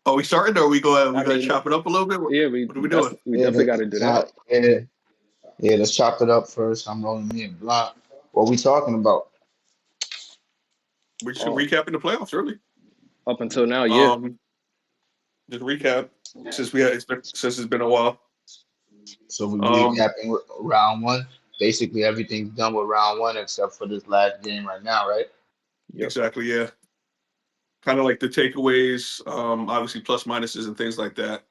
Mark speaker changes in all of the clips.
Speaker 1: Are we starting or are we going? We
Speaker 2: I
Speaker 1: gonna
Speaker 2: mean,
Speaker 1: chop it up a little bit?
Speaker 2: yeah,
Speaker 1: What are we doing?
Speaker 2: we
Speaker 3: Yeah,
Speaker 2: definitely got to do that.
Speaker 3: yeah, yeah. Let's chop it up first. I'm rolling me a blunt. What we talking about?
Speaker 1: We're just
Speaker 2: Oh,
Speaker 1: recapping the playoffs early.
Speaker 2: up until now, yeah.
Speaker 1: Um, just recap since it's been a while.
Speaker 3: So we
Speaker 1: Um,
Speaker 3: recapping round one. Basically, everything's done with round one except for this last game right now, right?
Speaker 2: Yep.
Speaker 1: exactly, yeah. Kind of like the takeaways, obviously plus minuses and things like that.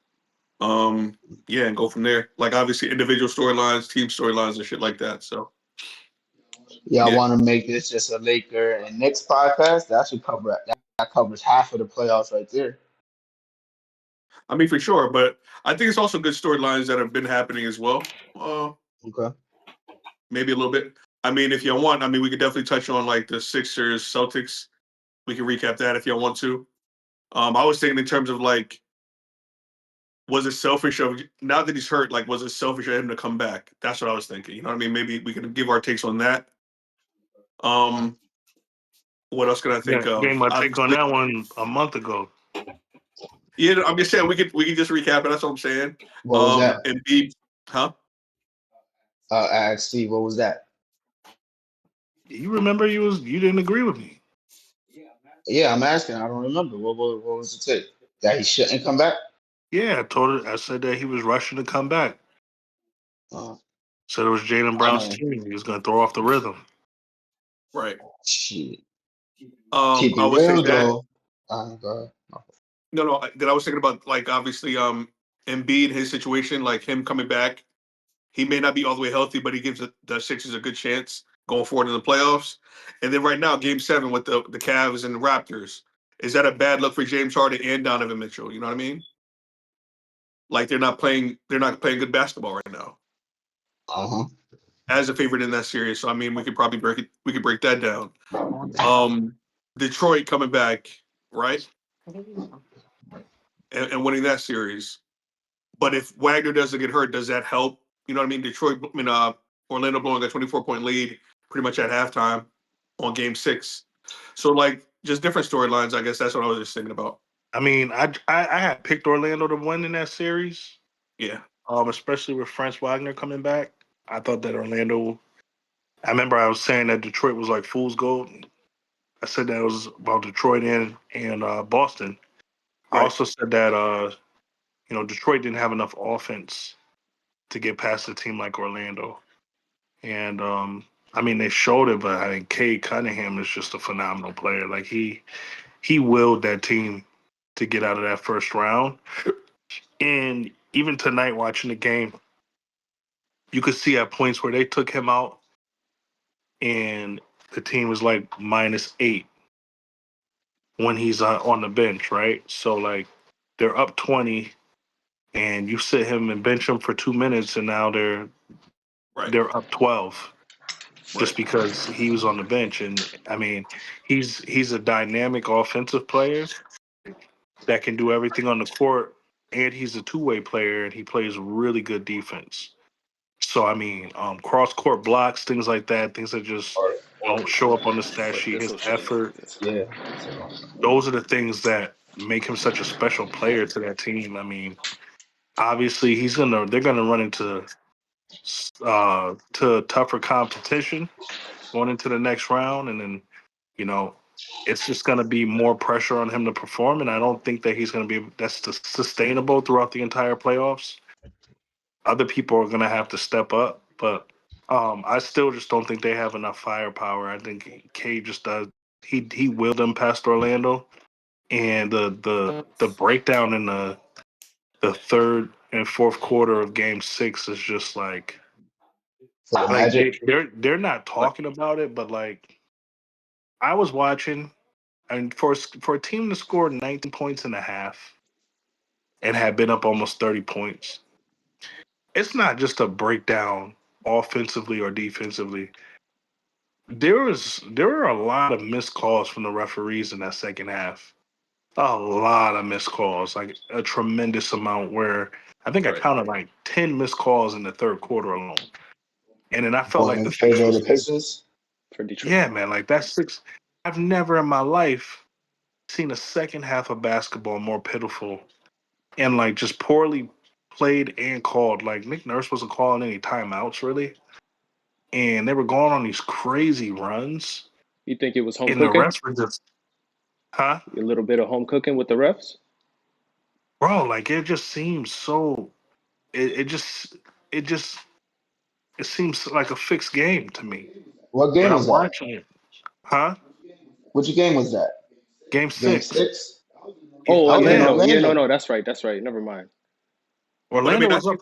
Speaker 1: Yeah, and go from there. Like obviously individual storylines, team storylines, and shit like that. So
Speaker 3: Yeah, I
Speaker 1: yeah,
Speaker 3: want to make this just a Laker and Knicks podcast. That should cover that covers half of the playoffs right there.
Speaker 1: I mean for sure. But I think it's also good storylines that have been happening as well.
Speaker 3: Okay.
Speaker 1: Maybe a little bit. I mean, if you want, I mean, we could definitely touch on like the Sixers, Celtics. We can recap that if y'all want to. I was thinking in terms of like, was it selfish of now that he's hurt? Like, was it selfish of him to come back? That's what I was thinking. You know what I mean? Maybe we can give our takes on that. Um, what else can I
Speaker 4: Yeah,
Speaker 1: think of?
Speaker 4: gave my take on
Speaker 1: Obviously,
Speaker 4: that one a month ago.
Speaker 1: yeah. I'm just saying we could just recap it. That's what I'm saying.
Speaker 3: What was that?
Speaker 1: Embiid, huh?
Speaker 3: Ask Steve. What was that?
Speaker 4: You remember you didn't agree with me.
Speaker 3: Yeah, I'm asking. I don't remember. What was the take? That he shouldn't come back?
Speaker 4: Yeah, I said that he was rushing to come back.
Speaker 3: Uh,
Speaker 4: Said it was Jalen
Speaker 3: I
Speaker 4: Brown's
Speaker 3: know.
Speaker 4: team. He was going to throw off the rhythm.
Speaker 1: Right.
Speaker 3: Shit. Keep
Speaker 1: I
Speaker 3: it
Speaker 1: would say
Speaker 3: real
Speaker 1: that.
Speaker 3: though. Go ahead.
Speaker 1: No, no. That I was thinking about like obviously Embiid, his situation, like him coming back. He may not be all the way healthy, but he gives the Sixers a good chance going forward in the playoffs. And then right now, Game 7 with the Cavs and the Raptors. Is that a bad look for James Harden and Donovan Mitchell? You know what I mean? Like they're not playing good basketball right now
Speaker 3: Uh-huh.
Speaker 1: as a favorite in that series. So I mean, we could break that down. Um, Detroit coming back, right, and winning that series. But if Wagner doesn't get hurt, does that help? You know what I mean? Orlando blowing a 24-point lead pretty much at halftime on Game 6. So like just different storylines. I guess that's what I was just thinking about.
Speaker 4: I mean, I had picked Orlando to win in that series,
Speaker 1: Yeah,
Speaker 4: especially with Franz Wagner coming back. I thought that Orlando. I remember I was saying that Detroit was like fool's gold. I said that it was about Detroit and Boston. I
Speaker 1: right.
Speaker 4: also said that Detroit didn't have enough offense to get past a team like Orlando. And I mean they showed it, but I think Cade Cunningham is just a phenomenal player. Like he willed that team to get out of that first round. And even tonight watching the game, you could see at points where they took him out and the team was like -8 when he's on the bench, right? So like they're up 20 and you sit him and bench him for 2 minutes and now
Speaker 1: Right,
Speaker 4: they're up 12
Speaker 1: right,
Speaker 4: just because he was on the bench. And I mean, he's a dynamic offensive player that can do everything on the court, and he's a two-way player, and he plays really good defense. So I mean, cross court blocks, things like that, things that just don't show up on the stat
Speaker 2: But
Speaker 4: sheet.
Speaker 2: this
Speaker 4: His
Speaker 2: one shouldn't
Speaker 4: effort,
Speaker 2: exist.
Speaker 3: Yeah.
Speaker 4: those are the things that make him such a special player to that team. I mean, obviously they're gonna run into tougher competition going into the next round, and then you know it's just going to be more pressure on him to perform, and I don't think that he's going to be that's sustainable throughout the entire playoffs. Other people are going to have to step up, but I still just don't think they have enough firepower. I think Cade just does. He willed them past Orlando, and the breakdown in the third and fourth quarter of Game 6 is just
Speaker 3: For the
Speaker 4: like
Speaker 3: Magic.
Speaker 4: they're not
Speaker 1: right.
Speaker 4: talking about it, but like I was watching, and for a team to score 19 points and a half and have been up almost 30 points, it's not just a breakdown offensively or defensively. There were a lot of missed calls from the referees in that second half. A lot of missed calls, like a tremendous amount. Where I think I
Speaker 1: Right.
Speaker 4: counted like 10 missed calls in the third quarter alone, and then I felt
Speaker 3: Going
Speaker 4: like
Speaker 3: in
Speaker 4: the
Speaker 3: favor of
Speaker 4: Sixers.
Speaker 3: the Pistons.
Speaker 2: For Detroit.
Speaker 4: Yeah, man, like that's six. I've never in my life seen a second half of basketball more pitiful and like just poorly played and called. Like Nick Nurse wasn't calling any timeouts really, and they were going on these crazy runs,
Speaker 2: You think it was home
Speaker 4: and the
Speaker 2: cooking?
Speaker 4: refs were just, huh,
Speaker 2: A little bit of home cooking with the refs?
Speaker 4: bro? Like it just seems so. It just it just it seems like a fixed game to me
Speaker 3: What
Speaker 4: when
Speaker 3: game
Speaker 4: I'm
Speaker 3: was that?
Speaker 4: watching it, huh?
Speaker 3: Which game was that?
Speaker 4: Game
Speaker 3: Game
Speaker 4: 6.
Speaker 3: 6?
Speaker 2: Oh,
Speaker 3: Oh yeah, in
Speaker 2: Orlando. Yeah, no,
Speaker 3: Orlando.
Speaker 2: no, that's right. That's right. Never mind.
Speaker 1: But I
Speaker 4: Orlando
Speaker 1: mean, I
Speaker 4: was
Speaker 1: think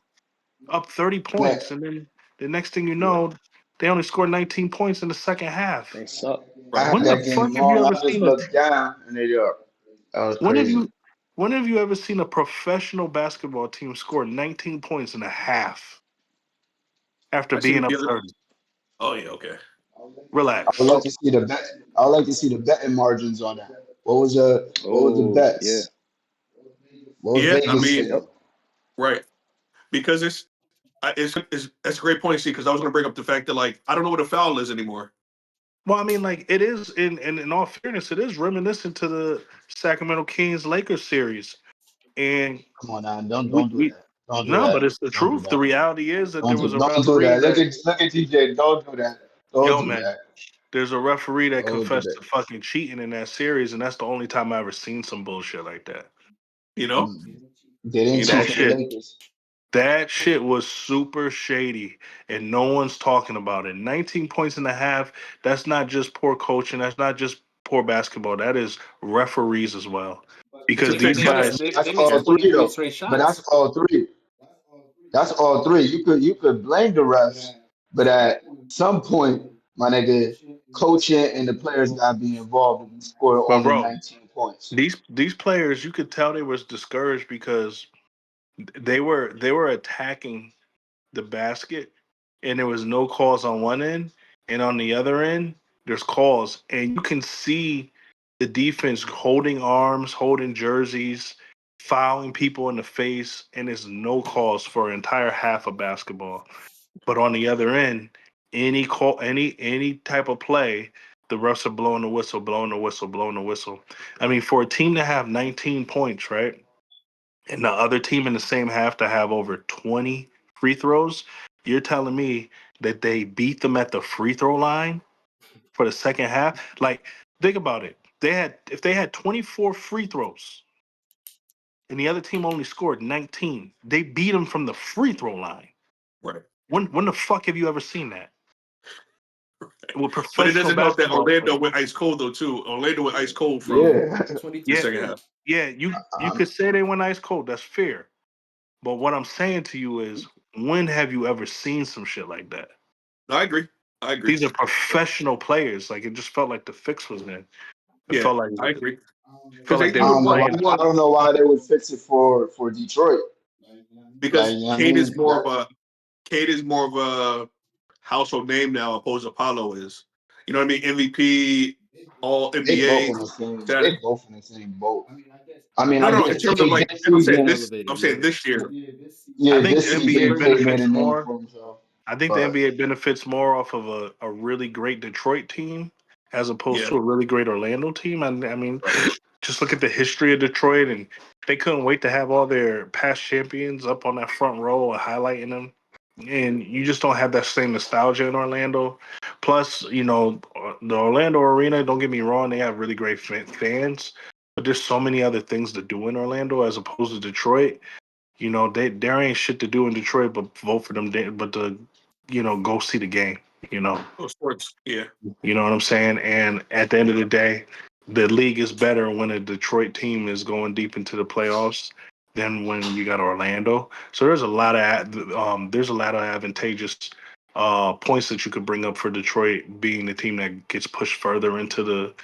Speaker 4: up 30
Speaker 3: Man,
Speaker 4: points, and then the next thing you
Speaker 3: yeah.
Speaker 4: know, they only scored 19 points in the second half.
Speaker 2: They suck.
Speaker 3: I
Speaker 1: right.
Speaker 3: had
Speaker 4: When the
Speaker 3: that
Speaker 4: fuck
Speaker 3: game
Speaker 4: have you
Speaker 3: on.
Speaker 4: ever
Speaker 3: I just
Speaker 4: seen a
Speaker 3: looked down and they up. That was
Speaker 4: when have
Speaker 3: crazy.
Speaker 4: you when have you ever seen a professional basketball team score 19 points in a half after
Speaker 1: I seen
Speaker 4: being
Speaker 1: it
Speaker 4: up
Speaker 1: the other.
Speaker 4: 30?
Speaker 1: Oh yeah, okay.
Speaker 3: I would
Speaker 4: Relax.
Speaker 3: like to see the bet. I would like to see the betting margins on that. What was the
Speaker 2: Oh, yeah.
Speaker 3: bets? What was
Speaker 1: Yeah, I
Speaker 3: Vegas
Speaker 1: mean,
Speaker 2: Yep.
Speaker 3: saying?
Speaker 1: right. Because it's that's a great point, see, because I was going to bring up the fact that like I don't know what a foul is anymore.
Speaker 4: Well, I mean, like it is in all fairness, it is reminiscent to the Sacramento Kings Lakers series. And
Speaker 3: Come on now, don't
Speaker 4: we,
Speaker 3: don't do
Speaker 4: we
Speaker 3: that. Don't do
Speaker 4: no,
Speaker 3: that.
Speaker 4: but it's the
Speaker 3: Don't do
Speaker 4: truth. The
Speaker 3: that.
Speaker 4: reality is that there was a
Speaker 3: Don't do
Speaker 4: referee
Speaker 3: that.
Speaker 4: that
Speaker 3: Look at TJ. Don't do that. Don't
Speaker 4: yo
Speaker 3: do
Speaker 4: man,
Speaker 3: that.
Speaker 4: there's a referee that
Speaker 3: Don't do
Speaker 4: confessed
Speaker 3: that.
Speaker 4: to fucking cheating in that series, and that's the only time I ever seen some bullshit like that.
Speaker 1: You know,
Speaker 3: They didn't
Speaker 1: you
Speaker 3: cheat
Speaker 1: know.
Speaker 4: That
Speaker 3: for the
Speaker 4: shit
Speaker 3: Lakers.
Speaker 4: That shit was super shady, and no one's talking about it. 19 points and a half. That's not just poor coaching. That's not just poor basketball. That is referees as well,
Speaker 1: It's
Speaker 4: because
Speaker 1: a
Speaker 5: They
Speaker 4: these
Speaker 1: fixed game.
Speaker 5: missed.
Speaker 4: guys.
Speaker 5: They
Speaker 3: That's
Speaker 5: they
Speaker 3: all
Speaker 5: missed
Speaker 3: three
Speaker 5: 23
Speaker 3: though.
Speaker 5: straight
Speaker 3: But that's
Speaker 5: shots.
Speaker 3: all three. That's all three. You could blame the refs, but at some point, my nigga, coaching and the players gotta be involved if you score
Speaker 4: But
Speaker 3: only
Speaker 4: bro,
Speaker 3: 19 points.
Speaker 4: these players, you could tell they was discouraged because they were attacking the basket, and there was no calls on one end, and on the other end, there's calls, and you can see the defense holding arms, holding jerseys, fouling people in the face, and there's no calls for an entire half of basketball. But on the other end, any call, any type of play, the refs are blowing the whistle, blowing the whistle, blowing the whistle. I mean, for a team to have 19 points, right? And the other team in the same half to have over 20 free throws, you're telling me that they beat them at the free throw line for the second half? Like, think about it. If they had 24 free throws and the other team only scored 19, they beat them from the free throw line.
Speaker 1: Right.
Speaker 4: When the fuck have you ever seen that? With
Speaker 1: But it
Speaker 4: professional
Speaker 1: doesn't help that
Speaker 4: basketball
Speaker 1: Orlando
Speaker 4: players.
Speaker 1: went ice cold though too. Orlando went ice cold from
Speaker 3: Yeah.
Speaker 1: the
Speaker 4: Yeah,
Speaker 5: 22.
Speaker 1: second half.
Speaker 4: yeah, you
Speaker 3: Um,
Speaker 4: could say they went ice cold. That's fair. But what I'm saying to you is, when have you ever seen some shit like that?
Speaker 1: I agree. I agree.
Speaker 4: These are professional players. Like it just felt like the fix was in. It
Speaker 1: Yeah,
Speaker 4: felt like
Speaker 1: I agree. Because
Speaker 4: felt like they
Speaker 3: I
Speaker 4: were
Speaker 3: don't know why.
Speaker 4: playing.
Speaker 3: I don't know why they would fix it for Detroit. Like,
Speaker 1: because
Speaker 3: you know what I mean?
Speaker 1: Cade is more of a household name now opposed to Apollo is. You know what I mean? MVP, all
Speaker 3: They both
Speaker 1: NBA
Speaker 3: in the same.
Speaker 1: status.
Speaker 3: They both in the same boat. I mean,
Speaker 1: No,
Speaker 3: I
Speaker 1: no, in
Speaker 3: guess
Speaker 1: terms of
Speaker 3: Cade
Speaker 1: like
Speaker 3: this
Speaker 1: I'm saying
Speaker 3: season.
Speaker 1: this
Speaker 5: Elevated,
Speaker 1: I'm saying
Speaker 5: yeah.
Speaker 1: this year.
Speaker 4: I
Speaker 3: Yeah,
Speaker 4: think the
Speaker 3: this season
Speaker 4: NBA
Speaker 3: Cade made
Speaker 4: benefits
Speaker 3: a name
Speaker 4: more.
Speaker 3: for himself.
Speaker 4: I think the
Speaker 3: But
Speaker 4: NBA benefits more off of a really great Detroit team as opposed
Speaker 1: Yeah,
Speaker 4: to a really great Orlando team. I mean,
Speaker 1: right.
Speaker 4: just look at the history of Detroit, and they couldn't wait to have all their past champions up on that front row and highlighting them. And you just don't have that same nostalgia in Orlando. Plus, the Orlando arena, don't get me wrong, they have really great fans, but there's so many other things to do in Orlando as opposed to Detroit. There ain't shit to do in Detroit but vote for them, but to, go see the game, you know.
Speaker 1: Oh, sports. Yeah.
Speaker 4: You know what I'm saying? And at the end of the day, the league is better when a Detroit team is going deep into the playoffs than when you got Orlando. So there's a lot of advantageous points that you could bring up for Detroit being the team that gets pushed further into the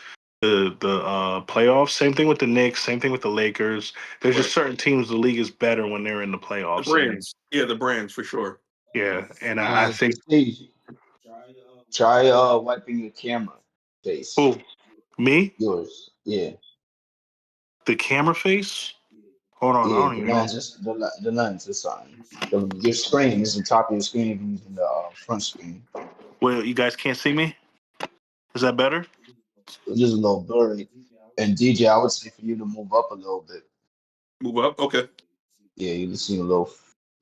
Speaker 4: playoffs. Same thing with the Knicks. Same thing with the Lakers. There's
Speaker 1: Right.
Speaker 4: just certain teams the league is better when they're in the
Speaker 1: The
Speaker 4: playoffs. And
Speaker 1: brands. Yeah, the brands for sure.
Speaker 4: yeah, and I think
Speaker 3: Steve, try wiping your camera face.
Speaker 4: who me
Speaker 3: Yours. Yeah.
Speaker 4: the camera face. Hold on, I
Speaker 3: Yeah,
Speaker 4: don't even know.
Speaker 3: the lens is something. Your screen is the top of your screen if you're using the front screen.
Speaker 4: Well, you guys can't see me. Is that better?
Speaker 3: It's just a little blurry. And DJ, I would say for you to move up a little bit.
Speaker 1: Move up. Okay.
Speaker 3: Yeah, you just seem a little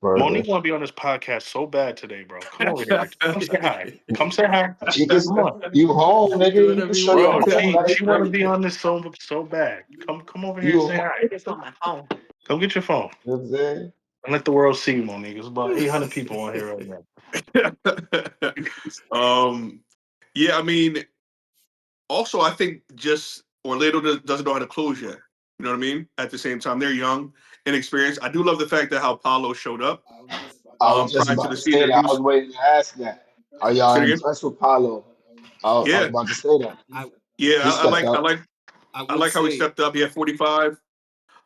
Speaker 3: further.
Speaker 4: Monique want to be on this podcast so bad today, bro. Come over here. Come say hi. Come say hi.
Speaker 3: She can,
Speaker 4: Come on.
Speaker 3: you home, nigga.
Speaker 5: Do
Speaker 3: You
Speaker 5: whatever
Speaker 3: can
Speaker 5: you
Speaker 3: show your
Speaker 5: want.
Speaker 4: Bro,
Speaker 3: home. Like,
Speaker 4: she want to be on this so bad. Come over here and say hi.
Speaker 6: It's on my phone.
Speaker 4: Come get your phone.
Speaker 3: You know what I'm saying?
Speaker 4: And let the world see you, Monique. There's about 800 people on here right now.
Speaker 1: Yeah, I mean, also, I think just Orlando doesn't know how to close yet. You know what I mean? At the same time, they're young, inexperienced. I do love the fact that how Paulo showed up
Speaker 3: I was just
Speaker 1: prior to
Speaker 3: about
Speaker 1: the
Speaker 3: to say
Speaker 1: season.
Speaker 3: that. I was waiting to ask that. Are y'all
Speaker 1: Say it again?
Speaker 3: impressed with Paulo? I was
Speaker 1: Yeah,
Speaker 3: about to say that.
Speaker 1: yeah.
Speaker 3: He
Speaker 1: I
Speaker 3: stepped
Speaker 1: like
Speaker 3: up.
Speaker 1: I like how he stepped up. He had 45.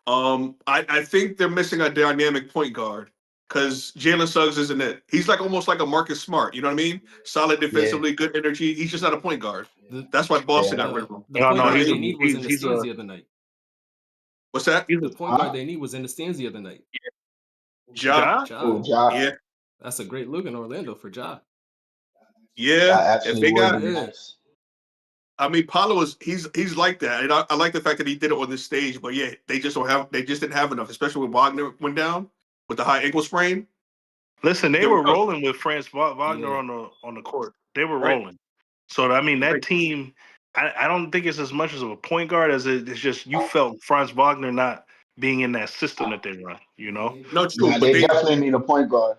Speaker 1: I think they're missing a dynamic point guard because Jalen Suggs isn't it. He's like almost like a Marcus Smart. You know what I mean? Solid
Speaker 3: Yeah,
Speaker 1: defensively, good energy. He's just not a point guard.
Speaker 5: The
Speaker 1: That's why Boston
Speaker 3: yeah.
Speaker 1: got rid of him.
Speaker 5: the
Speaker 4: No,
Speaker 5: point
Speaker 4: no,
Speaker 5: guard
Speaker 4: he's
Speaker 5: they
Speaker 4: a
Speaker 5: need was in the
Speaker 4: he's
Speaker 5: stands
Speaker 4: a
Speaker 5: the other night.
Speaker 1: What's that?
Speaker 4: he's
Speaker 5: The
Speaker 4: a
Speaker 5: point guard
Speaker 3: Huh?
Speaker 5: they need was in the stands the other night.
Speaker 1: Ja.
Speaker 4: Ja.
Speaker 3: Oh,
Speaker 5: Ja.
Speaker 3: Ja.
Speaker 1: Yeah,
Speaker 5: That's a great look in Orlando for Ja.
Speaker 1: yeah.
Speaker 3: That
Speaker 1: If
Speaker 3: actually
Speaker 1: they
Speaker 3: would
Speaker 1: got,
Speaker 3: be
Speaker 5: Yeah.
Speaker 3: nice.
Speaker 1: I mean, Paulo is he's like that, and I like the fact that he did it on this stage. But yeah, they just didn't have enough, especially when Wagner went down with the high ankle sprain.
Speaker 4: Listen, they
Speaker 1: They were
Speaker 4: were
Speaker 1: tough,
Speaker 4: rolling with Franz Wagner
Speaker 5: Yeah.
Speaker 4: on the court. They were
Speaker 1: right?
Speaker 4: rolling. So I mean, that
Speaker 1: Right.
Speaker 4: team, I don't think it's as much as of a point guard as it's just you felt Franz Wagner not being in that system that they run. You know?
Speaker 1: No, true,
Speaker 3: Nah,
Speaker 1: but
Speaker 3: they definitely need a point guard.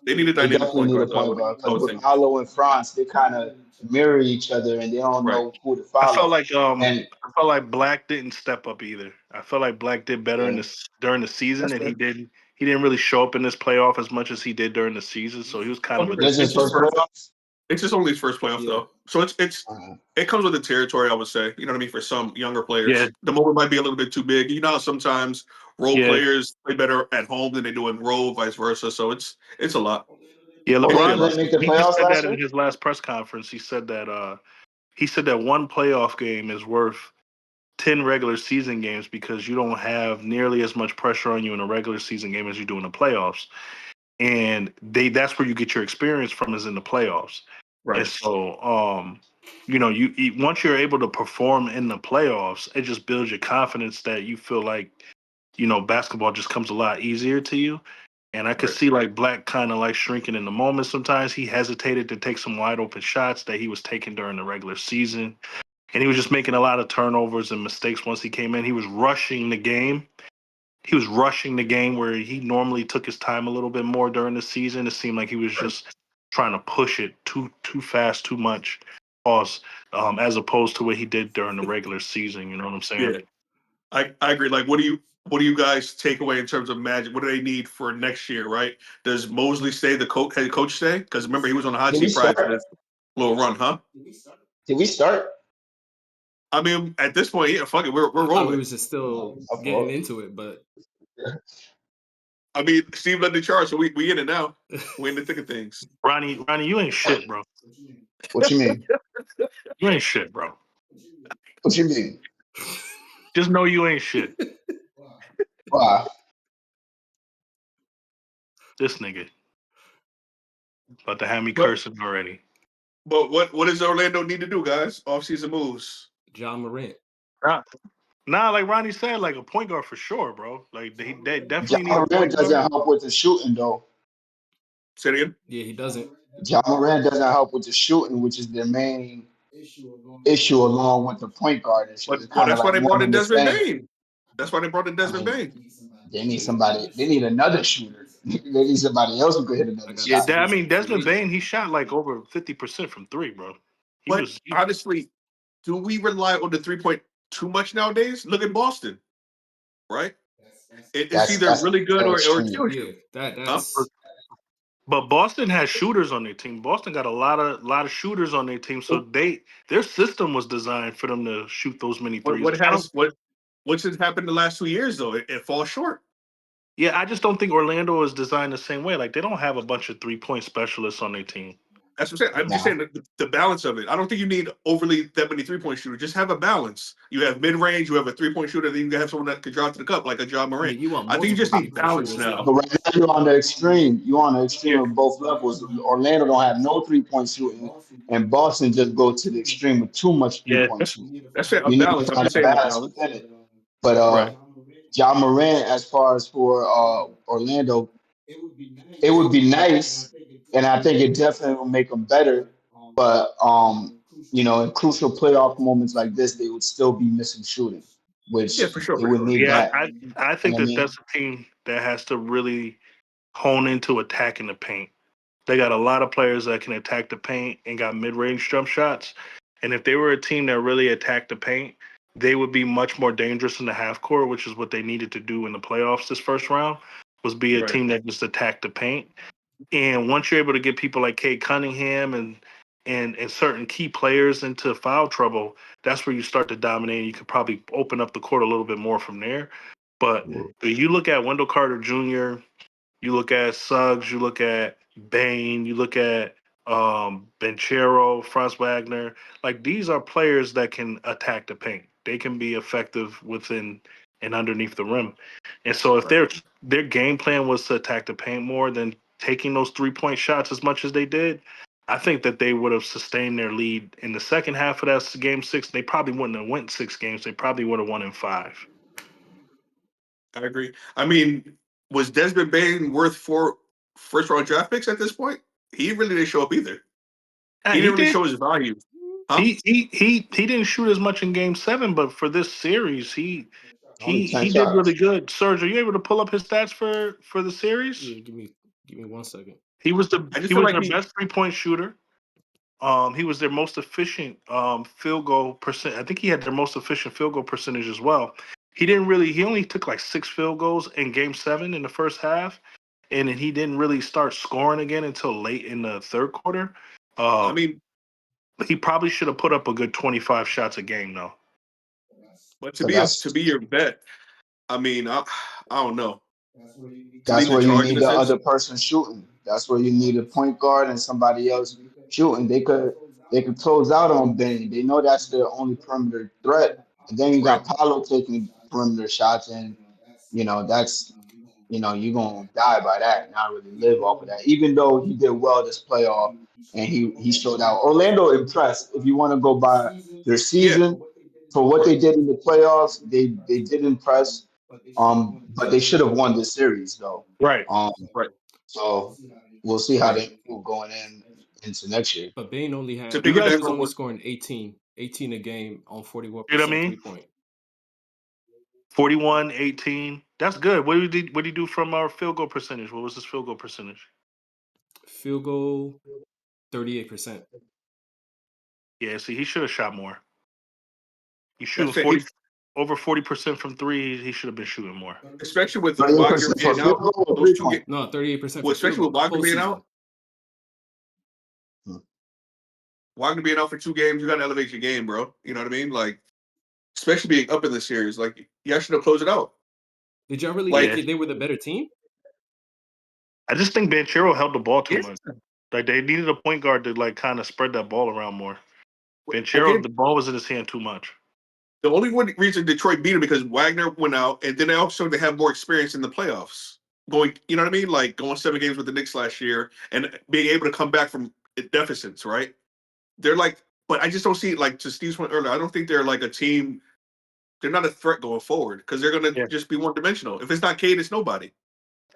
Speaker 1: they need a
Speaker 3: They
Speaker 1: dynamic
Speaker 3: definitely
Speaker 1: point
Speaker 3: need a
Speaker 1: guard.
Speaker 3: point guard
Speaker 1: I
Speaker 3: because
Speaker 1: would
Speaker 3: with
Speaker 1: think.
Speaker 3: Paulo and France, they kind of mirror each other and they don't
Speaker 1: Right.
Speaker 3: know who to
Speaker 4: I felt
Speaker 3: follow.
Speaker 4: like
Speaker 3: And
Speaker 4: I felt like Black didn't step up either. I felt like Black did better in
Speaker 3: yeah,
Speaker 4: this during the season,
Speaker 1: That's
Speaker 4: and
Speaker 1: fair.
Speaker 4: he didn't really show up in this playoff as much as he did during the season. So he was kind of a
Speaker 3: this is his
Speaker 1: It's his
Speaker 3: first
Speaker 1: first.
Speaker 3: playoffs.
Speaker 1: It's just only his first playoff
Speaker 5: Yeah.
Speaker 1: though, so it comes with the territory. I would say, you know what I mean, for some younger players,
Speaker 4: yeah,
Speaker 1: the moment might be a little bit too big. You know how sometimes role
Speaker 4: yeah.
Speaker 1: players play better at home than they do in role, vice versa. So it's a lot.
Speaker 4: Yeah,
Speaker 3: Oh, they
Speaker 1: Definitely a
Speaker 4: LeBron
Speaker 1: lot.
Speaker 3: didn't make the
Speaker 4: he
Speaker 3: playoffs
Speaker 4: said
Speaker 3: last
Speaker 4: that in
Speaker 3: year.
Speaker 4: his last press conference. He said that one playoff game is worth 10 regular season games because you don't have nearly as much pressure on you in a regular season game as you do in the playoffs. And that's where you get your experience from is in the playoffs. And
Speaker 1: Right.
Speaker 4: so once you're able to perform in the playoffs, it just builds your confidence that you feel like, basketball just comes a lot easier to you. And I could
Speaker 1: Right.
Speaker 4: see like Black kind of like shrinking in the moment sometimes. He hesitated to take some wide open shots that he was taking during the regular season. And he was just making a lot of turnovers and mistakes once he came in. He was rushing the game. He was rushing the game where he normally took his time a little bit more during the season. It seemed like he was just trying to push it too fast, too much, pause, as opposed to what he did during the regular season. You know what I'm saying?
Speaker 1: Yeah, I agree. Like, what do you guys take away in terms of Magic? What do they need for next year? Right? Does Mosley stay? The head coach stay? Because remember he was on the hot
Speaker 3: Did we
Speaker 1: seat prior to
Speaker 3: start?
Speaker 1: this little run, huh?
Speaker 3: Did we start?
Speaker 1: I mean, at this point, yeah, fuck it, we're
Speaker 5: I thought we
Speaker 1: rolling.
Speaker 5: was just still
Speaker 3: I
Speaker 5: getting
Speaker 3: thought.
Speaker 5: into it, but
Speaker 1: I mean, Steve led the charge, so we in it now. We in the thick of things.
Speaker 4: Ronnie, you ain't shit, bro.
Speaker 3: What you mean?
Speaker 4: You ain't shit, bro.
Speaker 3: What you mean?
Speaker 4: Just know you ain't shit.
Speaker 3: Why?
Speaker 4: This nigga about to have me
Speaker 1: But
Speaker 4: cursing already.
Speaker 1: but what does Orlando need to do, guys? Off-season moves.
Speaker 5: John Morant.
Speaker 4: Nah, like Ronnie said, like a point guard for sure, bro. Like they definitely need a
Speaker 3: John Moran
Speaker 4: point guard.
Speaker 3: doesn't help with the shooting though.
Speaker 1: Say it again.
Speaker 5: Yeah, he doesn't.
Speaker 3: John Moran doesn't help with the shooting, which is their main issue along with the point guard issue.
Speaker 1: But
Speaker 3: It's
Speaker 1: well,
Speaker 3: kind of
Speaker 1: that's why
Speaker 3: like
Speaker 1: they
Speaker 3: one
Speaker 1: brought in
Speaker 3: and the
Speaker 1: Desmond
Speaker 3: same.
Speaker 1: Bain. That's why they brought in
Speaker 3: I
Speaker 1: Desmond
Speaker 3: mean,
Speaker 1: Bain.
Speaker 3: they need somebody. They need another shooter. They need somebody else who could hit
Speaker 5: I
Speaker 3: another
Speaker 5: got
Speaker 4: Yeah,
Speaker 3: shot.
Speaker 5: the
Speaker 4: I
Speaker 5: solution
Speaker 4: mean
Speaker 5: for
Speaker 4: Desmond
Speaker 5: you.
Speaker 4: Bain, he shot like over 50% from three, bro.
Speaker 1: But honestly, do we rely on the 3-point too much nowadays? Look at Boston, right? It's either
Speaker 3: That's
Speaker 1: really good or it
Speaker 3: extreme.
Speaker 1: kills
Speaker 5: Yeah,
Speaker 1: you. Huh?
Speaker 5: that's
Speaker 4: But Boston has shooters on their team. Boston got a lot of shooters on their team, so their system was designed for them to shoot those many threes.
Speaker 1: What's happened the last 2 years though? It falls short.
Speaker 4: Yeah, I just don't think Orlando is designed the same way. Like they don't have a bunch of 3-point specialists on their team.
Speaker 1: That's what I'm saying. I'm just
Speaker 3: Nah.
Speaker 1: saying the balance of it. I don't think you need overly that many 3-point shooters. Just have a balance. You have mid range, you have a 3-point shooter, then you can have someone that can drive to the cup like a Ja
Speaker 5: I
Speaker 1: Morant.
Speaker 5: mean, you want
Speaker 1: I think you
Speaker 5: multiple
Speaker 1: just need
Speaker 5: 3-point
Speaker 1: balance
Speaker 5: shooters,
Speaker 1: now.
Speaker 3: But
Speaker 5: though.
Speaker 3: right now you're on the extreme. You're on the extreme
Speaker 1: Yeah.
Speaker 3: of both levels. Orlando don't have no 3-point shooting, and Boston just go to the extreme with too much
Speaker 4: Yeah.
Speaker 3: 3-point shooting.
Speaker 1: That's it. A
Speaker 3: You need to
Speaker 1: balance. I'm
Speaker 3: find
Speaker 1: just
Speaker 3: a
Speaker 1: saying a
Speaker 3: balance
Speaker 1: balance.
Speaker 3: within it. But
Speaker 1: Right.
Speaker 3: Ja Morant, as far as for Orlando, it would be nice, and I think it definitely will make them better. But in crucial playoff moments like this, they would still be missing shooting, which
Speaker 1: Yeah, for sure,
Speaker 3: they
Speaker 1: for
Speaker 3: would
Speaker 1: sure.
Speaker 3: need
Speaker 4: Yeah,
Speaker 3: that.
Speaker 4: I
Speaker 3: You
Speaker 4: think
Speaker 3: know what I mean?
Speaker 4: that's a team that has to really hone into attacking the paint. They got a lot of players that can attack the paint and got mid-range jump shots. And if they were a team that really attacked the paint, they would be much more dangerous in the half court, which is what they needed to do in the playoffs this first round, was be a
Speaker 1: Right.
Speaker 4: team that just attacked the paint. And once you're able to get people like Cade Cunningham and certain key players into foul trouble, that's where you start to dominate. You could probably open up the court a little bit more from there. But you look at Wendell Carter Jr., you look at Suggs, you look at Bain, you look at Benchero, Franz Wagner. Like, these are players that can attack the paint. They can be effective within and underneath the rim. And so if their game plan was to attack the paint more than taking those 3-point shots as much as they did, I think that they would have sustained their lead in the second half of that game 6. They probably wouldn't have went 6 games. They probably would have won in 5.
Speaker 1: I agree. I mean, was Desmond Bain worth 4 first-round draft picks at this point? He really didn't show up either. He didn't really
Speaker 4: did.
Speaker 1: show his value. Huh?
Speaker 4: He didn't shoot as much in Game 7, but for this series, he
Speaker 3: Only 10
Speaker 4: did
Speaker 3: shots.
Speaker 4: really good. Serge, are you able to pull up his stats for the series?
Speaker 5: Yeah, give me 1 second.
Speaker 4: He was
Speaker 1: I just feel like
Speaker 4: their best 3-point shooter. He was their most efficient field goal percent. I think he had their most efficient field goal percentage as well. He only took like 6 field goals in Game 7 in the first half, and then he didn't really start scoring again until late in the third quarter.
Speaker 1: I mean,
Speaker 4: He probably should have put up a good 25 shots a game, though.
Speaker 1: but
Speaker 3: So
Speaker 1: to be your bet, I mean, I don't know.
Speaker 3: that's
Speaker 1: lead the
Speaker 3: where you
Speaker 1: charge in
Speaker 3: need
Speaker 1: a
Speaker 3: the
Speaker 1: sense.
Speaker 3: other person shooting. That's where you need a point guard and somebody else shooting. They could close out on Bain. They know that's their only perimeter threat. And then you got Paolo taking perimeter shots, and that's you're gonna die by that, not really live off of that. Even though he did well this playoff and he showed out. Orlando impressed. If you want to go by their season, for what they did in the playoffs, they did impress. But they should have won this series though.
Speaker 4: Right.
Speaker 1: Right.
Speaker 3: So we'll see how they move going into next year.
Speaker 5: But Bain only
Speaker 1: To
Speaker 5: had
Speaker 1: be
Speaker 5: he
Speaker 1: guys
Speaker 5: was
Speaker 1: go-
Speaker 5: only scoring 18 a game on 41%
Speaker 4: You know what I mean?
Speaker 5: 3-point.
Speaker 4: 41, 18. That's good. What did he do from our field goal percentage? What was his field goal percentage?
Speaker 5: Field goal 38%.
Speaker 4: Yeah, see, he should have shot more. He's
Speaker 1: That's
Speaker 4: shooting
Speaker 1: it.
Speaker 4: 40 over 40% from 3. He should have been shooting more.
Speaker 1: Especially with
Speaker 3: 38%
Speaker 1: Wagner
Speaker 3: for
Speaker 1: being
Speaker 3: field
Speaker 1: out,
Speaker 3: goal or
Speaker 1: those 2
Speaker 3: 3-point?
Speaker 5: No, 38%
Speaker 1: well,
Speaker 5: for
Speaker 1: especially
Speaker 5: field
Speaker 1: with
Speaker 5: goal.
Speaker 1: Wagner being
Speaker 5: Postseason.
Speaker 1: out. Wagner being out for 2 games, you got to elevate your game, bro. You know what I mean? Like, especially being up in the series, like, y'all should have closed it out.
Speaker 5: Did y'all really
Speaker 1: Like-
Speaker 5: think they were the better team?
Speaker 4: I just think Banchero held the ball too
Speaker 1: Yeah.
Speaker 4: much. Like, they needed a point guard to like kind of spread that ball around more. Banchero,
Speaker 1: Again,
Speaker 4: the ball was in his hand too much.
Speaker 1: the only reason Detroit beat him because Wagner went out, and then they have more experience in the playoffs. Going, you know what I mean? Like going 7 games with the Knicks last year and being able to come back from deficits, right? They're like, but I just don't see, like to Steve's point earlier, I don't think they're like a team. They're not a threat going forward because they're going to just be one-dimensional. If it's not Cade, it's nobody.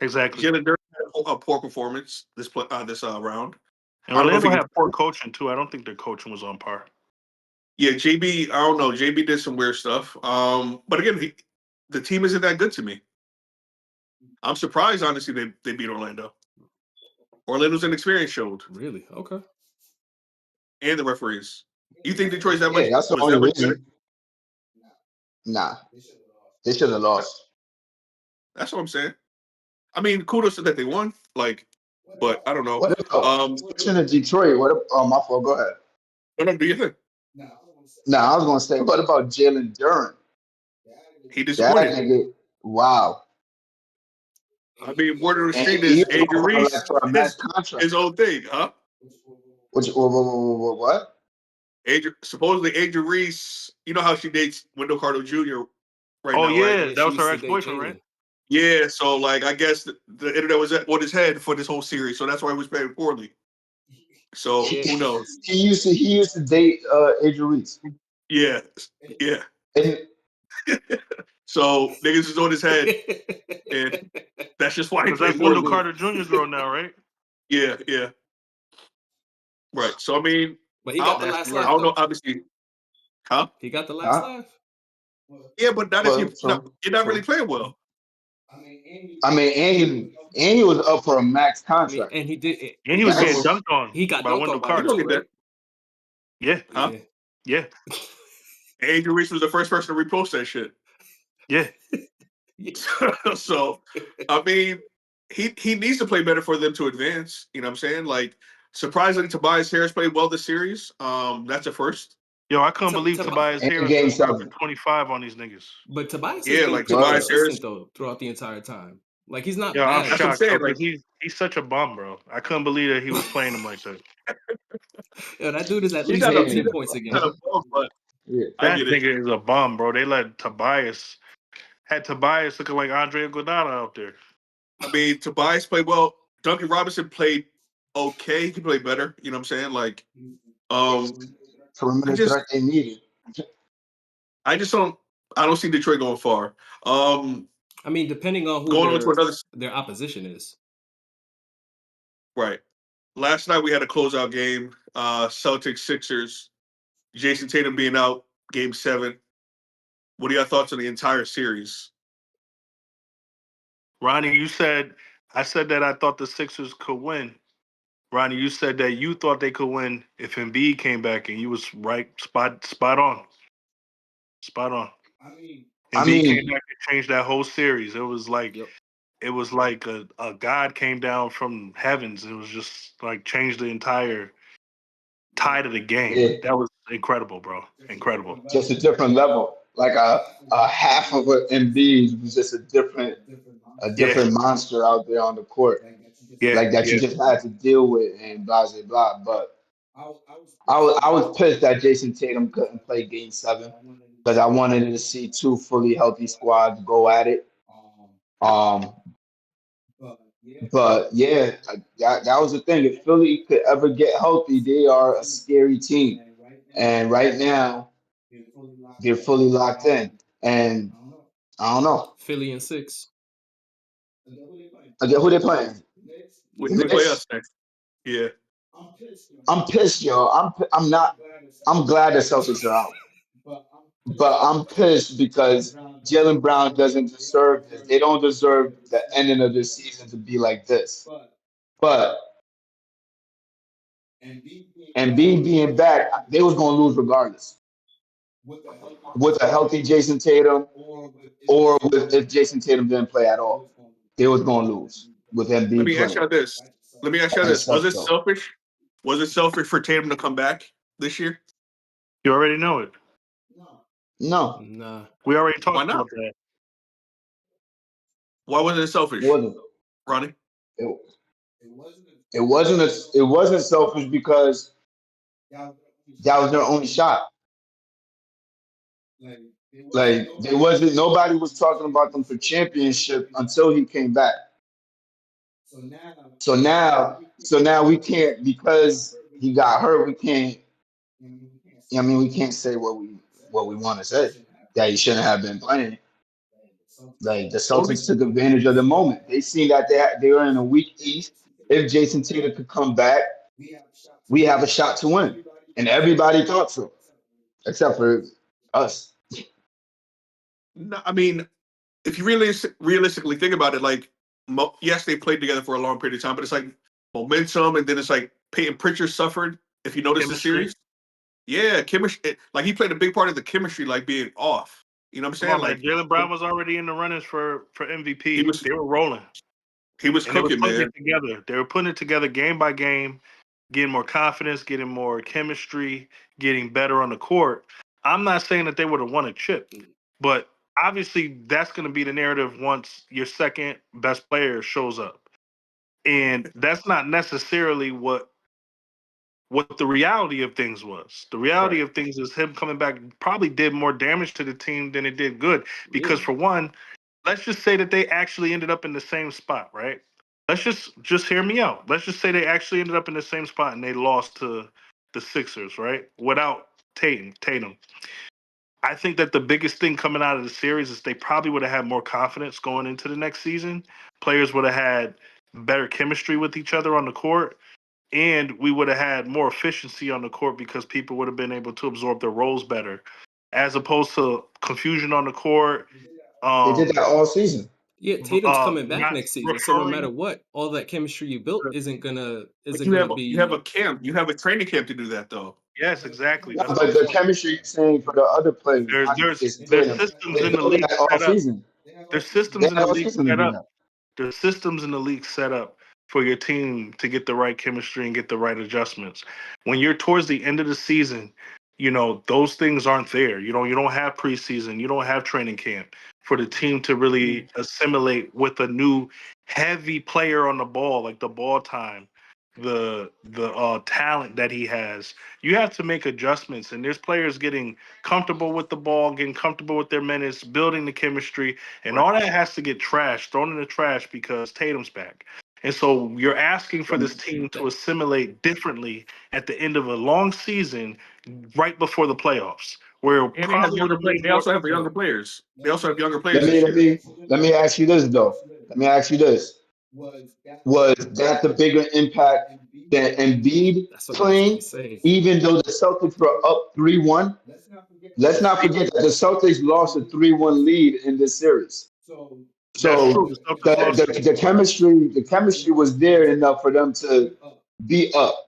Speaker 4: Exactly.
Speaker 1: Jalen Durant had a poor performance this round.
Speaker 4: And
Speaker 1: I don't know if
Speaker 4: Orlando
Speaker 1: he
Speaker 4: had poor coaching too. I don't think their coaching was on par.
Speaker 1: Yeah, JB, I don't know. JB did some weird stuff. But again, the team isn't that good to me. I'm surprised, honestly, they beat Orlando. Orlando's inexperience showed,
Speaker 5: Really? Okay.
Speaker 1: and the referees. You think Detroit's that much?
Speaker 3: Yeah, that's the
Speaker 1: was
Speaker 3: only
Speaker 1: that much better?
Speaker 3: reason. Nah, they should have lost.
Speaker 1: That's what I'm saying. I mean, kudos to that they won. Like, but I don't know.
Speaker 3: What if switching to Detroit? What if? My fault. Go ahead.
Speaker 1: No, do you think
Speaker 3: Nah, I was gonna say, what about Jalen Duren?
Speaker 1: he
Speaker 3: That
Speaker 1: disappointed?
Speaker 3: nigga, wow.
Speaker 1: I mean, word on the
Speaker 3: And
Speaker 1: street
Speaker 3: he
Speaker 1: is
Speaker 3: was
Speaker 1: Adrian
Speaker 3: on
Speaker 1: Reese,
Speaker 3: for a max contract.
Speaker 1: his old thing, huh?
Speaker 3: What?
Speaker 1: Supposedly Adrian Reese, you know how she dates Wendell Carter Jr. right
Speaker 4: Oh
Speaker 1: now, right?
Speaker 4: yeah,
Speaker 5: Yeah,
Speaker 4: that
Speaker 5: she
Speaker 4: was her
Speaker 5: used to date
Speaker 4: ex-boyfriend, right?
Speaker 5: Jalen.
Speaker 1: Yeah, so like I guess the internet was on his head for this whole series, so that's why he was playing poorly. So
Speaker 5: Yeah.
Speaker 1: who knows?
Speaker 3: He used to date Adrian Reese.
Speaker 1: Yeah, yeah.
Speaker 3: And
Speaker 1: So niggas is on his head, and that's just why he
Speaker 4: Because
Speaker 1: played
Speaker 4: that's Wendell
Speaker 1: poorly.
Speaker 4: Carter Jr.'s girl now, right?
Speaker 1: Yeah, yeah. Right. So I mean,
Speaker 5: But he
Speaker 1: I
Speaker 5: got the
Speaker 1: don't,
Speaker 5: last
Speaker 1: I
Speaker 5: laugh
Speaker 1: don't know.
Speaker 5: though.
Speaker 1: Obviously, huh?
Speaker 5: He got the last
Speaker 3: huh?
Speaker 5: laugh.
Speaker 1: Yeah, but not if
Speaker 3: Well,
Speaker 1: you're not really playing well.
Speaker 3: I mean, Andy was up for a max
Speaker 5: I mean,
Speaker 3: contract.
Speaker 5: and he did.
Speaker 4: And he was getting
Speaker 3: That's
Speaker 4: dunked on
Speaker 5: He got
Speaker 4: by
Speaker 5: dunked
Speaker 4: Wendell
Speaker 5: on by
Speaker 1: You
Speaker 4: Carter.
Speaker 1: don't
Speaker 5: Wendell,
Speaker 1: get that,
Speaker 5: right?
Speaker 4: Yeah,
Speaker 1: huh?
Speaker 5: Yeah.
Speaker 4: yeah,
Speaker 1: Adrian Reese was the first person to repost that shit.
Speaker 4: yeah.
Speaker 1: So, I mean, he needs to play better for them to advance. You know what I'm saying? Like, surprisingly, Tobias Harris played well this series. That's a first.
Speaker 4: Yo, I couldn't believe
Speaker 5: Tobias,
Speaker 4: Tobias
Speaker 3: in
Speaker 4: Harris
Speaker 3: game
Speaker 4: was dropping
Speaker 3: 7.
Speaker 4: 25 on these niggas.
Speaker 5: but Tobias has
Speaker 1: Yeah,
Speaker 5: been
Speaker 1: like
Speaker 5: pretty
Speaker 3: Well,
Speaker 1: Tobias Harris.
Speaker 5: consistent though throughout the entire time. Like he's not
Speaker 4: Yo, I'm
Speaker 5: bad.
Speaker 1: That's what I'm
Speaker 4: shocked,
Speaker 1: saying.
Speaker 4: bro,
Speaker 1: Like,
Speaker 4: because he's such a bum, bro. I couldn't believe that he was playing him like that.
Speaker 5: Yo, that dude is at
Speaker 1: he's
Speaker 5: least
Speaker 1: not a,
Speaker 3: Hey,
Speaker 5: 15
Speaker 1: he's
Speaker 5: points a
Speaker 1: not
Speaker 5: game.
Speaker 1: a bum, but
Speaker 3: yeah.
Speaker 1: I
Speaker 4: That
Speaker 1: get it.
Speaker 4: nigga is a bum, bro. They let Tobias had Tobias looking like Andre Iguodala out there.
Speaker 1: I mean, Tobias played well. Duncan Robinson played okay. He could play better. You know what I'm saying? Like, I
Speaker 3: Perimeter
Speaker 1: just,
Speaker 3: threat they needed.
Speaker 1: I just don't. I don't see Detroit going far.
Speaker 5: I mean, depending on who
Speaker 1: Going on to another.
Speaker 5: their opposition is.
Speaker 1: Right. Last night we had a closeout game. Celtics Sixers. Jason Tatum being out, game 7. What are your thoughts on the entire series?
Speaker 4: Ronnie, I said that I thought the Sixers could win. Ronnie, you said that you thought they could win if Embiid came back, and you was right, spot on.
Speaker 3: I
Speaker 4: Embiid came
Speaker 3: mean,
Speaker 4: back and changed that whole series. It was like
Speaker 5: Yep.
Speaker 4: a god came down from heavens. It was just like changed the entire tide of the game.
Speaker 3: yeah,
Speaker 4: That was incredible, bro. Incredible.
Speaker 3: just a different level. Like a half of an Embiid was just a
Speaker 4: Yeah,
Speaker 3: different monster out there on the court.
Speaker 4: yeah,
Speaker 3: Like that you
Speaker 4: yeah.
Speaker 3: just had to deal with and blah blah blah. But I was pissed that Jason Tatum couldn't play Game 7 because I wanted to see two fully healthy squads go at it. Um, but yeah, that was the thing. If Philly could ever get healthy, they are a scary team. And right now, they're fully locked in. And I don't know.
Speaker 5: Philly and 6.
Speaker 3: Again, who they playing? The
Speaker 1: We play
Speaker 3: Knicks?
Speaker 1: us next. Yeah.
Speaker 3: I'm pissed, yo. I'm not. I'm glad the Celtics are out, but I'm pissed because Jalen Brown doesn't deserve this. They don't deserve the ending of the season to be like this. But being back, they was gonna lose regardless. With a healthy Jason Tatum, or if Jason Tatum didn't play at all, they was gonna lose with
Speaker 1: Let
Speaker 3: Embiid
Speaker 1: me ask
Speaker 3: playing.
Speaker 1: y'all this. Let me ask y'all
Speaker 3: And it
Speaker 1: this. Was
Speaker 3: sucks
Speaker 1: it
Speaker 3: though.
Speaker 1: selfish? Was it selfish for Tatum to come back this year?
Speaker 4: You already know it.
Speaker 3: No,
Speaker 5: Nah.
Speaker 4: We already
Speaker 1: Why
Speaker 4: talked
Speaker 1: not?
Speaker 4: about that.
Speaker 1: Why wasn't it
Speaker 3: it
Speaker 1: selfish,
Speaker 3: wasn't.
Speaker 1: Ronnie?
Speaker 3: It, it wasn't selfish because that was their only shot. Like there wasn't nobody was talking about them for championship until he came back. So now we can't, because he got hurt. We can't. I mean, we can't say what we want to say, that he shouldn't have been playing. Like the
Speaker 1: Only
Speaker 3: Celtics took advantage of the moment. They seen that they were in a weak East. If Jason Tatum could come back, we have a shot to win, and everybody thought so, except for us.
Speaker 1: no, I mean, if you really realistically think about it, like yes, they played together for a long period of time, but it's like momentum, and then it's like Peyton Pritchard suffered. If you notice the
Speaker 4: Chemistry.
Speaker 1: series, yeah, chemistry. Like he played a big part of the chemistry, like being off. You know what I'm
Speaker 4: Come
Speaker 1: saying?
Speaker 4: on, man.
Speaker 1: Like
Speaker 4: Jalen Brown was already in the runnings for
Speaker 1: he
Speaker 4: MVP.
Speaker 1: was
Speaker 4: They were rolling.
Speaker 1: he was
Speaker 4: And they were
Speaker 1: cooking,
Speaker 4: putting
Speaker 1: man.
Speaker 4: it together. They were putting it together game by game, getting more confidence, getting more chemistry, getting better on the court. I'm not saying that they would have won a chip, but obviously that's going to be the narrative once your second best player shows up. And that's not necessarily what what the reality of things was. The reality of things is him coming back probably did more damage to the team than it did good. Because for one, let's just say that they actually ended up in the same spot, right? Let's just hear me out. Let's just say they actually ended up in the same spot and they lost to the Sixers, right? Without Tatum. I think that the biggest thing coming out of the series is they probably would have had more confidence going into the next season. Players would have had better chemistry with each other on the court, and we would have had more efficiency on the court because people would have been able to absorb their roles better, as opposed to confusion on the court.
Speaker 3: They did that all season.
Speaker 5: Yeah, Tatum's coming back
Speaker 4: not
Speaker 5: next season, so no
Speaker 4: referring-
Speaker 5: matter what, all that chemistry you built isn't gonna
Speaker 1: But
Speaker 5: be.
Speaker 1: you have a camp. You have a training camp to do that, though.
Speaker 4: Yes, exactly.
Speaker 3: Yeah,
Speaker 4: That's
Speaker 3: but
Speaker 4: what
Speaker 3: the
Speaker 4: I'm saying.
Speaker 3: chemistry you're saying for the other players,
Speaker 4: There's
Speaker 3: Jason
Speaker 4: there's
Speaker 3: Tatum,
Speaker 4: systems
Speaker 3: they
Speaker 4: in the
Speaker 3: built
Speaker 4: league
Speaker 3: that all
Speaker 4: set up.
Speaker 3: season.
Speaker 4: There's
Speaker 3: They
Speaker 4: systems in
Speaker 3: had
Speaker 4: the
Speaker 3: all
Speaker 4: league
Speaker 3: season to
Speaker 4: set
Speaker 3: do
Speaker 4: up.
Speaker 3: that.
Speaker 4: There's systems in the league set up for your team to get the right chemistry and get the right adjustments. When you're towards the end of the season, those things aren't there. You don't have preseason, you don't have training camp for the team to really assimilate with a new heavy player on the ball, like the ball time, the talent that he has. You have to make adjustments, and there's players getting comfortable with the ball, getting comfortable with their minutes, building the chemistry, and all that has to get thrown in the trash because Tatum's back. And so you're asking for this team to assimilate differently at the end of a long season, right before the playoffs, where
Speaker 1: And they have younger players. They also have younger players. They also have younger players
Speaker 3: Let
Speaker 1: this
Speaker 3: me
Speaker 1: year.
Speaker 3: let me ask you this though. Let me ask you this. Was that the bigger impact than Embiid
Speaker 5: That's what I was
Speaker 3: playing,
Speaker 5: gonna say.
Speaker 3: even though the Celtics were up 3-1? Let's not forget that the Celtics lost a 3-1 lead in this series.
Speaker 4: That's
Speaker 3: So
Speaker 4: true. The Celtics lost it.
Speaker 3: the chemistry was there enough for them to be up.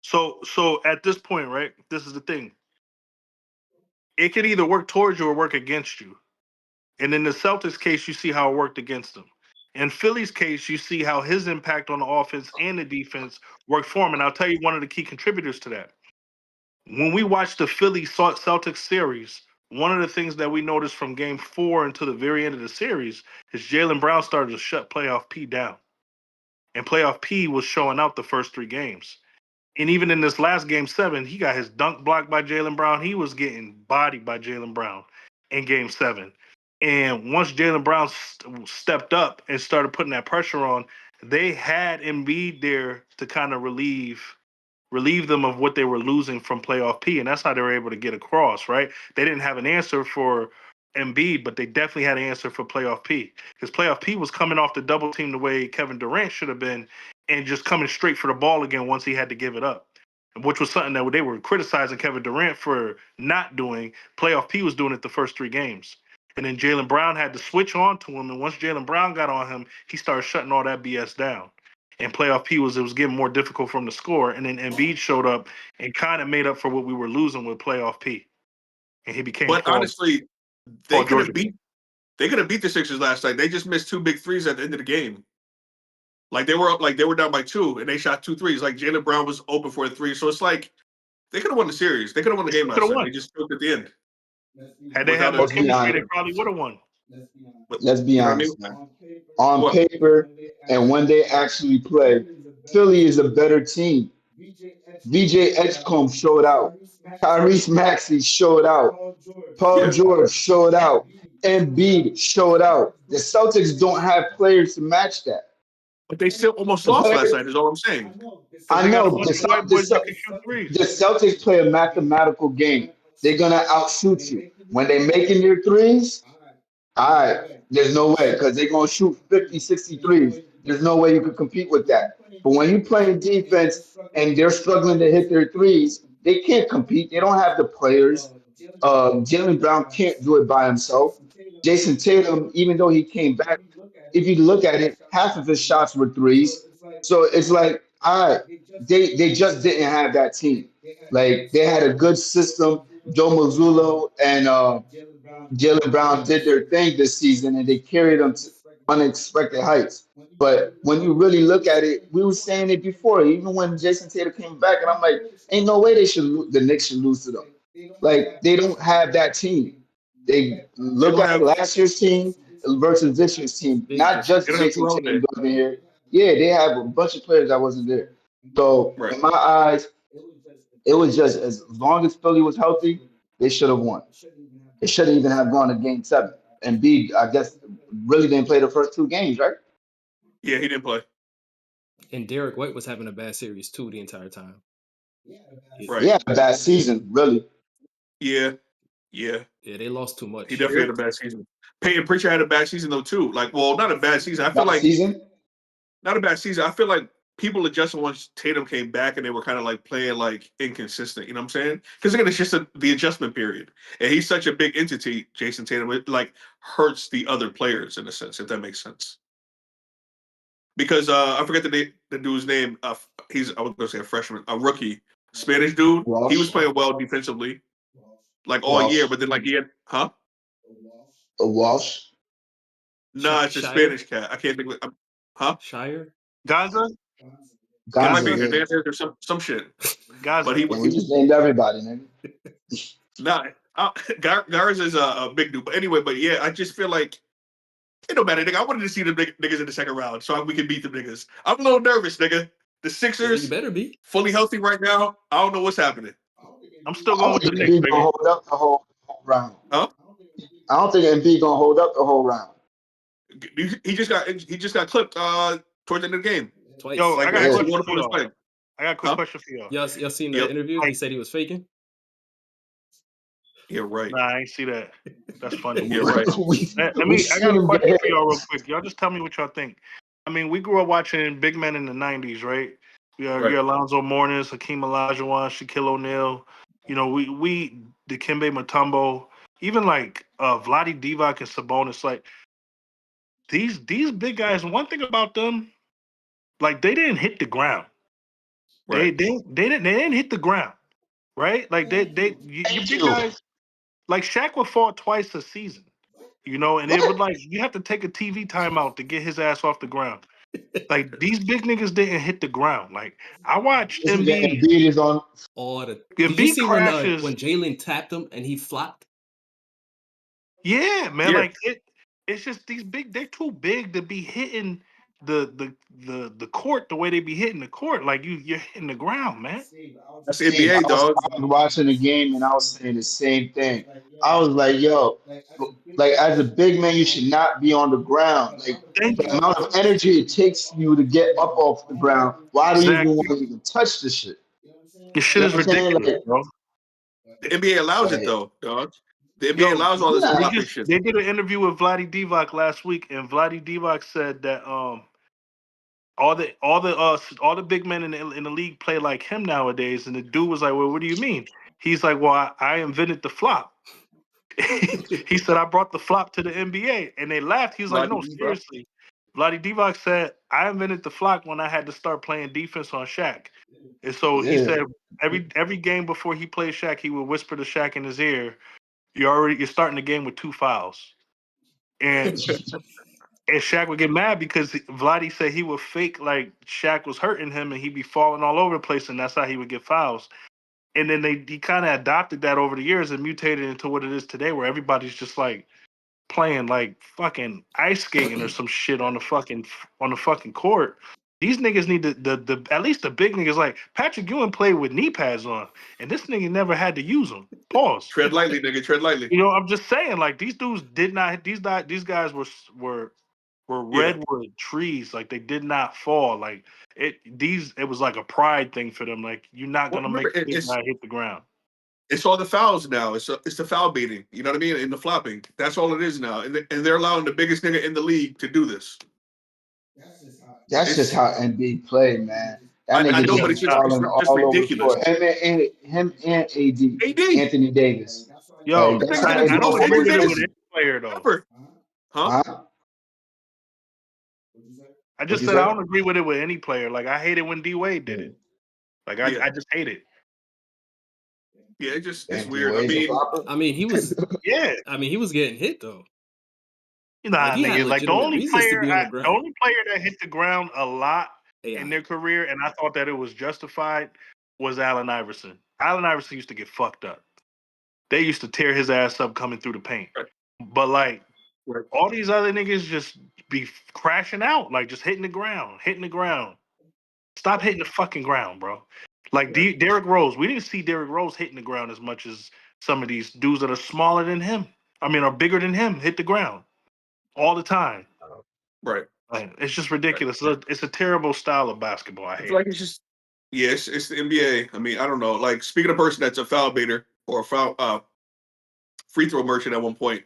Speaker 4: So at this point, right? This is the thing. It could either work towards you or work against you. And in the Celtics case, you see how it worked against them. In Philly's case, you see how his impact on the offense and the defense worked for him. And I'll tell you one of the key contributors to that. When we watched the Philly Celtics series, one of the things that we noticed from game 4 until the very end of the series is Jaylen Brown started to shut playoff P down. And playoff P was showing out the first 3 games. And even in this last game 7, he got his dunk blocked by Jaylen Brown. He was getting bodied by Jaylen Brown in game 7. And once Jaylen Brown stepped up and started putting that pressure on, they had Embiid there to kind of relieve them of what they were losing from playoff P. And that's how they were able to get across, right? They didn't have an answer for Embiid, but they definitely had an answer for playoff P. Because playoff P was coming off the double team the way Kevin Durant should have been and just coming straight for the ball again once he had to give it up, which was something that they were criticizing Kevin Durant for not doing. Playoff P was doing it the first 3 games. And then Jaylen Brown had to switch on to him. And once Jaylen Brown got on him, he started shutting all that BS down. And playoff P it was getting more difficult for him to score. And then Embiid showed up and kind of made up for what we were losing with playoff P. And he became
Speaker 1: But honestly, they
Speaker 4: Paul
Speaker 1: could have
Speaker 4: George.
Speaker 1: beat the Sixers last night. They just missed 2 big threes at the end of the game. Like they were down by 2, and they shot 2 threes. Like Jaylen Brown was open for a 3. So it's like they could have won the series. They could have won the game last night. They just choked at the end.
Speaker 4: Had they had
Speaker 1: Without
Speaker 4: the
Speaker 1: a-
Speaker 4: chemistry, they probably would have won.
Speaker 3: Let's be
Speaker 1: You know what I mean?
Speaker 3: honest, man. On
Speaker 1: What?
Speaker 3: paper and when they actually play, Philly is a better team. VJ Edgecombe showed out. Tyrese Maxey showed out. Paul
Speaker 1: Yeah.
Speaker 3: George showed out. Embiid showed out. The Celtics don't have players to match that.
Speaker 1: But they still almost lost last night, is all I'm saying.
Speaker 3: I
Speaker 4: They got
Speaker 3: know
Speaker 4: a bunch of white boys that can shoot threes.
Speaker 3: the Celtics play a mathematical game. They're gonna outshoot you. When they making their threes, all right, there's no way because they're gonna shoot 50, 60 threes. There's no way you can compete with that. But when you playing defense and they're struggling to hit their threes, they can't compete. They don't have the players. Jaylen Brown can't do it by himself. Jason Tatum, even though he came back, if you look at it, half of his shots were threes. So it's like, all right, they just didn't have that team. Like they had a good system. Joe Mazzulla and Jaylen Brown did their thing this season, and they carried them to unexpected heights. But when you really look at it, we were saying it before, even when Jason Tatum came back, and I'm like, ain't no way the Knicks should lose to them. Like they don't have that team. They look at last year's team versus this year's team. Not just
Speaker 1: They don't have
Speaker 3: Jason
Speaker 1: Jerome
Speaker 3: Tatum wasn't here. Yeah, they have a bunch of players that wasn't there. So
Speaker 1: Right.
Speaker 3: in my eyes, It was just as long as Philly was healthy, they should have won. It shouldn't even have gone to game 7. And B, I guess, really didn't play the first 2 games, right?
Speaker 1: Yeah, he didn't play.
Speaker 5: And Derek White was having a bad series too the entire time.
Speaker 1: Right.
Speaker 3: Yeah, a bad season, really.
Speaker 1: Yeah.
Speaker 5: Yeah, they lost too much.
Speaker 1: He definitely had a bad season. Peyton Pritchard had a bad season though too. Like, well, not a bad season. I feel
Speaker 3: Bad
Speaker 1: like
Speaker 3: season.
Speaker 1: not a bad season. I feel like people adjusted once Tatum came back and they were kind of like playing like inconsistent. You know what I'm saying? Because again, it's just the adjustment period, and he's such a big entity, Jason Tatum. It like hurts the other players in a sense, if that makes sense. Because I forget the dude's name. I was gonna say a freshman, a rookie, Spanish dude. He was
Speaker 3: Walsh.
Speaker 1: playing well defensively, like all
Speaker 3: Walsh.
Speaker 1: year. But then like he had,
Speaker 3: Walsh.
Speaker 1: Nah, it's a
Speaker 5: Shire?
Speaker 1: Spanish cat. I can't think of
Speaker 5: Shire?
Speaker 4: Gaza,
Speaker 1: It might be
Speaker 3: Gonza, yeah.
Speaker 1: Hernandez or some shit.
Speaker 4: Gaza.
Speaker 1: But he
Speaker 3: And we just named everybody, nigga.
Speaker 1: nah. Garza is a big dude. But anyway, but yeah, I just feel like it don't matter, nigga. I wanted to see the niggas in the second round so we can beat the niggas. I'm a little nervous, nigga. The
Speaker 5: Yeah,
Speaker 1: Sixers
Speaker 5: you better be.
Speaker 1: fully healthy right now. I don't know what's happening.
Speaker 4: I'm still
Speaker 3: I
Speaker 4: going
Speaker 3: don't
Speaker 4: with the
Speaker 3: think
Speaker 4: Knicks,
Speaker 3: Embiid
Speaker 4: baby.
Speaker 3: gonna hold up the whole round.
Speaker 1: Huh?
Speaker 3: I don't think Embiid gonna hold up the whole round.
Speaker 1: He just got clipped towards the end of the game.
Speaker 5: Twice.
Speaker 4: Yo,
Speaker 1: Like
Speaker 4: I got a
Speaker 3: Yeah.
Speaker 4: question
Speaker 1: water
Speaker 4: for
Speaker 1: from his
Speaker 4: y'all.
Speaker 1: leg.
Speaker 4: I got a quick
Speaker 1: Huh?
Speaker 4: question for y'all.
Speaker 5: Y'all seen the
Speaker 1: Yep.
Speaker 5: interview? He said he was faking.
Speaker 1: Yeah, right.
Speaker 4: Nah, I ain't see that. That's funny.
Speaker 1: Yeah, right.
Speaker 4: I got a question for y'all real quick. Y'all just tell me what y'all think. I mean, we grew up watching big men in the 90s, right?
Speaker 1: Right.
Speaker 4: Your Alonzo Mourners, Hakeem Olajuwon, Shaquille O'Neal. You know, we Dikembe Mutombo, even like Vlade Divac and Sabonis. Like these big guys. One thing about them, like they didn't hit the ground.
Speaker 1: Right.
Speaker 4: They didn't hit the ground, right? Like your
Speaker 3: Thank
Speaker 4: big
Speaker 3: you.
Speaker 4: guys. Like Shaq would fall twice a season, you know, and it would like you have to take a TV timeout to get his ass off the ground. Like these big niggas didn't hit the ground. Like I watched
Speaker 3: This nigga
Speaker 4: Embiid.
Speaker 3: Embiid is on.
Speaker 5: Did you
Speaker 4: Embiid
Speaker 5: see
Speaker 4: crashes.
Speaker 5: when Jalen tapped him and he flopped?
Speaker 4: Yeah, man.
Speaker 1: Yeah.
Speaker 4: Like it's just these big. They're too big to be hitting the court the way they be hitting the court. Like you're hitting the ground, man.
Speaker 1: That's the NBA,
Speaker 3: I
Speaker 1: dog.
Speaker 3: was watching the game and I was saying the same thing. I was like, yo, like as a big man, you should not be on the ground. Like
Speaker 4: Thank
Speaker 3: the
Speaker 4: you.
Speaker 3: amount of energy it takes you to get up off the ground. Why do you even
Speaker 4: Exactly.
Speaker 3: want to even touch the shit?
Speaker 4: This shit
Speaker 3: You
Speaker 4: is
Speaker 3: know what I'm saying?
Speaker 4: ridiculous,
Speaker 3: Like,
Speaker 4: bro.
Speaker 1: The NBA allows it
Speaker 3: like,
Speaker 1: though, dog. The NBA
Speaker 4: Yo,
Speaker 1: allows all this
Speaker 3: nah.
Speaker 1: flopping shit.
Speaker 4: they did an interview with Vlade Divac last week, and Vlade Divac said that all the big men in the league play like him nowadays. And the dude was like, "Well, what do you mean?" He's like, "Well, I invented the flop." He said, "I brought the flop to the NBA," and they laughed. He was like, "No,
Speaker 1: Vlade Divac.
Speaker 4: seriously." Vlade Divac said, "I invented the flop when I had to start playing defense on Shaq." And so he
Speaker 3: Yeah.
Speaker 4: said every game before he played Shaq, he would whisper to Shaq in his ear, you're starting the game with 2 fouls." And Shaq would get mad because Vlade said he would fake like Shaq was hurting him and he'd be falling all over the place, and that's how he would get fouls. And then he kind of adopted that over the years and mutated into what it is today, where everybody's just like playing like fucking ice skating or some shit on the fucking court. These niggas need the at least the big niggas like Patrick Ewing played with knee pads on, and this nigga never had to use them. Pause.
Speaker 1: Tread lightly, nigga. Tread lightly.
Speaker 4: You know, I'm just saying, like these dudes did not. These guys were
Speaker 1: Yeah.
Speaker 4: redwood trees. Like they did not fall. Like it was like a pride thing for them. Like you're not
Speaker 1: Well,
Speaker 4: gonna
Speaker 1: remember,
Speaker 4: make this guy hit the ground.
Speaker 1: It's all the fouls now. It's the foul beating. You know what I mean? And the flopping. That's all it is now. And they're allowing the biggest nigga in the league to do this.
Speaker 3: That's just how Embiid played, man. That
Speaker 1: I
Speaker 3: nigga
Speaker 1: know, but
Speaker 3: just
Speaker 1: it's
Speaker 3: falling
Speaker 1: just
Speaker 3: all over the
Speaker 1: ridiculous.
Speaker 3: court. Him and AD,
Speaker 1: AD.
Speaker 3: Anthony Davis.
Speaker 4: Yo,
Speaker 3: Like, that's
Speaker 1: niggas
Speaker 3: how
Speaker 1: didn't
Speaker 3: they
Speaker 4: I
Speaker 1: do
Speaker 4: don't
Speaker 3: go
Speaker 4: agree
Speaker 3: for
Speaker 4: with it with
Speaker 3: business.
Speaker 4: any player though.
Speaker 1: Ever. Huh?
Speaker 3: Huh?
Speaker 4: I just
Speaker 3: What'd you
Speaker 4: said I
Speaker 3: say?
Speaker 4: don't agree with it with any player. Like I hate it when D Wade did it. Like
Speaker 1: Yeah.
Speaker 4: I just hate it.
Speaker 1: Yeah, it's
Speaker 3: Damn,
Speaker 1: weird. I
Speaker 3: D-Wade's a
Speaker 1: mean,
Speaker 3: flopper?
Speaker 5: I mean, he was.
Speaker 4: Yeah.
Speaker 5: I mean, he was getting hit though.
Speaker 4: Nah,
Speaker 5: Like, he had
Speaker 4: nigga. Like the
Speaker 5: legitimate
Speaker 4: only
Speaker 5: reasons to be on the
Speaker 4: the
Speaker 5: ground.
Speaker 4: only player that hit the ground a lot
Speaker 5: Yeah.
Speaker 4: in their career, and I thought that it was justified, was Allen Iverson. Allen Iverson used to get fucked up. They used to tear his ass up coming through the paint.
Speaker 1: Right.
Speaker 4: But like
Speaker 1: Right.
Speaker 4: all these other niggas just be crashing out, like just hitting the ground. Stop hitting the fucking ground, bro. Like Derrick Rose, we didn't see Derrick Rose hitting the ground as much as some of these dudes that are smaller than him. I mean, are bigger than him, hit the ground all the time.
Speaker 1: Right.
Speaker 4: Like, it's just ridiculous. It's a terrible style of basketball. I
Speaker 1: I
Speaker 4: hate
Speaker 1: feel like
Speaker 4: it.
Speaker 1: it's just it's the NBA. I mean, I don't know. Like speaking of a person that's a foul baiter or a foul free throw merchant at one point,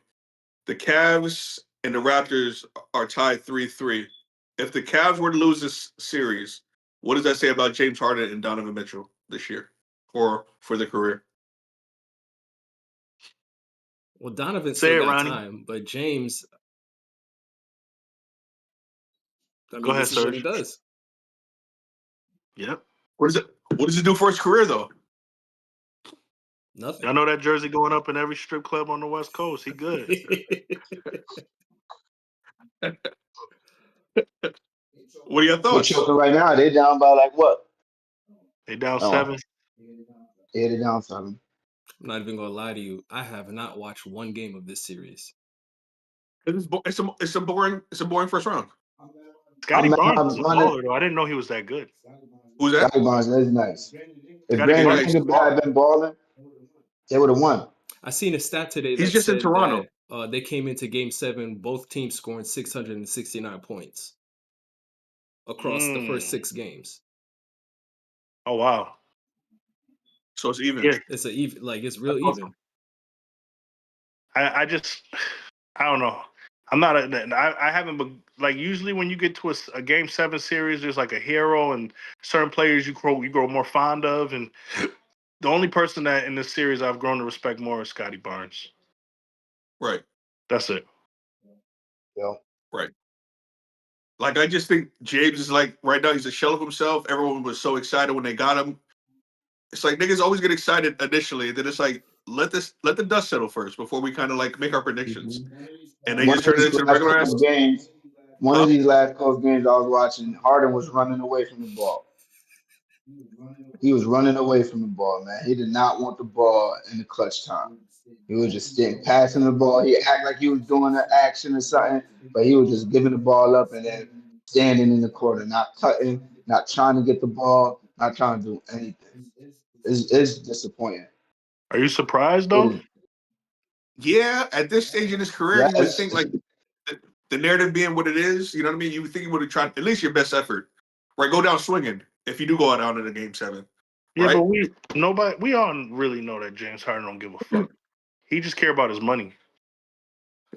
Speaker 1: the Cavs and the Raptors are tied 3-3. If the Cavs were to lose this series, what does that say about James Harden and Donovan Mitchell this year or for their career?
Speaker 5: Well, Donovan
Speaker 4: Say
Speaker 5: still
Speaker 4: it,
Speaker 5: got
Speaker 4: Ronnie.
Speaker 5: time, but James, I
Speaker 4: Go
Speaker 5: mean,
Speaker 4: ahead,
Speaker 5: this is what he
Speaker 4: Serge.
Speaker 5: does.
Speaker 4: Yep.
Speaker 1: What does it do for his career though?
Speaker 5: Nothing.
Speaker 4: I know that jersey going up in every strip club on the West Coast. He good.
Speaker 1: What are your
Speaker 3: They
Speaker 1: thoughts?
Speaker 3: choking right now. They down by like what?
Speaker 4: They down
Speaker 3: Oh,
Speaker 4: 7.
Speaker 3: yeah, they down 7.
Speaker 5: I'm not even gonna lie to you. I have not watched one game of this series.
Speaker 1: It's a boring first round.
Speaker 4: Scotty
Speaker 3: I'm
Speaker 4: Barnes is a
Speaker 3: running.
Speaker 4: baller, though. I didn't know he was that good.
Speaker 1: Who's that?
Speaker 3: Scotty Barnes, that's nice. If
Speaker 4: Scotty
Speaker 1: He's
Speaker 3: Brandon
Speaker 4: Barnes
Speaker 1: nice.
Speaker 4: is a
Speaker 3: Ingram
Speaker 4: baller.
Speaker 3: had been balling, they would have won.
Speaker 5: I seen a stat today
Speaker 1: He's
Speaker 5: that
Speaker 1: just in
Speaker 5: said
Speaker 1: Toronto.
Speaker 5: that they came into Game 7, both teams scoring 669 points across the first 6 games.
Speaker 4: Oh, wow.
Speaker 1: So it's even.
Speaker 4: Yeah.
Speaker 5: It's it's real
Speaker 4: That's
Speaker 5: even.
Speaker 4: I just, I don't know. I haven't been, like, usually when you get to a Game 7 series, there's like a hero and certain players you grow more fond of. And the only person that in this series I've grown to respect more is Scotty Barnes.
Speaker 1: Right.
Speaker 4: That's it.
Speaker 3: Yo.
Speaker 1: Right. Like I just think James is like right now he's a shell of himself. Everyone was so excited when they got him. It's like niggas always get excited initially, then it's like let the dust settle first before we kind of like make our predictions. And they
Speaker 3: One
Speaker 1: just
Speaker 3: of
Speaker 1: turn it
Speaker 3: these
Speaker 1: into
Speaker 3: last
Speaker 1: regular
Speaker 3: couple
Speaker 1: ass.
Speaker 3: games, one
Speaker 1: Huh?
Speaker 3: of these last close games I was watching, Harden was running away from the ball. He was running away from the ball, man. He did not want the ball in the clutch time. He was just sitting, passing the ball. He act like he was doing an action or something, but he was just giving the ball up and then standing in the corner, not cutting, not trying to get the ball, not trying to do anything. It's disappointing.
Speaker 4: Are you surprised,
Speaker 3: It
Speaker 4: though?
Speaker 3: is,
Speaker 1: Yeah, at this stage in his career, you would think
Speaker 3: yes,
Speaker 1: like the narrative being what it is, you know what I mean? You would think you would have tried at least your best effort. Right, go down swinging if you do go out in the game 7.
Speaker 4: Yeah,
Speaker 1: Right?
Speaker 4: but we all really know that James Harden don't give a fuck. He just care about his money.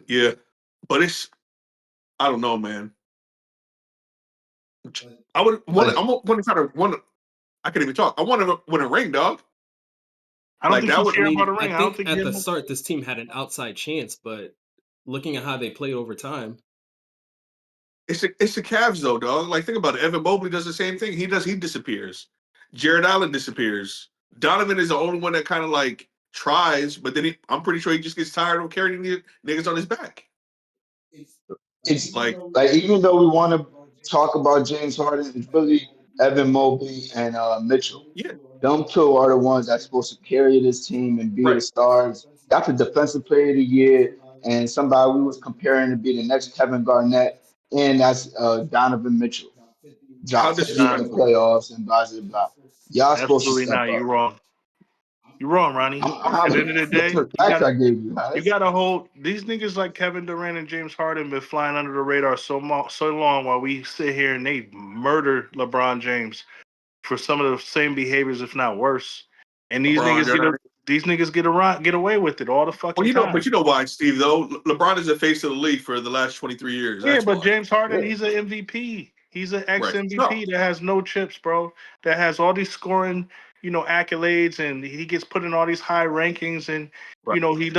Speaker 1: Yeah. But I don't know, man. I would want
Speaker 3: but
Speaker 1: I'm going to try to one I can't even talk. I want to win a ring, dog.
Speaker 4: I don't
Speaker 1: Like
Speaker 4: think
Speaker 1: that
Speaker 4: he
Speaker 1: would
Speaker 5: I
Speaker 4: care about a
Speaker 5: mean, I
Speaker 4: ring. I don't
Speaker 5: think
Speaker 4: think
Speaker 5: at
Speaker 4: he.
Speaker 5: the start this team had an outside chance, but looking at how they played over time,
Speaker 1: it's the Cavs though, dog. Like think about it. Evan Mobley does the same thing. He disappears. Jared Allen disappears. Donovan is the only one that kind of like tries, but then I'm pretty sure he just gets tired of carrying the niggas on his back.
Speaker 3: it's
Speaker 1: Like
Speaker 3: like even though we want to talk about James Harden, it's really Evan Mobley and Mitchell.
Speaker 1: yeah,
Speaker 3: Them two are the ones that's supposed to carry this team and be the
Speaker 1: right.
Speaker 3: stars. That's the defensive player of the year and somebody we was comparing to be the next Kevin Garnett, and that's Donovan Mitchell.
Speaker 1: How
Speaker 3: Drop 50 in
Speaker 4: Nah,
Speaker 3: the
Speaker 1: disrespectful.
Speaker 3: playoffs and blah, blah, blah. Y'all supposed to
Speaker 4: absolutely
Speaker 3: step
Speaker 4: not. You're
Speaker 3: up.
Speaker 4: wrong. You're wrong, Ronnie. At the end of the
Speaker 3: That's
Speaker 4: day,
Speaker 3: the facts I gave you,
Speaker 4: you
Speaker 3: guys.
Speaker 4: gotta hold these niggas like Kevin Durant and James Harden been flying under the radar so long while we sit here and they murder LeBron James for some of the same behaviors, if not worse. And
Speaker 1: LeBron,
Speaker 4: these niggas get away with it all the
Speaker 1: well,
Speaker 4: fucking time.
Speaker 1: but you know why, Steve? Though LeBron is the face of the league for the last 23 years.
Speaker 4: Yeah,
Speaker 1: That's
Speaker 4: but
Speaker 1: why.
Speaker 4: James Harden,
Speaker 3: Yeah.
Speaker 4: he's an MVP. He's an ex
Speaker 1: Right. No.
Speaker 4: MVP that has no chips, bro. That has all these scoring, accolades, and he gets put in all these high rankings. And
Speaker 1: Right.
Speaker 4: he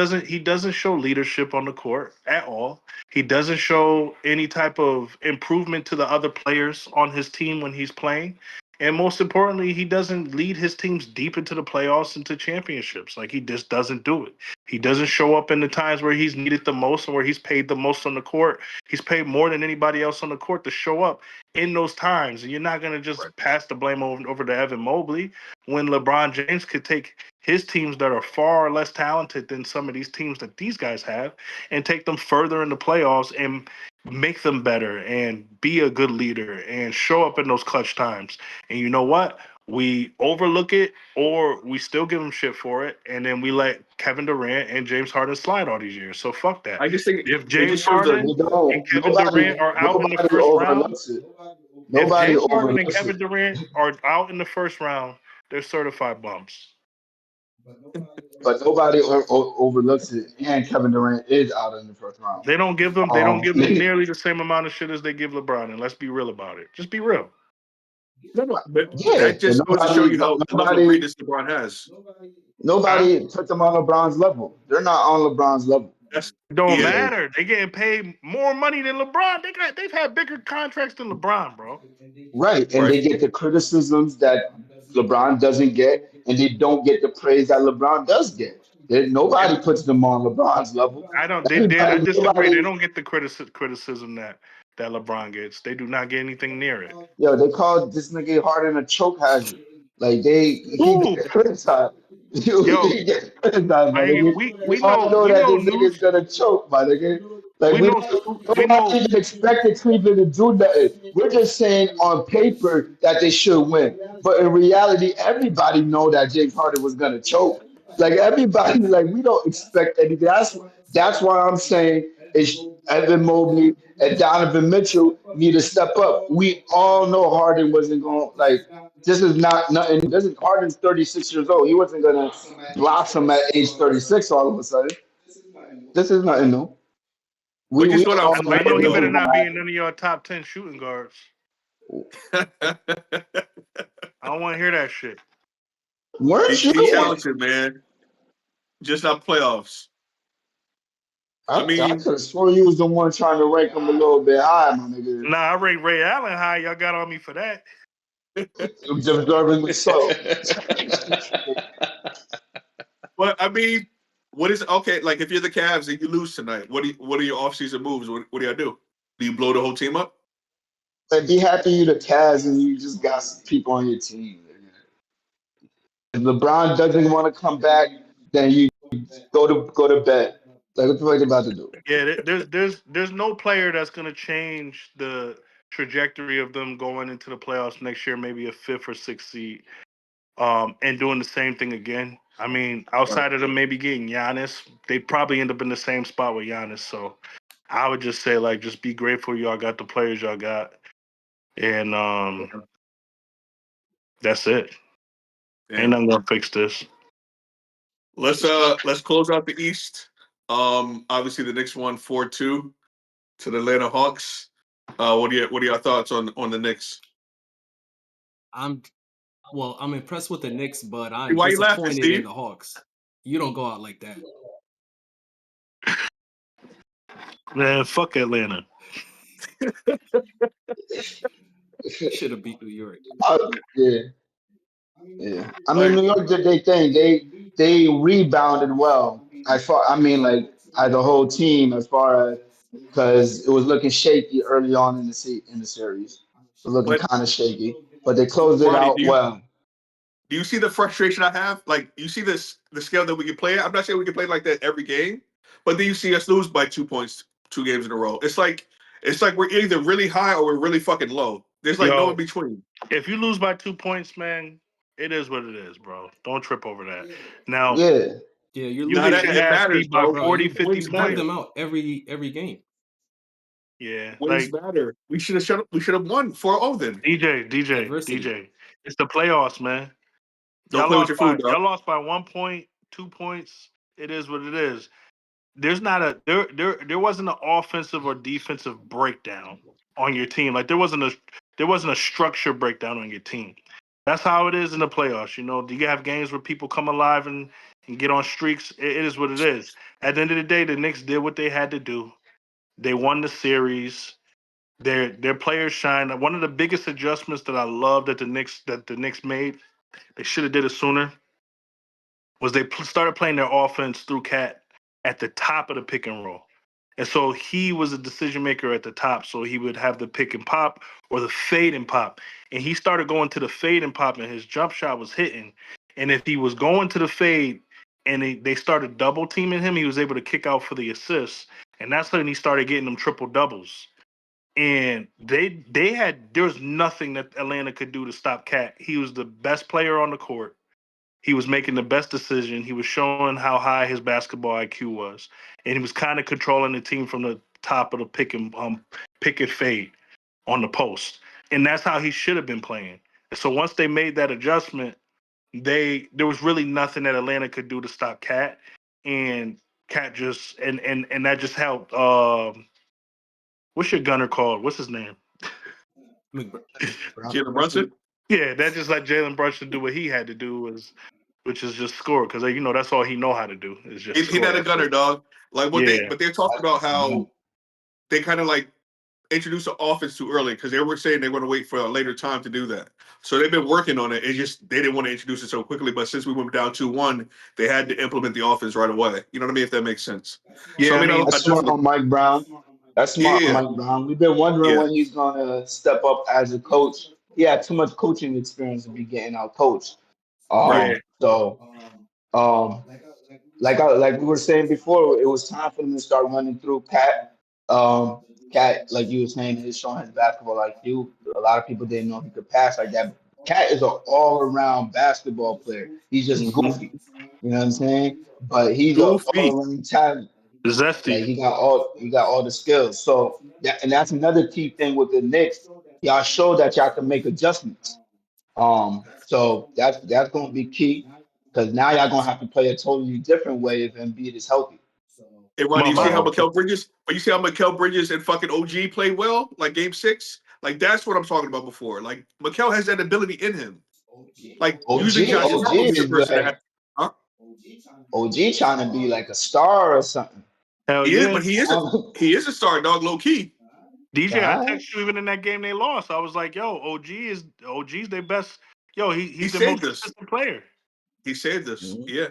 Speaker 4: doesn't show leadership on the court at all. He doesn't show any type of improvement to the other players on his team when he's playing. And most importantly, he doesn't lead his teams deep into the playoffs, into championships. Like, he just doesn't do it. He doesn't show up in the times where he's needed the most and where he's paid the most on the court. He's paid more than anybody else on the court to show up in those times. And you're not going to just
Speaker 1: Right.
Speaker 4: pass the blame over to Evan Mobley when LeBron James could take his teams that are far less talented than some of these teams that these guys have and take them further in the playoffs and make them better and be a good leader and show up in those clutch times. And you know what? we overlook it or we still give him shit for it, and then we let Kevin Durant and James Harden slide all these years. So fuck that.
Speaker 1: I just think
Speaker 4: If
Speaker 1: it
Speaker 4: James
Speaker 1: just shows the
Speaker 4: Harden
Speaker 3: We
Speaker 4: and
Speaker 3: don't.
Speaker 4: Kevin Durant are out in the
Speaker 3: Nobody
Speaker 4: first round,
Speaker 3: overlooks it.
Speaker 4: if
Speaker 3: Nobody
Speaker 4: James Harden and
Speaker 3: overlooks
Speaker 4: Kevin
Speaker 3: it.
Speaker 4: Durant are out in the first round, they're certified bumps.
Speaker 3: But nobody overlooks it. And Kevin Durant is out in the first round.
Speaker 4: They don't give them nearly the same amount of shit as they give LeBron, and let's be real about it. Just be real.
Speaker 1: no, but
Speaker 3: yeah,
Speaker 1: that just goes to show you how the level of greatness LeBron has.
Speaker 3: nobody put them on LeBron's level. They're not on LeBron's level.
Speaker 1: That's
Speaker 4: Don't
Speaker 1: yeah.
Speaker 4: matter. They getting paid more money than LeBron. They've had bigger contracts than LeBron, bro.
Speaker 3: Right. And they get the criticisms that LeBron doesn't get, and they don't get the praise that LeBron does get. Nobody puts them on LeBron's level.
Speaker 4: I disagree.
Speaker 3: Nobody,
Speaker 4: They don't get the criticism that LeBron gets. They do not get anything near it.
Speaker 3: yo, they called this nigga Harden a choke hazard. Like he
Speaker 4: Ooh.
Speaker 3: gets criticized.
Speaker 4: Yo,
Speaker 3: He gets criticized, my
Speaker 4: I mean,
Speaker 3: nigga.
Speaker 4: we
Speaker 3: all know
Speaker 4: know
Speaker 3: that this
Speaker 4: news.
Speaker 3: nigga's gonna choke, my nigga. Like
Speaker 4: We know
Speaker 3: we're not even expecting Cleveland to do nothing. We're just saying on paper that they should win. But in reality, everybody know that James Harden was gonna choke. Like everybody, like we don't expect anything. That's why I'm saying it's Evan Mobley and Donovan Mitchell need to step up. We all know Harden wasn't going like this is not nothing. This is Harden's 36 years old. He wasn't gonna blossom at age 36 all of a sudden. This is nothing new.
Speaker 1: Which is
Speaker 3: We
Speaker 1: what
Speaker 3: all
Speaker 4: I know
Speaker 3: know
Speaker 4: he
Speaker 3: this
Speaker 4: better
Speaker 3: is gonna
Speaker 4: not be in
Speaker 3: happen.
Speaker 4: none of your top 10 shooting guards. I don't want to hear that shit.
Speaker 3: Weren't
Speaker 1: He's
Speaker 3: you?
Speaker 1: talented, man. Just not playoffs.
Speaker 3: I
Speaker 1: mean,
Speaker 3: could have sworn you was the one trying to rank him a little bit high, my nigga.
Speaker 4: Nah, I rate Ray Allen high. Y'all got on me for that.
Speaker 3: Deservingly so.
Speaker 1: but I mean, what is okay? Like, if you're the Cavs and you lose tonight, what are your offseason moves? What do you do? Do you blow the whole team up?
Speaker 3: Like, be happy you the Cavs and you just got some people on your team. If LeBron doesn't want to come back, then you go to bed. Like what the fuck they about to do?
Speaker 4: Yeah, there's no player that's gonna change the trajectory of them going into the playoffs next year, maybe a 5th or 6th seed, and doing the same thing again. I mean, outside of them maybe getting Giannis, they probably end up in the same spot with Giannis. So I would just say like just be grateful y'all got the players y'all got, and that's it. Ain't nothing gonna fix this.
Speaker 1: Let's close out the East. Obviously the Knicks won 4-2 to the Atlanta Hawks. What are your thoughts on the Knicks?
Speaker 5: I'm impressed with the Knicks, but I'm
Speaker 1: Why you laughing,
Speaker 5: disappointed
Speaker 1: Steve?
Speaker 5: in the Hawks. You don't go out like that.
Speaker 4: Man, fuck Atlanta.
Speaker 5: Should have beat New York.
Speaker 3: Yeah. Yeah, I mean, New York did their thing. They rebounded well. Like as a whole team, as far as because it was looking shaky early on in the series. It was looking
Speaker 1: But
Speaker 3: kind of shaky, but they closed it
Speaker 1: Ronnie,
Speaker 3: out well.
Speaker 1: do you see the frustration I have? Like, you see the scale that we can play at? I'm not saying we can play like that every game, but then you see us lose by 2 points 2 games in a row. It's like we're either really high or we're really fucking low. There's like no in between.
Speaker 4: If you lose by 2 points, man, it is what it is, bro. Don't trip over that. Now,
Speaker 3: Yeah,
Speaker 5: Yeah, you're
Speaker 4: you
Speaker 1: Nah,
Speaker 4: get
Speaker 5: losing.
Speaker 4: your
Speaker 1: it
Speaker 4: ass
Speaker 1: matters,
Speaker 4: beat by
Speaker 1: bro.
Speaker 4: 40,
Speaker 5: You
Speaker 4: 50
Speaker 1: Wins
Speaker 5: you blow
Speaker 4: points.
Speaker 1: matter.
Speaker 5: them out every game.
Speaker 4: Yeah,
Speaker 1: Wins
Speaker 4: like
Speaker 1: matter. We should have won 4-0 then.
Speaker 5: Adversity.
Speaker 4: DJ. It's the playoffs, man.
Speaker 1: Don't play with your food, dog.
Speaker 4: Y'all lost by 1 point, 2 points. It is what it is. There's not a there wasn't an offensive or defensive breakdown on your team. Like there wasn't a structure breakdown on your team. That's how it is in the playoffs. You know, you have games where people come alive and get on streaks. It is what it is. At the end of the day, the Knicks did what they had to do. They won the series. Their players shine. One of the biggest adjustments that I love that the Knicks made, they should have did it sooner, was they started playing their offense through Cat at the top of the pick and roll. And so he was a decision maker at the top. So he would have the pick and pop or the fade and pop. And he started going to the fade and pop, and his jump shot was hitting. And if he was going to the fade and they started double teaming him, he was able to kick out for the assists. And that's when he started getting them triple doubles. And there was nothing that Atlanta could do to stop Cat. He was the best player on the court. He was making the best decision. He was showing how high his basketball IQ was, and he was kind of controlling the team from the top of the pick and fade on the post. And that's how he should have been playing. So once they made that adjustment, there was really nothing that Atlanta could do to stop Cat, and Cat just and that just helped. What's your gunner called? What's his name?
Speaker 1: Jalen Brunson.
Speaker 4: Yeah, that just let Jalen Brunson do what he had to do, which is just score, because that's all he know how to do is just.
Speaker 1: He's not a gunner, dog. Like what
Speaker 4: Yeah.
Speaker 1: but they're talking about how they kind of like introduced the offense too early because they were saying they want to wait for a later time to do that. So they've been working on it. It's just they didn't want to introduce it so quickly. But since we went down 2-1, they had to implement the offense right away. You know what I mean? If that makes sense.
Speaker 4: Yeah,
Speaker 1: so,
Speaker 4: I mean,
Speaker 3: That's smart on Mike Brown. That's smart on
Speaker 1: Yeah.
Speaker 3: Mike Brown. We've been wondering when he's gonna step up as a coach. He had too much coaching experience to be getting out coached.
Speaker 1: Right.
Speaker 3: So, like we were saying before, it was time for them to start running through Cat. Cat, like you were saying, is showing his basketball IQ. A lot of people didn't know he could pass like that. Cat is an all-around basketball player. He's just goofy. You know what I'm saying? But he's an all-around talent.
Speaker 4: Zesty.
Speaker 3: Like he got all the skills. So and that's another key thing with the Knicks. Y'all show that y'all can make adjustments. So that's going to be key because now y'all going to have to play a totally different way if Embiid is healthy.
Speaker 1: Hey, Ron, you see how Mikal Bridges and fucking OG played well, like Game 6? Like that's what I'm talking about before. Like Mikal has that ability in him. Like using Josh Hart would be the person that
Speaker 3: OG trying to be like a star or something.
Speaker 4: Hell
Speaker 1: he
Speaker 4: yeah.
Speaker 1: is, but he is a star, dog, low key.
Speaker 4: DJ, I text you even in that game they lost. I was like, yo, OG's their best. Yo, he's the most consistent player.
Speaker 1: He saved us. Yeah.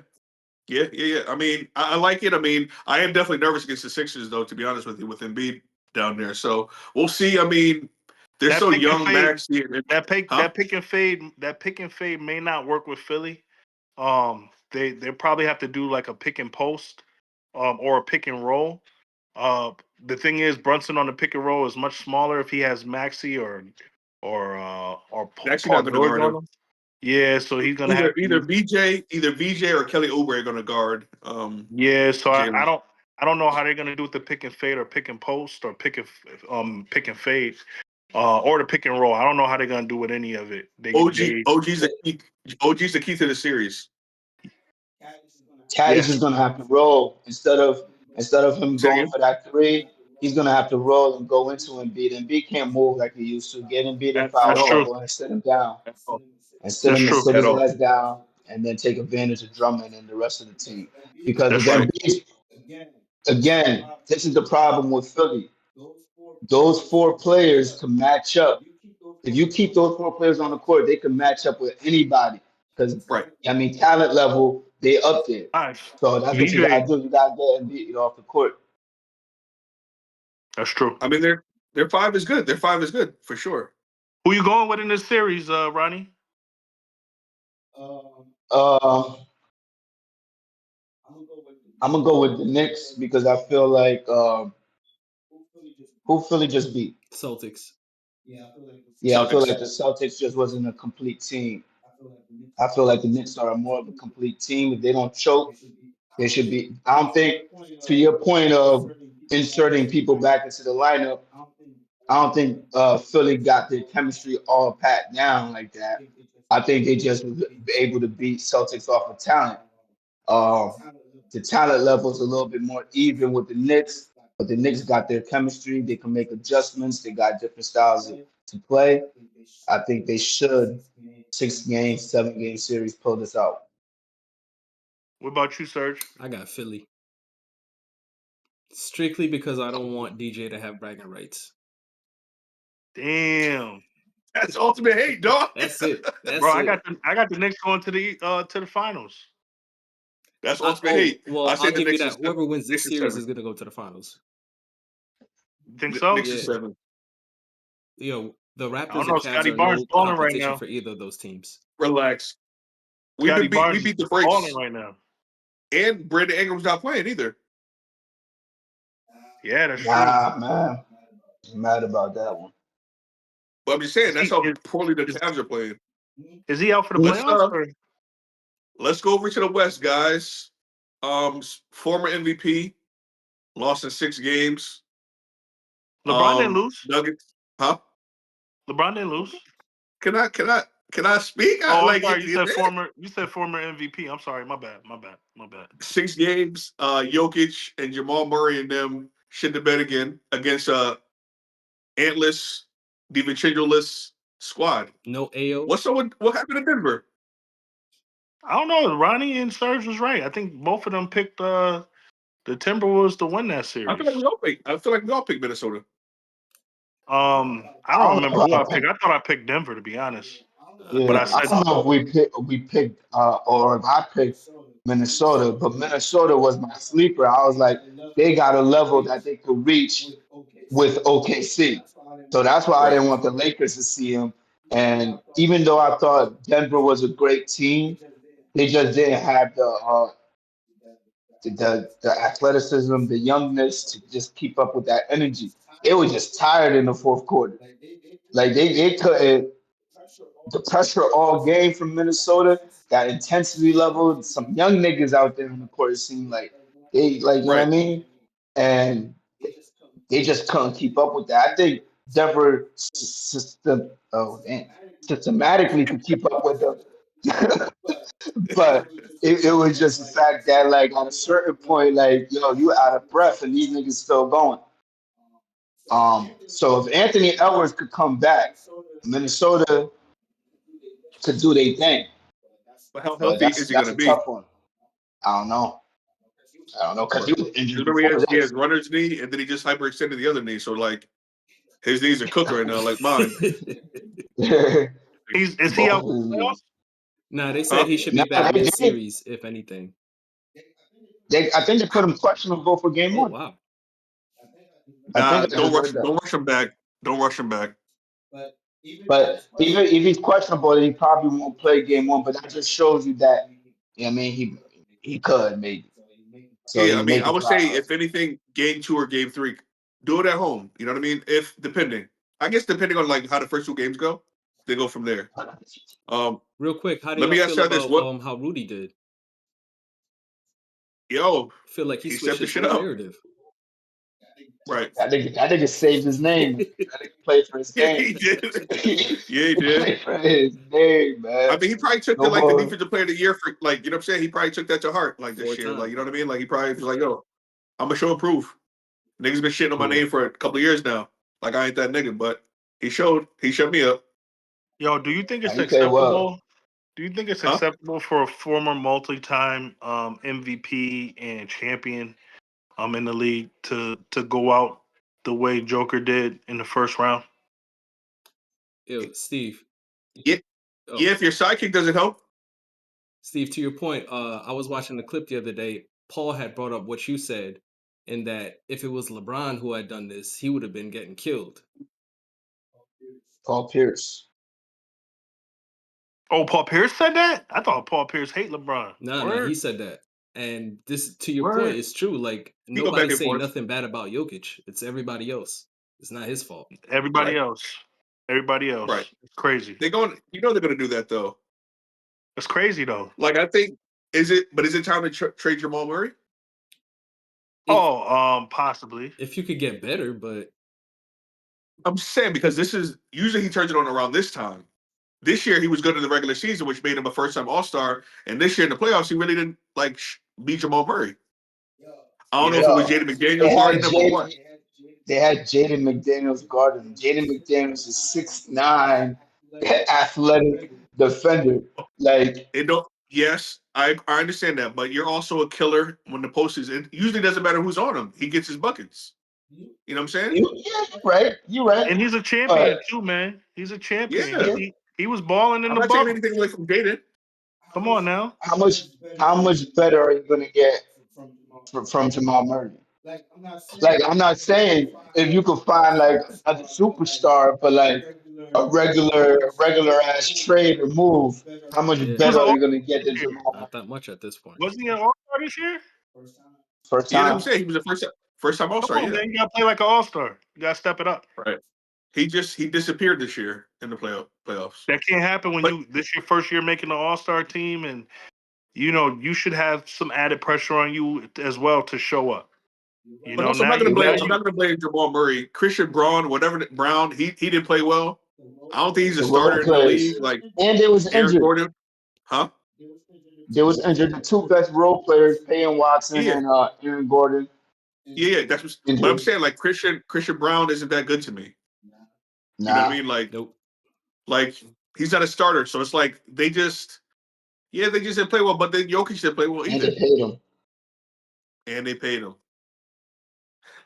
Speaker 1: I mean, I like it. I mean, I am definitely nervous against the Sixers, though, to be honest with you, with Embiid down there. So we'll see. I mean, they're so young, Max.
Speaker 4: That pick and fade may not work with Philly. They probably have to do like a pick and post, or a pick and roll. The thing is, Brunson on the pick and roll is much smaller if he has Maxey or Paul George on him. Yeah, so he's gonna have
Speaker 1: either VJ or Kelly Oubre are gonna guard.
Speaker 4: Yeah, so I don't know how they're gonna do with the pick and fade or pick and post or pick and fade, or the pick and roll. I don't know how they're gonna do with any of it.
Speaker 1: OG's the key to the series.
Speaker 3: Cat is just gonna have to roll instead of him going for that three. He's gonna have to roll and go into Embiid. Embiid can't move like he used to. Get Embiid in foul trouble and sit him down, and sit his ass down, and then take advantage of Drummond and the rest of the team. Because again, this is the problem with Philly. Those four players can match up. If you keep those four players on the court, they can match up with anybody. Because I mean, talent level, they up there. So that's what you gotta do. You gotta get Embiid off the court.
Speaker 4: That's true.
Speaker 1: I mean, their 5 is good. Their 5 is good for sure.
Speaker 4: Who you going with in this series, Ronnie?
Speaker 3: I'm gonna go with the Knicks because I feel like who Philly just beat?
Speaker 5: Celtics.
Speaker 3: Yeah, I feel like the Celtics just wasn't a complete team. I feel like the Knicks are more of a complete team. If they don't choke, they should be. I don't think, to your point of inserting people back into the lineup, I don't think Philly got their chemistry all pat down like that. I think they just were able to beat Celtics off of talent. The talent level is a little bit more even with the Knicks, but the Knicks got their chemistry. They can make adjustments. They got different styles to play. I think they should 6-game, 7-game series pull this out.
Speaker 4: What about you, Serge?
Speaker 5: I got Philly. Strictly because I don't want DJ to have bragging rights.
Speaker 4: Damn.
Speaker 1: That's ultimate hate, dog.
Speaker 5: That's it.
Speaker 4: Bro, I got the Knicks going to the finals.
Speaker 1: That's ultimate hate.
Speaker 5: Well, I'll give you that. Whoever wins this series is going to go to the finals.
Speaker 4: Think so?
Speaker 1: Knicks is 7.
Speaker 5: Yo, the Raptors and Cavs
Speaker 4: Scotty
Speaker 5: are
Speaker 4: Barnes
Speaker 5: no
Speaker 4: balling
Speaker 5: competition
Speaker 4: right now
Speaker 5: for either of those teams.
Speaker 1: Relax. We beat the brakes
Speaker 4: balling right now.
Speaker 1: And Brandon Ingram's not playing either.
Speaker 4: Yeah, that's true.
Speaker 3: Man. mad about that one.
Speaker 1: But I'm just saying
Speaker 4: Is
Speaker 1: that's
Speaker 4: he-
Speaker 1: how
Speaker 4: is-
Speaker 1: poorly the
Speaker 4: is-
Speaker 1: Cavs are playing.
Speaker 4: Is he out for the
Speaker 1: Let's
Speaker 4: playoffs? Or?
Speaker 1: let's go over to the West, guys. Former MVP, lost in 6 games.
Speaker 4: LeBron didn't lose.
Speaker 1: Nuggets, huh?
Speaker 4: LeBron didn't lose.
Speaker 1: Can I speak?
Speaker 4: Oh, I'm
Speaker 1: Like
Speaker 4: sorry. You said
Speaker 1: man,
Speaker 4: former. You said former MVP. I'm sorry. My bad.
Speaker 1: 6 games. Jokic and Jamal Murray and them shit the bed again against Antless, DiVincenzo-less squad.
Speaker 5: No AO.
Speaker 1: What happened in Denver?
Speaker 4: I don't know. Ronnie and Serge was right. I think both of them picked the Timberwolves to win that
Speaker 1: I
Speaker 4: series.
Speaker 1: feel like we all picked Minnesota.
Speaker 4: I
Speaker 3: I
Speaker 4: don't
Speaker 3: don't
Speaker 4: remember
Speaker 3: know
Speaker 4: who I
Speaker 3: about
Speaker 4: picked. I thought I picked Denver, to be honest.
Speaker 3: Yeah,
Speaker 4: But I
Speaker 3: I
Speaker 4: said
Speaker 3: don't know if we picked or if I picked Minnesota, but Minnesota was my sleeper. I was like, they got a level that they could reach with OKC. So that's why I
Speaker 1: Right.
Speaker 3: didn't want the Lakers to see him. And even though I thought Denver was a great team, they just didn't have the athleticism, the youngness to just keep up with that energy. They were just tired in the fourth quarter. Like they couldn't. The pressure all game from Minnesota, that intensity level, some young niggas out there on the court seem like they like you know what I
Speaker 1: Right.
Speaker 3: mean, and they just couldn't keep up with that. I think Denver systematically could keep up with them, but it was just the fact that like at a certain point, like yo, you out of breath and these niggas still going. So if Anthony Edwards could come back, Minnesota could do their thing.
Speaker 1: But how
Speaker 3: But
Speaker 1: healthy is he
Speaker 3: that's
Speaker 1: gonna
Speaker 3: a
Speaker 1: be?
Speaker 3: tough one. I don't know because he was injured
Speaker 1: Remember
Speaker 3: before
Speaker 1: he has
Speaker 3: this.
Speaker 1: runner's knee and then he just hyperextended the other knee. So like his knees are cooked right now, like mine.
Speaker 4: is he out?
Speaker 5: Nah, they said he should be
Speaker 3: Nah,
Speaker 5: back
Speaker 3: they did.
Speaker 5: mid-series, if anything.
Speaker 3: I think they put him questionable for game
Speaker 5: Oh
Speaker 3: one.
Speaker 5: wow.
Speaker 3: I
Speaker 1: Nah,
Speaker 3: think I just heard that.
Speaker 1: don't rush him back. Don't rush him back.
Speaker 3: But even if he's questionable, he probably won't play game one. But that just shows you that, you know what I mean, he could maybe. So
Speaker 1: Yeah,
Speaker 3: he
Speaker 1: I mean,
Speaker 3: make
Speaker 1: I
Speaker 3: it
Speaker 1: would say
Speaker 3: process.
Speaker 1: if anything, game 2 or game 3, do it at home. You know what I mean? If depending, I guess depending on like how the first 2 games go, they go from there.
Speaker 5: Real quick, how do
Speaker 1: Let me
Speaker 5: y'all
Speaker 1: ask
Speaker 5: feel
Speaker 1: you this:
Speaker 5: about how Rudy did?
Speaker 1: Yo,
Speaker 5: Feel like he
Speaker 1: he
Speaker 5: switched
Speaker 1: stepped the
Speaker 5: his
Speaker 1: shit
Speaker 5: whole
Speaker 1: up,
Speaker 5: narrative.
Speaker 1: right?
Speaker 3: That nigga saved his name. That nigga played for his
Speaker 1: Yeah,
Speaker 3: name.
Speaker 1: he did.
Speaker 3: He
Speaker 1: Yeah, he did.
Speaker 3: played for his name, man.
Speaker 1: I mean, he probably took
Speaker 3: No
Speaker 1: the
Speaker 3: more.
Speaker 1: defensive player of the year for like, you know what I'm saying? He probably took that to heart like this
Speaker 5: 4
Speaker 1: year. Like,
Speaker 5: times.
Speaker 1: you know what I mean? Like he probably was like, yo, I'm gonna show and prove. Niggas been shitting on my name for a couple of years now. Like I ain't that nigga, but he shut me up.
Speaker 4: Yo, do you think it's
Speaker 3: He played well.
Speaker 4: acceptable? Do you think it's acceptable for a former multi-time MVP and champion in the league to go out the way Joker did in the first round?
Speaker 5: Yo, Steve.
Speaker 1: Yeah,
Speaker 5: Oh,
Speaker 1: yeah. If your sidekick doesn't help,
Speaker 5: Steve, to your point, I was watching the clip the other day. Paul had brought up what you said, in that if it was LeBron who had done this, he would have been getting killed.
Speaker 3: Paul Pierce.
Speaker 4: Oh, Paul Pierce said that? I thought Paul Pierce hate LeBron.
Speaker 5: No, he said that. And this, to your
Speaker 1: Word.
Speaker 5: point, it's true. Like
Speaker 1: We go back
Speaker 5: nobody's
Speaker 1: and
Speaker 5: saying
Speaker 1: forth.
Speaker 5: nothing bad about Jokic. It's everybody else. It's not his fault.
Speaker 4: Everybody
Speaker 1: Right.
Speaker 4: else. Everybody else.
Speaker 1: Right.
Speaker 4: It's crazy.
Speaker 1: They're gonna do that though.
Speaker 4: It's crazy though.
Speaker 1: Like I think is it time to trade Jamal Murray?
Speaker 4: Possibly.
Speaker 5: If you could get better, but
Speaker 1: I'm just saying because this is usually he turns it on around this time. This year he was good in the regular season, which made him a first-time All-Star, and this year in the playoffs he really didn't like beat Jamal Murray. I don't know if it was Jaden McDaniels guarding him or what.
Speaker 3: They had Jaden McDaniels guarding. Jaden McDaniels is 6'9", athletic defender. Like
Speaker 1: It don't. Yes, I understand that, but you're also a killer when the post is. It usually doesn't matter who's on him. He gets his buckets. You know what I'm saying?
Speaker 3: you're right. You're right.
Speaker 4: And he's a champion too, man. He's a champion.
Speaker 1: Yeah.
Speaker 4: He was balling in
Speaker 1: I'm
Speaker 4: the
Speaker 1: not taking
Speaker 4: bubble.
Speaker 1: anything away from Jaden.
Speaker 4: Come on now.
Speaker 3: How much better are you gonna get from Jamal Murray? Like I'm not saying if you could find like another superstar, but like a regular ass trade or move, how much
Speaker 5: Yeah.
Speaker 3: better are you gonna get than Jamal Murray?
Speaker 5: not that much at this point.
Speaker 4: Wasn't he an All-Star this year?
Speaker 3: First
Speaker 1: Yeah,
Speaker 3: time.
Speaker 1: I'm saying he was the First time All-Star,
Speaker 4: Come on,
Speaker 1: yeah.
Speaker 4: man. You gotta play like an all-star. You gotta step it up.
Speaker 1: Right. He disappeared this year in the playoffs.
Speaker 4: That can't happen when
Speaker 1: But-
Speaker 4: this your first year making the all-star team, and you should have some added pressure on you as well to show up.
Speaker 1: But also, I'm not gonna blame Jamal Murray, Christian Braun, Brown. He didn't play well. I don't think he's a
Speaker 3: The
Speaker 1: starter
Speaker 3: role
Speaker 1: in the
Speaker 3: players.
Speaker 1: league. Like
Speaker 3: And they was
Speaker 1: Aaron
Speaker 3: injured.
Speaker 1: Gordon, huh?
Speaker 3: They was injured. The two best role players, Peyton Watson
Speaker 1: Yeah.
Speaker 3: and Aaron Gordon.
Speaker 1: Yeah, that's what.
Speaker 3: Injured.
Speaker 1: But I'm saying like Christian Brown isn't that good to me. You know what I mean? Like,
Speaker 5: Nope.
Speaker 1: like he's not a starter, so it's like they just didn't play well. But then Jokic didn't play well
Speaker 3: And
Speaker 1: either,
Speaker 3: they paid him.
Speaker 1: and they paid him.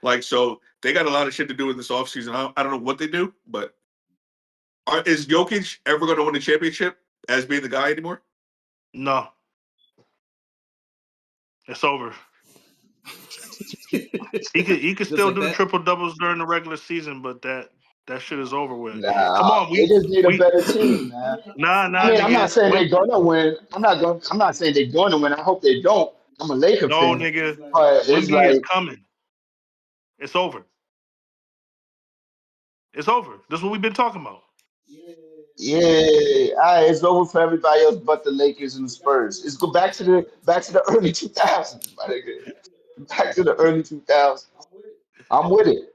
Speaker 1: Like, so they got a lot of shit to do in this offseason. I don't know what they do, but is Jokic ever going to win a championship as being the guy anymore?
Speaker 4: No. It's over. He could still
Speaker 5: like
Speaker 4: do
Speaker 5: that?
Speaker 4: triple doubles during the regular season, but that shit is over with.
Speaker 3: Nah,
Speaker 4: Come on,
Speaker 3: they just need a better team, man.
Speaker 4: Nah,
Speaker 3: I mean, I'm
Speaker 4: nigga.
Speaker 3: not saying they're gonna win. I'm not saying they're going to win. I hope they don't. I'm a Laker
Speaker 4: No,
Speaker 3: fan.
Speaker 4: nigga.
Speaker 3: But it's
Speaker 4: Wemby is
Speaker 3: like,
Speaker 4: coming. It's over. It's over. This is what we've been talking about.
Speaker 3: yeah, it's over for everybody else but the Lakers and the Spurs. Let's go back to the early 2000s, my nigga. Back to the early 2000s. I'm with it.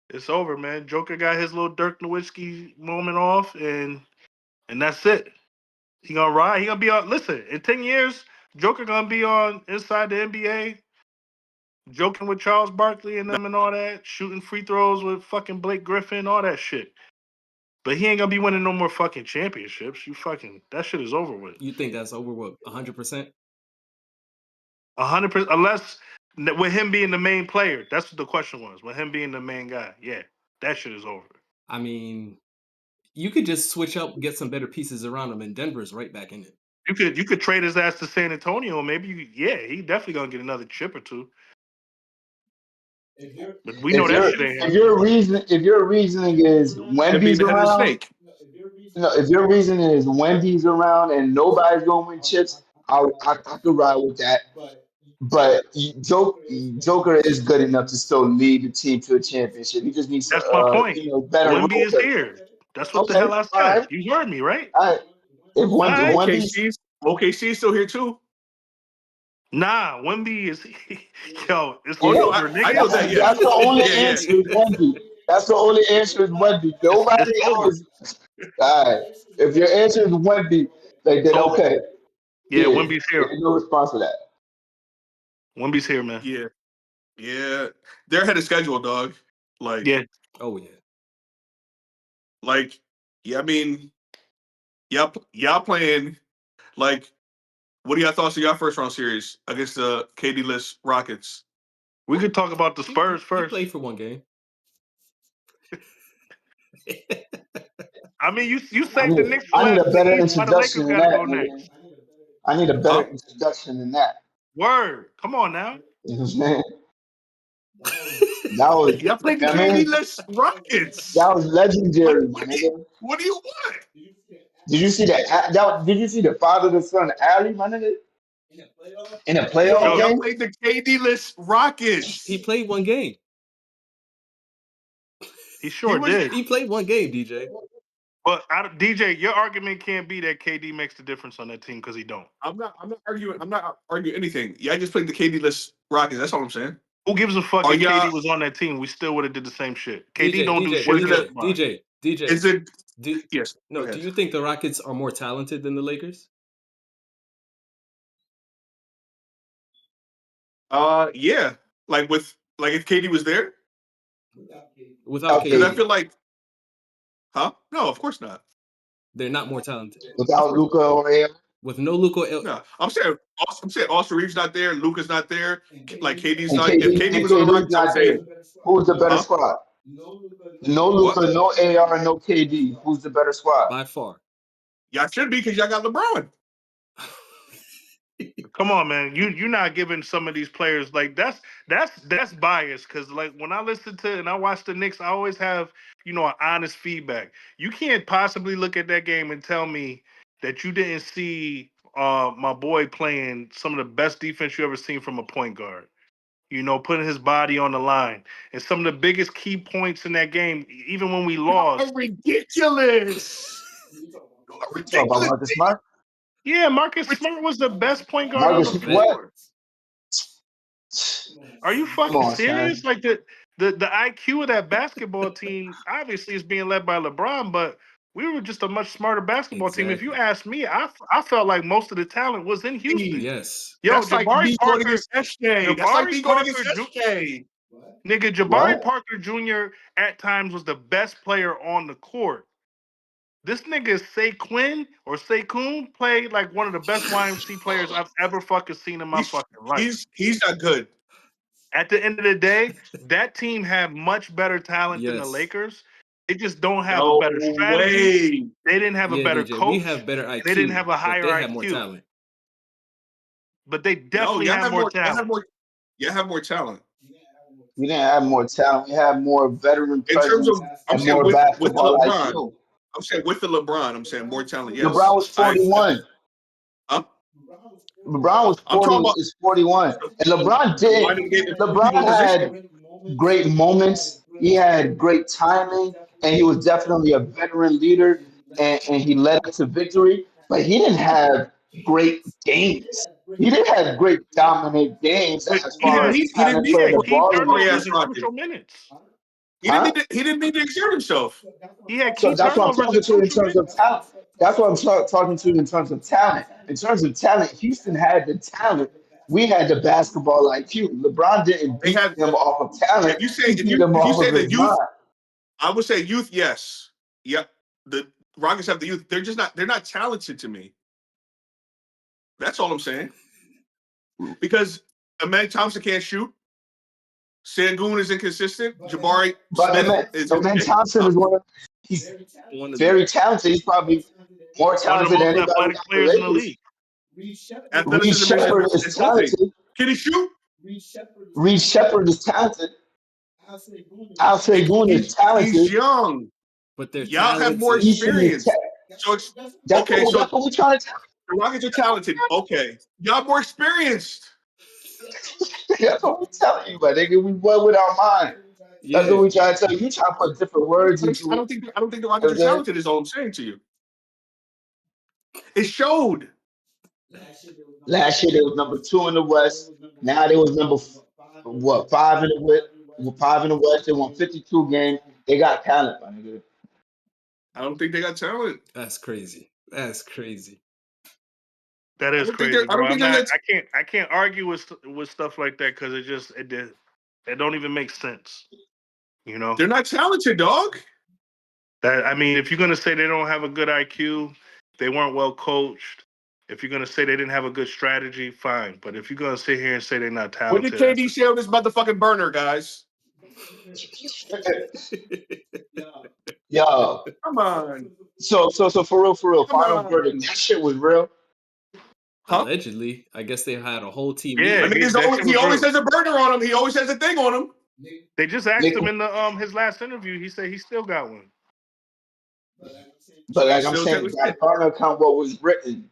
Speaker 4: It's over, man. Joker got his little Dirk Nowitzki moment off, and that's it. He gonna ride. He gonna be on. Listen, in 10 years, Joker gonna be on inside the NBA, joking with Charles Barkley and them and all that, shooting free throws with fucking Blake Griffin, all that shit. But he ain't gonna be winning no more fucking championships. That shit is over with.
Speaker 5: You think that's over with 100%?
Speaker 4: 100%, unless with him being the main player. That's what the question was. With him being the main guy, yeah, that shit is over.
Speaker 5: I mean, you could just switch up, get some better pieces around him, and Denver's right back in it.
Speaker 4: You could trade his ass to San Antonio. Maybe he definitely gonna get another chip or two. But we know that shit ain't happening.
Speaker 3: If your reasoning is
Speaker 1: Him being
Speaker 3: Wemby's
Speaker 1: the head of the
Speaker 3: around,
Speaker 1: snake.
Speaker 3: if your reasoning is Wemby's around and nobody's gonna win chips, I could ride with that. But Joker is good enough to still lead the team to a championship. He just needs
Speaker 4: That's my point.
Speaker 3: better
Speaker 4: Wemby
Speaker 3: role
Speaker 4: is
Speaker 3: players.
Speaker 4: here. That's what the
Speaker 3: Okay,
Speaker 4: hell I said.
Speaker 3: all right.
Speaker 4: You heard me, right?
Speaker 3: All right. If Wemby's
Speaker 1: OKC is still here too.
Speaker 4: Nah, Wemby is yo. It's
Speaker 1: Oh, no,
Speaker 4: over,
Speaker 1: I
Speaker 4: nigga.
Speaker 1: know that, yeah.
Speaker 3: That's the only
Speaker 1: Yeah, yeah.
Speaker 3: answer is Wemby. That's the only answer is Wemby. Nobody
Speaker 4: It's over.
Speaker 3: else. All right. If your answer is Wemby, like then
Speaker 4: over.
Speaker 3: okay.
Speaker 4: Yeah, Wemby's here.
Speaker 3: There's no response for that.
Speaker 4: Wemby's here, man.
Speaker 1: Yeah. Yeah. They're ahead of schedule, dog. Like,
Speaker 4: Yeah.
Speaker 5: Oh, yeah.
Speaker 1: like, yeah, I mean, y'all playing, like, what are y'all thoughts of y'all first round series against the KD-less Rockets?
Speaker 4: We could talk about the Spurs
Speaker 5: He
Speaker 4: first.
Speaker 5: played for one game.
Speaker 4: I mean, you
Speaker 3: I
Speaker 4: saved the
Speaker 3: need,
Speaker 4: Knicks
Speaker 3: I need a
Speaker 4: last
Speaker 3: better
Speaker 4: season. Why the Lakers
Speaker 3: introduction than
Speaker 4: gotta
Speaker 3: that,
Speaker 4: go
Speaker 3: nigga.
Speaker 4: next?
Speaker 3: I need a better
Speaker 1: Huh?
Speaker 3: introduction than that.
Speaker 4: Word. Come on now.
Speaker 3: You know what I'm saying? That was
Speaker 1: Y'all played the
Speaker 3: I mean,
Speaker 1: KD-less Rockets.
Speaker 3: that was legendary, my
Speaker 1: What
Speaker 3: nigga.
Speaker 1: do you want?
Speaker 3: Did you see that? Did you see the father to son alley, my nigga? In a
Speaker 1: Yo,
Speaker 3: playoff
Speaker 1: y'all
Speaker 3: game?
Speaker 1: played the KD-less Rockets.
Speaker 5: He played one game.
Speaker 4: He sure
Speaker 1: was-
Speaker 4: did.
Speaker 5: He played one game, DJ.
Speaker 4: But DJ, your argument can't be that KD makes the difference on that team because he don't.
Speaker 1: I'm not arguing anything. Yeah, I just played the KD-less Rockets. That's all I'm saying.
Speaker 4: Who gives a fuck
Speaker 1: Oh,
Speaker 4: if
Speaker 1: yeah.
Speaker 4: KD was on that team? We still would have did the same shit. KD
Speaker 5: DJ,
Speaker 4: don't do
Speaker 5: DJ,
Speaker 4: shit.
Speaker 1: What is
Speaker 4: against
Speaker 1: it?
Speaker 4: LeBron.
Speaker 5: DJ.
Speaker 1: Is it?
Speaker 5: Do,
Speaker 1: Yes.
Speaker 5: no,
Speaker 1: Go
Speaker 5: do
Speaker 1: ahead.
Speaker 5: you think the Rockets are more talented than the Lakers?
Speaker 1: Yeah. Like if KD was there,
Speaker 5: Without
Speaker 3: Okay.
Speaker 1: because I
Speaker 5: KD,
Speaker 1: feel like, huh? No, of course not.
Speaker 5: they're not more talented.
Speaker 3: Without Luca or AR?
Speaker 5: With no Luka,
Speaker 1: No, I'm saying Austin Reeves not there, Luca's not there, like KD's
Speaker 3: And
Speaker 1: not. If KD was on the Rockets, I would say,
Speaker 3: Who's the better
Speaker 1: Huh?
Speaker 3: squad? No Luca, no AR, no KD. Who's the better squad?
Speaker 5: by far.
Speaker 1: y'all should be because y'all got LeBron.
Speaker 4: Come on, man. You're not giving some of these players like that's bias because like when I listen to and I watch the Knicks, I always have an honest feedback. You can't possibly look at that game and tell me that you didn't see my boy playing some of the best defense you ever seen from a point guard. putting his body on the line. And some of the biggest key points in that game, even when we
Speaker 1: Are
Speaker 4: lost.
Speaker 1: ridiculous.
Speaker 3: We talk about Marcus Smart.
Speaker 4: Yeah, Marcus Smart was the best point guard on
Speaker 3: Marcus
Speaker 4: the floor.
Speaker 3: what?
Speaker 4: Are you
Speaker 3: Come
Speaker 4: fucking
Speaker 3: on,
Speaker 4: serious?
Speaker 3: son.
Speaker 4: Like the IQ of that basketball team obviously is being led by LeBron, but we were just a much smarter basketball team. If you
Speaker 5: Exactly.
Speaker 4: ask me, I felt like most of the talent was in Houston.
Speaker 5: Yes.
Speaker 4: Yo,
Speaker 1: That's like
Speaker 4: Jabari
Speaker 1: me going
Speaker 4: Parker,
Speaker 1: against SJ. That's like me
Speaker 4: Jabari
Speaker 1: going against
Speaker 4: Parker,
Speaker 1: SJ.
Speaker 4: nigga, Jabari
Speaker 3: What?
Speaker 4: Parker Jr. at times was the best player on the court. This nigga Saquon played like one of the best YMC players I've ever fucking seen in my fucking life.
Speaker 1: He's not good.
Speaker 4: At the end of the day, that team had much better talent than the
Speaker 5: Yes.
Speaker 4: Lakers. They just don't have a
Speaker 1: No
Speaker 4: better strategy.
Speaker 1: way.
Speaker 4: They didn't have a
Speaker 5: Yeah,
Speaker 4: better
Speaker 5: DJ.
Speaker 4: coach.
Speaker 5: We have better IQ.
Speaker 4: They didn't have a
Speaker 5: but
Speaker 4: higher
Speaker 5: they have
Speaker 4: IQ.
Speaker 5: more talent.
Speaker 4: But they
Speaker 1: No,
Speaker 4: definitely
Speaker 1: y'all
Speaker 4: have
Speaker 1: have
Speaker 4: more
Speaker 1: more. Y'all have
Speaker 4: talent.
Speaker 1: more. Y'all have more talent.
Speaker 3: We didn't have more talent. We had more veteran
Speaker 1: In terms
Speaker 3: presence
Speaker 1: of, I'm
Speaker 3: and
Speaker 1: saying
Speaker 3: more
Speaker 1: with the
Speaker 3: basketball
Speaker 1: LeBron.
Speaker 3: IQ.
Speaker 1: I'm saying with the LeBron. I'm saying more talent. Yes,
Speaker 3: LeBron was
Speaker 1: I accept
Speaker 3: 41.
Speaker 1: that. Huh?
Speaker 3: LeBron was
Speaker 1: I'm talking about
Speaker 3: 41. And LeBron
Speaker 1: why
Speaker 3: did.
Speaker 1: didn't give the
Speaker 3: LeBron
Speaker 1: people position.
Speaker 3: had great moments. He had great timing, and he was definitely a veteran leader, and he led us to victory. But he didn't have great games. He didn't have great dominant games
Speaker 4: But
Speaker 3: as
Speaker 1: He
Speaker 3: far
Speaker 1: didn't
Speaker 3: as
Speaker 1: need. He didn't
Speaker 3: talent
Speaker 1: need
Speaker 3: putting
Speaker 1: that.
Speaker 3: the
Speaker 4: key
Speaker 3: ball in his
Speaker 1: Sorry
Speaker 4: turnovers
Speaker 1: ass
Speaker 3: hands.
Speaker 4: in
Speaker 1: Rocket.
Speaker 4: crucial minutes.
Speaker 3: Huh?
Speaker 1: He didn't need to exert himself.
Speaker 4: He had
Speaker 3: So
Speaker 4: key
Speaker 3: that's what I'm
Speaker 4: turnovers
Speaker 3: talking
Speaker 4: in
Speaker 3: to in
Speaker 4: crucial
Speaker 3: terms of
Speaker 4: minutes.
Speaker 3: talent. That's what I'm talking to in terms of talent. In terms of talent, Houston had the talent. We had the basketball IQ. LeBron didn't
Speaker 1: They
Speaker 3: beat
Speaker 1: have.
Speaker 3: them off of talent.
Speaker 1: If you say
Speaker 3: He beat them
Speaker 1: if you
Speaker 3: off
Speaker 1: say
Speaker 3: of
Speaker 1: the
Speaker 3: his
Speaker 1: youth,
Speaker 3: mind.
Speaker 1: I would say youth. Yes. Yep. The Rockets have the youth. They're just not. They're not talented to me. That's all I'm saying. Because Emmanuel Thompson can't shoot. Sangoon is inconsistent. Jabari
Speaker 3: But
Speaker 1: Smith is
Speaker 3: Amen
Speaker 1: okay.
Speaker 3: Thompson is one of he's
Speaker 5: One of the
Speaker 3: very talented. He's probably more
Speaker 4: One of the
Speaker 3: talented than
Speaker 4: most
Speaker 3: anybody on
Speaker 4: athletic
Speaker 3: the
Speaker 4: players in the
Speaker 3: Lakers.
Speaker 4: league.
Speaker 3: Reed
Speaker 1: Athleticism
Speaker 3: Shepard
Speaker 1: is
Speaker 3: is
Speaker 1: one thing.
Speaker 3: talented.
Speaker 1: Can he shoot?
Speaker 3: Reed Shepard is talented. Al Segun is
Speaker 1: He's
Speaker 3: talented.
Speaker 1: young.
Speaker 5: but their
Speaker 1: Y'all have more
Speaker 5: talented.
Speaker 3: Easton is
Speaker 1: experience. So it's
Speaker 3: that's
Speaker 1: okay.
Speaker 3: what
Speaker 1: So
Speaker 3: we're trying to tell.
Speaker 1: the Rockets are talented. Okay. Y'all more experienced.
Speaker 3: That's what we're telling you, but nigga, we won with our mind. That's what
Speaker 5: Yeah.
Speaker 3: we try to tell you. You try to put different words
Speaker 1: I
Speaker 3: into it.
Speaker 1: don't think I don't think the
Speaker 3: You know
Speaker 1: Rockets
Speaker 3: what
Speaker 1: are
Speaker 3: I'm saying?
Speaker 1: talented is all I'm saying to you. It showed.
Speaker 3: Last year they was number 2 in the West. Now they was number 5 in the West. 5 in the West. They won 52 games. They got talent, my nigga.
Speaker 1: I don't think they got talent.
Speaker 5: That's crazy. That's crazy.
Speaker 4: That
Speaker 1: I
Speaker 4: is
Speaker 1: don't think
Speaker 4: crazy,
Speaker 1: they're I
Speaker 4: bro.
Speaker 1: don't think they're that
Speaker 4: I can't argue with stuff like that because it don't even make sense. You know
Speaker 1: they're not talented, dog.
Speaker 4: that I mean, if you're gonna say they don't have a good IQ, they weren't well coached. If you're gonna say they didn't have a good strategy, fine. But if you're gonna sit here and say they're not
Speaker 1: What did
Speaker 4: talented,
Speaker 1: KD say on this motherfucking burner, guys?
Speaker 3: Yo,
Speaker 1: Come on.
Speaker 3: so for real,
Speaker 1: Come
Speaker 3: final verdict.
Speaker 1: on.
Speaker 3: That shit was real.
Speaker 1: Huh?
Speaker 5: Allegedly, I guess they had a whole team
Speaker 4: Yeah,
Speaker 1: That
Speaker 5: meeting.
Speaker 1: nigga's
Speaker 4: that
Speaker 1: always,
Speaker 4: shit
Speaker 1: he
Speaker 4: was
Speaker 1: always
Speaker 4: real.
Speaker 1: has a burner on him. He always has a thing on him.
Speaker 4: They just asked
Speaker 3: Nick,
Speaker 4: him in the his last interview. He said he still got one.
Speaker 3: but
Speaker 1: So he
Speaker 3: like I'm
Speaker 1: still
Speaker 3: saying,
Speaker 1: technically
Speaker 3: that burner account, what was written,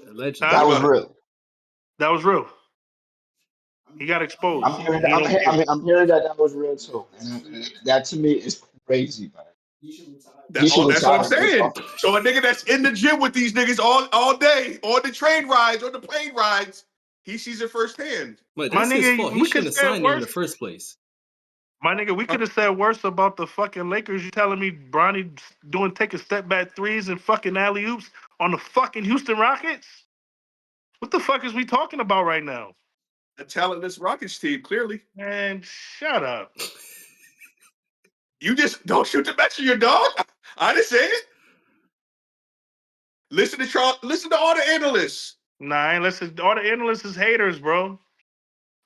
Speaker 5: Allegedly.
Speaker 3: that
Speaker 1: What
Speaker 3: was
Speaker 1: about it?
Speaker 3: real.
Speaker 4: That was real. He got exposed.
Speaker 3: I'm hearing,
Speaker 4: And he
Speaker 3: I'm,
Speaker 4: don't
Speaker 3: he-
Speaker 4: care.
Speaker 3: I'm hearing that was real too. And that to me is crazy, man. He should
Speaker 1: That's what I'm
Speaker 3: retire based
Speaker 1: saying.
Speaker 3: off of
Speaker 1: So a nigga that's in the gym with these niggas all day, on the train rides, on the plane rides, he sees it firsthand.
Speaker 5: But
Speaker 4: My
Speaker 5: that's his fault.
Speaker 4: nigga,
Speaker 5: He
Speaker 4: we could
Speaker 5: shouldn't have
Speaker 4: say it
Speaker 5: signed there in the
Speaker 4: worse.
Speaker 5: first place.
Speaker 4: My nigga, we could have said worse about the fucking Lakers. You telling me Bronny taking step back threes and fucking alley oops on the fucking Houston Rockets? What the fuck is we talking about right now?
Speaker 1: A talentless Rockets team, clearly.
Speaker 4: Man, shut up.
Speaker 1: You just don't shoot the messenger, dog. I didn't say it. Listen to all the analysts.
Speaker 4: Nah, I ain't listen. All the analysts is haters, bro.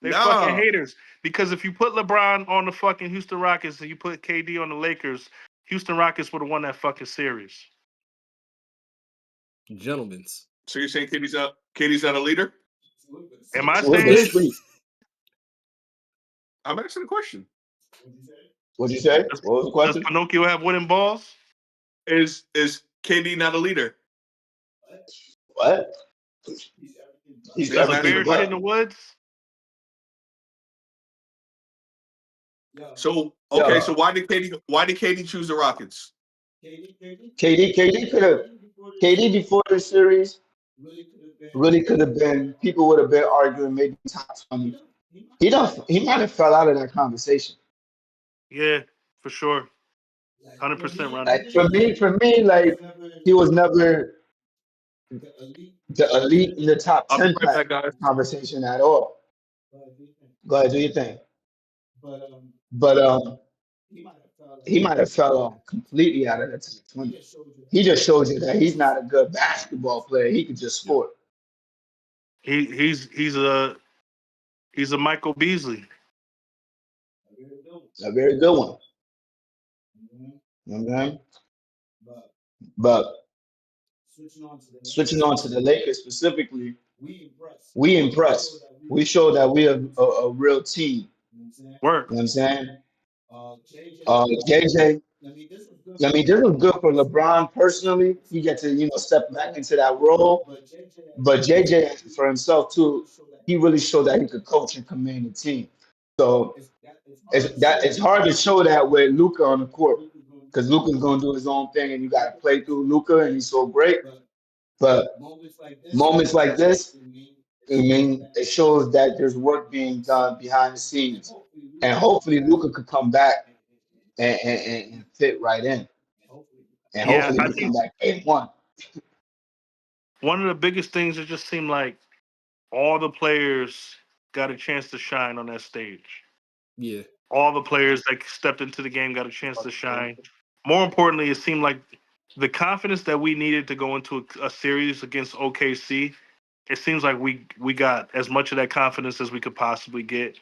Speaker 4: They fucking
Speaker 1: Nah.
Speaker 4: haters. Because if you put LeBron on the fucking Houston Rockets and you put KD on the Lakers, Houston Rockets would have won that fucking series.
Speaker 5: Gentlemen's.
Speaker 1: So you're saying KD's not a leader?
Speaker 4: Am I
Speaker 3: so what's
Speaker 4: saying
Speaker 3: the
Speaker 4: it?
Speaker 3: street?
Speaker 1: I'm asking a question.
Speaker 3: What'd you say?
Speaker 4: Does,
Speaker 3: What was the
Speaker 4: does
Speaker 3: question?
Speaker 4: Pinocchio have wooden balls?
Speaker 1: Is KD not a leader?
Speaker 3: What? He's
Speaker 1: Yeah,
Speaker 4: Does
Speaker 1: I'm
Speaker 4: a
Speaker 1: asking
Speaker 4: bear
Speaker 1: a
Speaker 4: shit in
Speaker 1: question.
Speaker 4: the woods?
Speaker 1: So
Speaker 3: Yeah.
Speaker 1: so why did KD choose the Rockets?
Speaker 3: KD could have KD before the series really could have been. People would have been arguing maybe top 20. He might have fell out of that conversation.
Speaker 4: Yeah, for sure. 100% Ronnie.
Speaker 3: Like for me, like he was never the elite in the top
Speaker 1: I'll be
Speaker 3: 10
Speaker 1: right back, guys.
Speaker 3: conversation at all. Go ahead, do your thing. But he might have fell off completely out of the top 20. He just shows you that he's not a good basketball player. He could just score.
Speaker 4: He's a Michael Beasley.
Speaker 3: A very good one. Okay. But switching on to the Lakers specifically, we impressed. We showed that we are a real team.
Speaker 4: Work.
Speaker 3: You know what I'm saying? JJ, I mean, this was good for LeBron personally. He gets to, step back into that role. But JJ, for himself too, he really showed that he could coach and command the team. So it's hard to show that with Luka on the court, because Luka's gonna do his own thing, and you got to play through Luka, and he's so great. But moments like this, I mean, it shows that there's work being done behind the scenes, and hopefully Luka could come back and fit right in, and
Speaker 4: Yeah,
Speaker 3: hopefully
Speaker 4: I
Speaker 3: we
Speaker 4: think
Speaker 3: come back game one.
Speaker 4: one of the biggest things, it just seemed like all the players got a chance to shine on that stage.
Speaker 5: Yeah.
Speaker 4: All the players that stepped into the game got a chance to shine. More importantly, it seemed like the confidence that we needed to go into a series against OKC, it seems like we got as much of that confidence as we could possibly get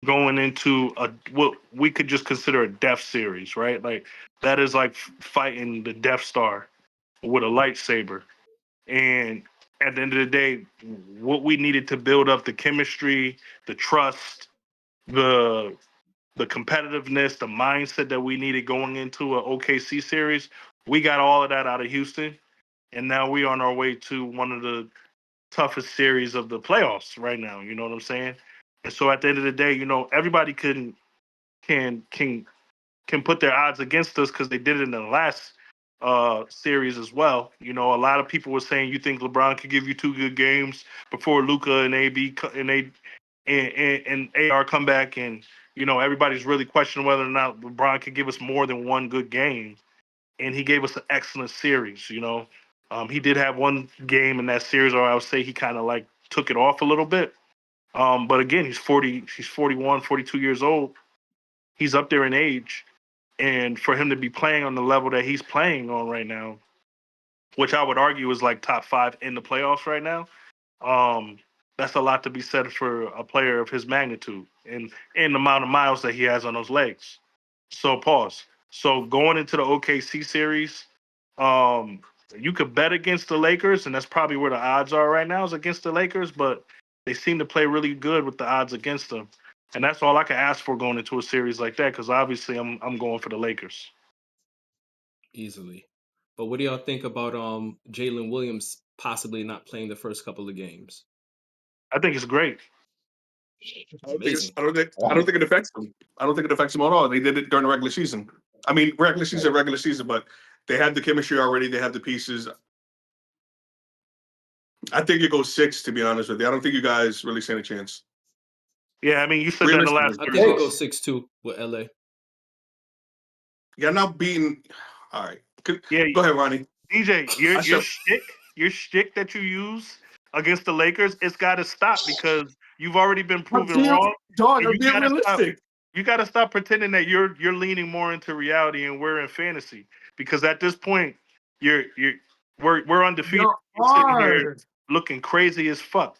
Speaker 4: going into what we could just consider a death series, right? Like that is like fighting the Death Star with a lightsaber. And at the end of the day, what we needed to build up the chemistry, the trust, the competitiveness, the mindset that we needed going into a OKC series, we got all of that out of Houston, and now we're on our way to one of the toughest series of the playoffs right now. You know what I'm saying? And so at the end of the day, everybody can put their odds against us because they did it in the last series as well. A lot of people were saying you think LeBron could give you 2 good games before Luka and and AR come back, and everybody's really questioning whether or not LeBron could give us more than 1 good game, and he gave us an excellent series. He did have 1 game in that series, or I would say he kind of like took it off a little bit. But again, he's 41, 42 years old. He's up there in age, and for him to be playing on the level that he's playing on right now, which I would argue is like top 5 in the playoffs right now. That's a lot to be said for a player of his magnitude and the amount of miles that he has on those legs. So pause. So going into the OKC series, you could bet against the Lakers, and that's probably where the odds are right now is against the Lakers, but they seem to play really good with the odds against them. And that's all I can ask for going into a series like that, because obviously I'm going for the Lakers.
Speaker 5: Easily. But what do y'all think about Jalen Williams possibly not playing the first couple of games?
Speaker 4: I think it's great.
Speaker 5: Amazing.
Speaker 1: I don't think it affects them. I don't think it affects them at all. They did it during the regular season. I mean, regular season, but they have the chemistry already. They have the pieces. I think it goes 6, to be honest with you. I don't think you guys really stand a chance.
Speaker 4: Yeah, I mean, you said that in the last
Speaker 5: I
Speaker 4: series.
Speaker 5: think it goes 6-2 with LA.
Speaker 1: You're not beating. All right.
Speaker 4: Yeah,
Speaker 1: Go ahead, Ronnie.
Speaker 4: DJ, your shtick that you use against the Lakers, it's got to stop because you've already been proven wrong.
Speaker 1: Dog, I'm
Speaker 4: You
Speaker 1: being
Speaker 4: gotta
Speaker 1: realistic.
Speaker 4: You got to stop pretending that you're leaning more into reality and we're in fantasy, because at this point we're undefeated. You're sitting here looking crazy as fuck.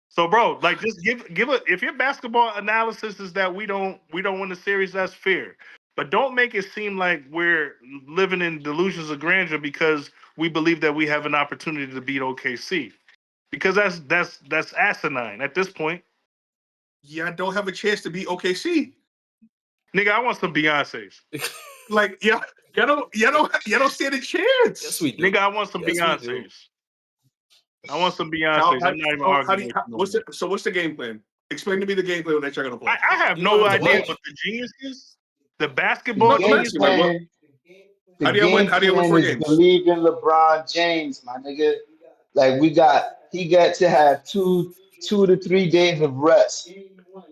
Speaker 4: So, bro, like, just give it. If your basketball analysis is that we don't win the series, that's fair. But don't make it seem like we're living in delusions of grandeur because we believe that we have an opportunity to beat OKC, because that's asinine at this point.
Speaker 1: Yeah, I don't have a chance to beat OKC.
Speaker 4: Nigga, I want some Beyonces.
Speaker 1: Like, you don't stand a chance.
Speaker 5: Yes, we do.
Speaker 4: Nigga, I want some Beyonces. I want some Beyonces. I'm not even arguing.
Speaker 1: What's the game plan? Explain to me the gameplay that you're gonna play.
Speaker 4: I have
Speaker 5: You
Speaker 4: no
Speaker 5: don't have to
Speaker 4: idea
Speaker 5: watch.
Speaker 4: what the genius is. The
Speaker 3: The
Speaker 4: basketball
Speaker 1: No, I'm
Speaker 3: game
Speaker 4: genius.
Speaker 1: asking, like,
Speaker 4: Like,
Speaker 1: what?
Speaker 3: plan, the
Speaker 1: How do you win?
Speaker 3: game
Speaker 1: How do you win
Speaker 3: plan
Speaker 1: 4
Speaker 3: is
Speaker 1: games?
Speaker 3: believe in LeBron James, my nigga. Like he got to have 2 to 3 days of rest.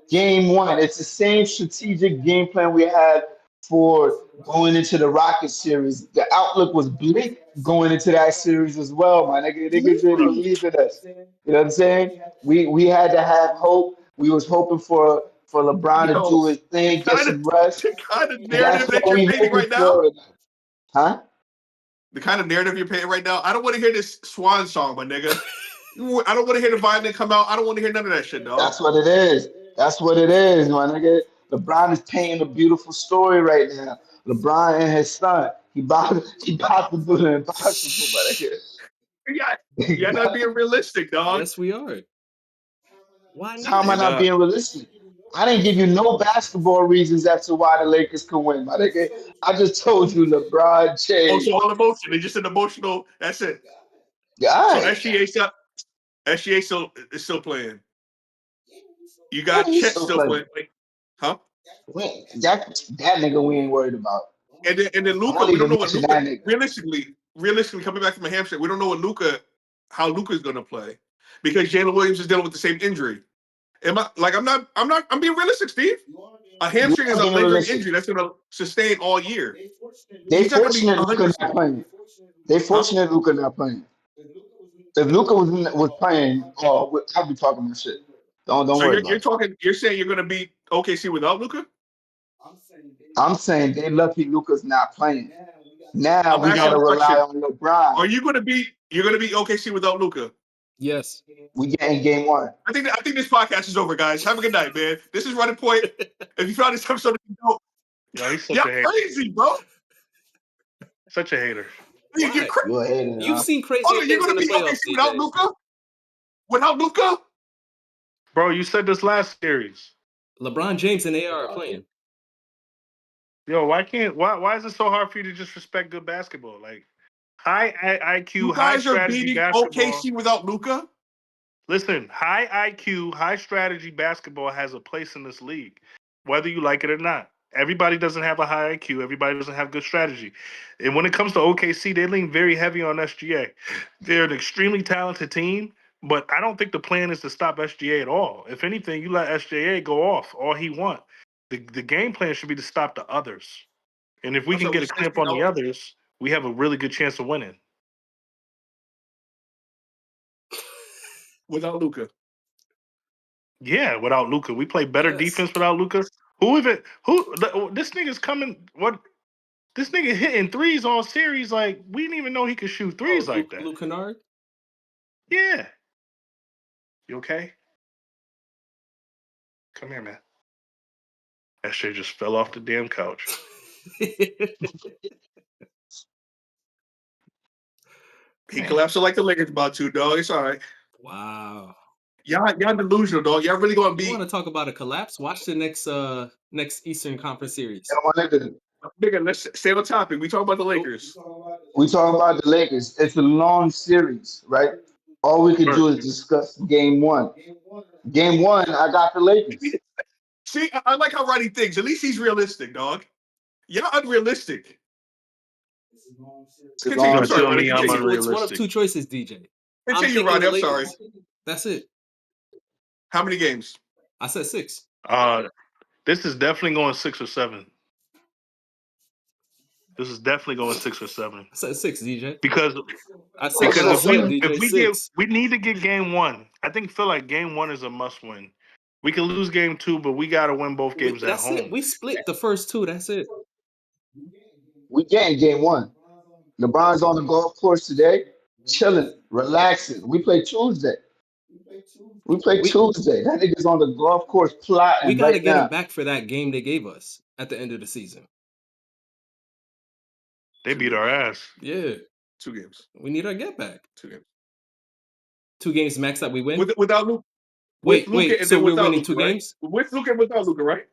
Speaker 3: Game one, it's the same strategic game plan we had for going into the Rockets series. The outlook was bleak going into that series as well, my nigga. Niggas didn't believe in us. You know what I'm saying? We had to have hope. We was hoping for LeBron to
Speaker 1: Yo,
Speaker 3: do his thing, get
Speaker 1: kind of
Speaker 3: some rest,
Speaker 1: the kind of
Speaker 3: and that's
Speaker 1: narrative
Speaker 3: what
Speaker 1: that you're
Speaker 3: we
Speaker 1: painting
Speaker 3: hoping
Speaker 1: right now.
Speaker 3: for. Huh?
Speaker 1: The kind of narrative you're painting right now. I don't want to hear this swan song, my nigga. I don't want to hear the violin come out. I don't want to hear none of that shit, dog.
Speaker 3: That's what it is. That's what it is, my nigga. LeBron is painting a beautiful story right now. LeBron and his son. He about to do the impossible, my nigga.
Speaker 1: Yeah,
Speaker 3: He
Speaker 1: you're not
Speaker 3: got-
Speaker 1: being realistic, dog.
Speaker 5: Yes, we are. Why
Speaker 3: How am I
Speaker 5: not?
Speaker 1: And
Speaker 3: not being realistic? I didn't give you no basketball reasons as to why the Lakers can win, my nigga. I just told you LeBron James.
Speaker 1: also all emotion. They just an emotional. That's it.
Speaker 3: All
Speaker 1: So
Speaker 3: right.
Speaker 1: SGA is still playing. You
Speaker 3: Yeah,
Speaker 1: got
Speaker 3: he's
Speaker 1: Chet
Speaker 3: still
Speaker 1: still
Speaker 3: playing.
Speaker 1: playing, huh?
Speaker 3: That nigga we ain't worried about.
Speaker 1: And then
Speaker 3: I
Speaker 1: Luca,
Speaker 3: won't
Speaker 1: we don't
Speaker 3: even
Speaker 1: know what
Speaker 3: mention
Speaker 1: Luca
Speaker 3: that nigga.
Speaker 1: realistically coming back from a hamstring, we don't know what how Luca's gonna play because Jalen Williams is dealing with the same injury. I'm being realistic, Steve. A
Speaker 3: You
Speaker 1: hamstring is
Speaker 3: are
Speaker 1: a
Speaker 3: being
Speaker 1: lingering
Speaker 3: realistic.
Speaker 1: injury that's gonna sustain all year.
Speaker 3: They
Speaker 1: He's not gonna be
Speaker 3: fortunate Luca
Speaker 1: 100%.
Speaker 3: not playing. They
Speaker 1: Huh?
Speaker 3: fortunate Luca not playing. If Luca was playing, I'll be talking that shit. Don't
Speaker 1: So
Speaker 3: worry about it.
Speaker 1: you're saying you're gonna beat OKC without Luca?
Speaker 3: I'm saying they lucky Luca's not playing. Now
Speaker 1: I'm
Speaker 3: we
Speaker 1: asking
Speaker 3: gotta
Speaker 1: a
Speaker 3: rely
Speaker 1: question.
Speaker 3: on LeBron.
Speaker 1: You're gonna beat OKC without Luca?
Speaker 5: Yes.
Speaker 3: We getting game one.
Speaker 1: I think this podcast is over, guys. Have a good night, man. This is Running Point. If you found this episode,
Speaker 4: yo, he's such
Speaker 1: you're
Speaker 4: a hater.
Speaker 1: crazy, bro.
Speaker 4: Such a hater.
Speaker 1: You're
Speaker 5: Why?
Speaker 1: crazy.
Speaker 3: You a hater,
Speaker 5: You've
Speaker 3: huh?
Speaker 5: seen crazier
Speaker 1: Oh, you're
Speaker 5: things in
Speaker 1: gonna
Speaker 5: the
Speaker 1: beat
Speaker 5: playoffs,
Speaker 1: OKC without
Speaker 5: DJ.
Speaker 1: Luca? Without Luca?
Speaker 4: Bro, you said this last series.
Speaker 5: LeBron James and AR are playing.
Speaker 4: Yo, why is it so hard for you to just respect good basketball? Like high IQ,
Speaker 1: You
Speaker 4: high
Speaker 1: guys are
Speaker 4: strategy
Speaker 1: beating
Speaker 4: basketball.
Speaker 1: OKC without Luca?
Speaker 4: Listen, high IQ, high strategy basketball has a place in this league, whether you like it or not. Everybody doesn't have a high IQ. Everybody doesn't have good strategy. And when it comes to OKC, they lean very heavy on SGA. They're an extremely talented team, but I don't think the plan is to stop SGA at all. If anything, you let SGA go off all he wants. The game plan should be to stop the others. And if we
Speaker 1: That's
Speaker 4: can
Speaker 1: what
Speaker 4: get
Speaker 1: we
Speaker 4: a
Speaker 1: said,
Speaker 4: clamp
Speaker 1: you
Speaker 4: on the
Speaker 1: know.
Speaker 4: others, we have a really good chance of winning.
Speaker 1: Without Luca.
Speaker 4: Yeah, without Luca, we play better
Speaker 5: Yes.
Speaker 4: defense without Luca. This nigga's coming? What? This nigga hitting threes all series. Like we didn't even know he could shoot threes like that.
Speaker 5: Luke Kennard?
Speaker 4: Yeah. You okay? Come here, man. That shit just fell off the damn couch.
Speaker 1: He
Speaker 4: Man.
Speaker 1: collapsed like the Lakers about to, dog. It's all right.
Speaker 5: Wow.
Speaker 1: Y'all delusional, dog. Y'all really gonna
Speaker 5: You
Speaker 1: beat
Speaker 5: want to talk about a collapse? Watch the next Eastern Conference series.
Speaker 3: Yeah, my nigga,
Speaker 1: nigga. Let's stay on topic. We talk about the Lakers.
Speaker 3: we talking about the Lakers. It's a long series, right? All we can do is discuss game one. Game one, I got the Lakers.
Speaker 1: See, I like how Roddy thinks. At least he's realistic, dog. Y'all unrealistic.
Speaker 3: It's a
Speaker 1: Continue. I'm
Speaker 3: long
Speaker 1: sorry,
Speaker 4: Tell
Speaker 1: Roddy.
Speaker 4: me I'm
Speaker 1: Continue.
Speaker 5: It's one of
Speaker 4: unrealistic.
Speaker 5: two choices, DJ. I'm
Speaker 1: Continue,
Speaker 5: picking
Speaker 1: Roddy.
Speaker 5: the
Speaker 1: I'm sorry.
Speaker 5: Lakers. That's it.
Speaker 1: How many games?
Speaker 5: I said 6.
Speaker 4: This is definitely going 6 or 7. This is definitely going 6 or 7
Speaker 5: I said 6, DJ.
Speaker 4: because
Speaker 5: I said
Speaker 3: Because
Speaker 5: what I
Speaker 3: if
Speaker 5: said,
Speaker 3: we-
Speaker 5: DJ.
Speaker 4: we need to get game 1. I feel like game 1 is a must win. We can lose game 2, but we got to win both games at
Speaker 5: That's
Speaker 4: home.
Speaker 5: it. We split the first 2. That's it.
Speaker 3: We getting game one. LeBron's on the golf course today, chilling, relaxing. We play Tuesday. Tuesday. That nigga's on the golf course
Speaker 5: We
Speaker 3: plotting
Speaker 5: got to
Speaker 3: right
Speaker 5: get him
Speaker 3: now.
Speaker 5: back for that game they gave us at the end of the season.
Speaker 4: They beat our ass.
Speaker 5: Yeah.
Speaker 1: 2 games.
Speaker 5: We need our get back.
Speaker 1: 2 games.
Speaker 5: 2 games max that we win.
Speaker 1: Without Luca.
Speaker 5: Wait,
Speaker 1: with Luka and
Speaker 5: so
Speaker 1: then
Speaker 5: we're
Speaker 1: without
Speaker 5: winning
Speaker 1: Luka,
Speaker 5: 2
Speaker 1: right?
Speaker 5: games?
Speaker 1: With Luca and without Luca, right?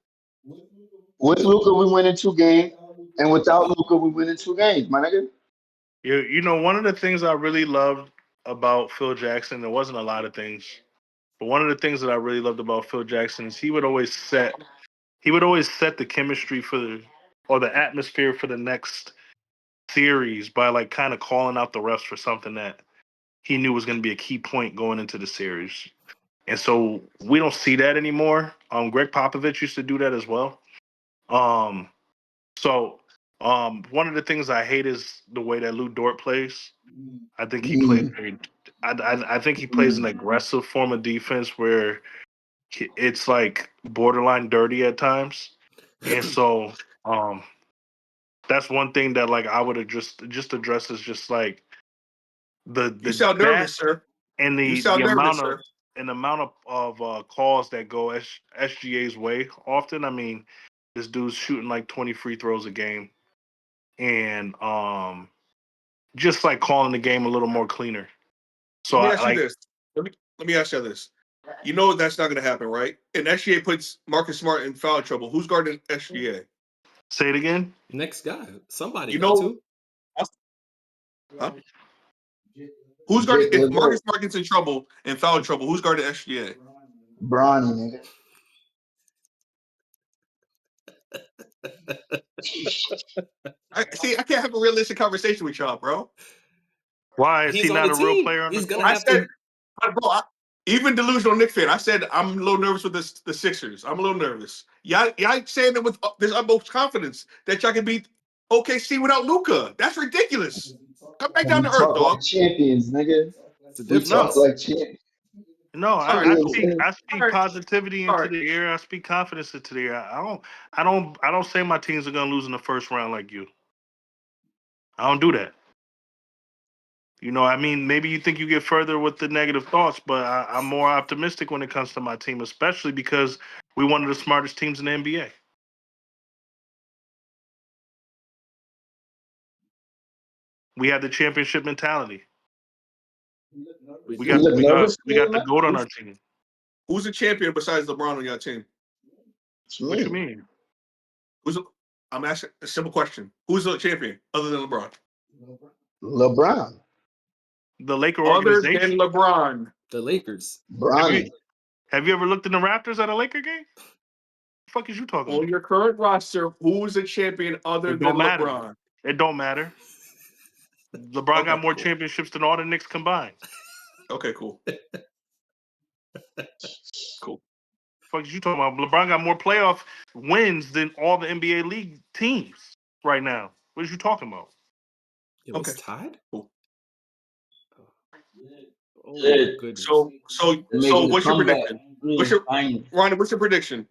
Speaker 3: With Luca, we win in 2 games, and without Luca, we win in 2 games, my nigga.
Speaker 4: You know, one of the things I really loved about Phil Jackson, there wasn't a lot of things, But one of the things that I really loved about Phil Jackson is he would always set the chemistry or the atmosphere for the next series by like kind of calling out the refs for something that he knew was going to be a key point going into the series. And so we don't see that anymore. Greg Popovich used to do that as well. One of the things I hate is the way that Lou Dort plays. I think he plays I think he plays an aggressive form of defense where it's like borderline dirty at times. And so that's one thing that like I would have just address is just like the
Speaker 1: You sound
Speaker 4: bad
Speaker 1: nervous, sir.
Speaker 4: and
Speaker 1: You
Speaker 4: the
Speaker 1: sound nervous,
Speaker 4: amount of
Speaker 1: sir.
Speaker 4: calls that go SGA's way often. I mean, this dude's shooting like 20 free throws a game, and just like calling the game a little more cleaner. So
Speaker 1: Let me
Speaker 4: I
Speaker 1: ask you
Speaker 4: like
Speaker 1: this. Let me ask you this. You know that's not going to happen, right? And SGA puts Marcus Smart in foul trouble. Who's guarding SGA?
Speaker 4: say it again.
Speaker 5: Next guy, somebody
Speaker 1: You
Speaker 5: got
Speaker 1: know,
Speaker 5: to.
Speaker 1: huh? Who's guarding if Marcus Smart gets in trouble and foul trouble? Who's guarding SGA?
Speaker 3: Bronny, nigga.
Speaker 1: I can't have a realistic conversation with y'all, bro.
Speaker 4: Why is
Speaker 5: He's
Speaker 4: he
Speaker 5: on
Speaker 4: not
Speaker 5: the
Speaker 4: a real
Speaker 5: team.
Speaker 4: player on
Speaker 5: He's
Speaker 4: the
Speaker 5: gonna
Speaker 4: court?
Speaker 1: I
Speaker 5: have
Speaker 1: said,
Speaker 5: to.
Speaker 1: bro, even delusional Knicks fan, I said I'm a little nervous with the Sixers. I'm a little nervous. Y'all saying that with this utmost confidence that y'all can beat OKC without Luka. That's ridiculous. Come back down
Speaker 3: We
Speaker 1: to earth,
Speaker 3: talk
Speaker 1: dog.
Speaker 3: like champions, nigga.
Speaker 5: It's a
Speaker 3: We
Speaker 5: difference.
Speaker 3: talk like champions.
Speaker 4: No,
Speaker 1: All right, cool.
Speaker 4: I speak
Speaker 1: All right.
Speaker 4: positivity
Speaker 1: All
Speaker 4: into
Speaker 1: right.
Speaker 4: the air. I speak confidence into the air. I don't say my teams are gonna lose in the first round like you. I don't do that. You know, I mean, maybe you think you get further with the negative thoughts, but I'm more optimistic when it comes to my team, especially because we're one of the smartest teams in the NBA. We have the championship mentality. We
Speaker 3: You
Speaker 4: got
Speaker 3: look nervous,
Speaker 4: the GOAT on our team.
Speaker 1: Who's a champion besides LeBron on your team?
Speaker 4: What you mean?
Speaker 1: I'm asking a simple question. Who's the champion other than LeBron?
Speaker 3: LeBron.
Speaker 4: The Laker
Speaker 1: Other than
Speaker 4: organization.
Speaker 1: LeBron.
Speaker 5: The Lakers.
Speaker 3: Bronny.
Speaker 4: Have you ever looked in the Raptors at a Laker game? The fuck is you talking
Speaker 1: On
Speaker 4: about?
Speaker 1: your current roster, who is a champion other
Speaker 4: It
Speaker 1: than
Speaker 4: don't matter.
Speaker 1: LeBron?
Speaker 4: It don't matter. LeBron
Speaker 1: Okay,
Speaker 4: got more
Speaker 1: cool.
Speaker 4: championships than all the Knicks combined.
Speaker 1: Okay, cool. Cool.
Speaker 4: Fuck is you talking about? LeBron got more playoff wins than all the NBA league teams right now. What is you talking about?
Speaker 5: It was
Speaker 1: Okay.
Speaker 5: tied.
Speaker 1: Cool.
Speaker 5: Oh my goodness.
Speaker 1: So
Speaker 3: Making a
Speaker 1: what's your
Speaker 3: comeback.
Speaker 1: prediction? Ronnie, what's your prediction?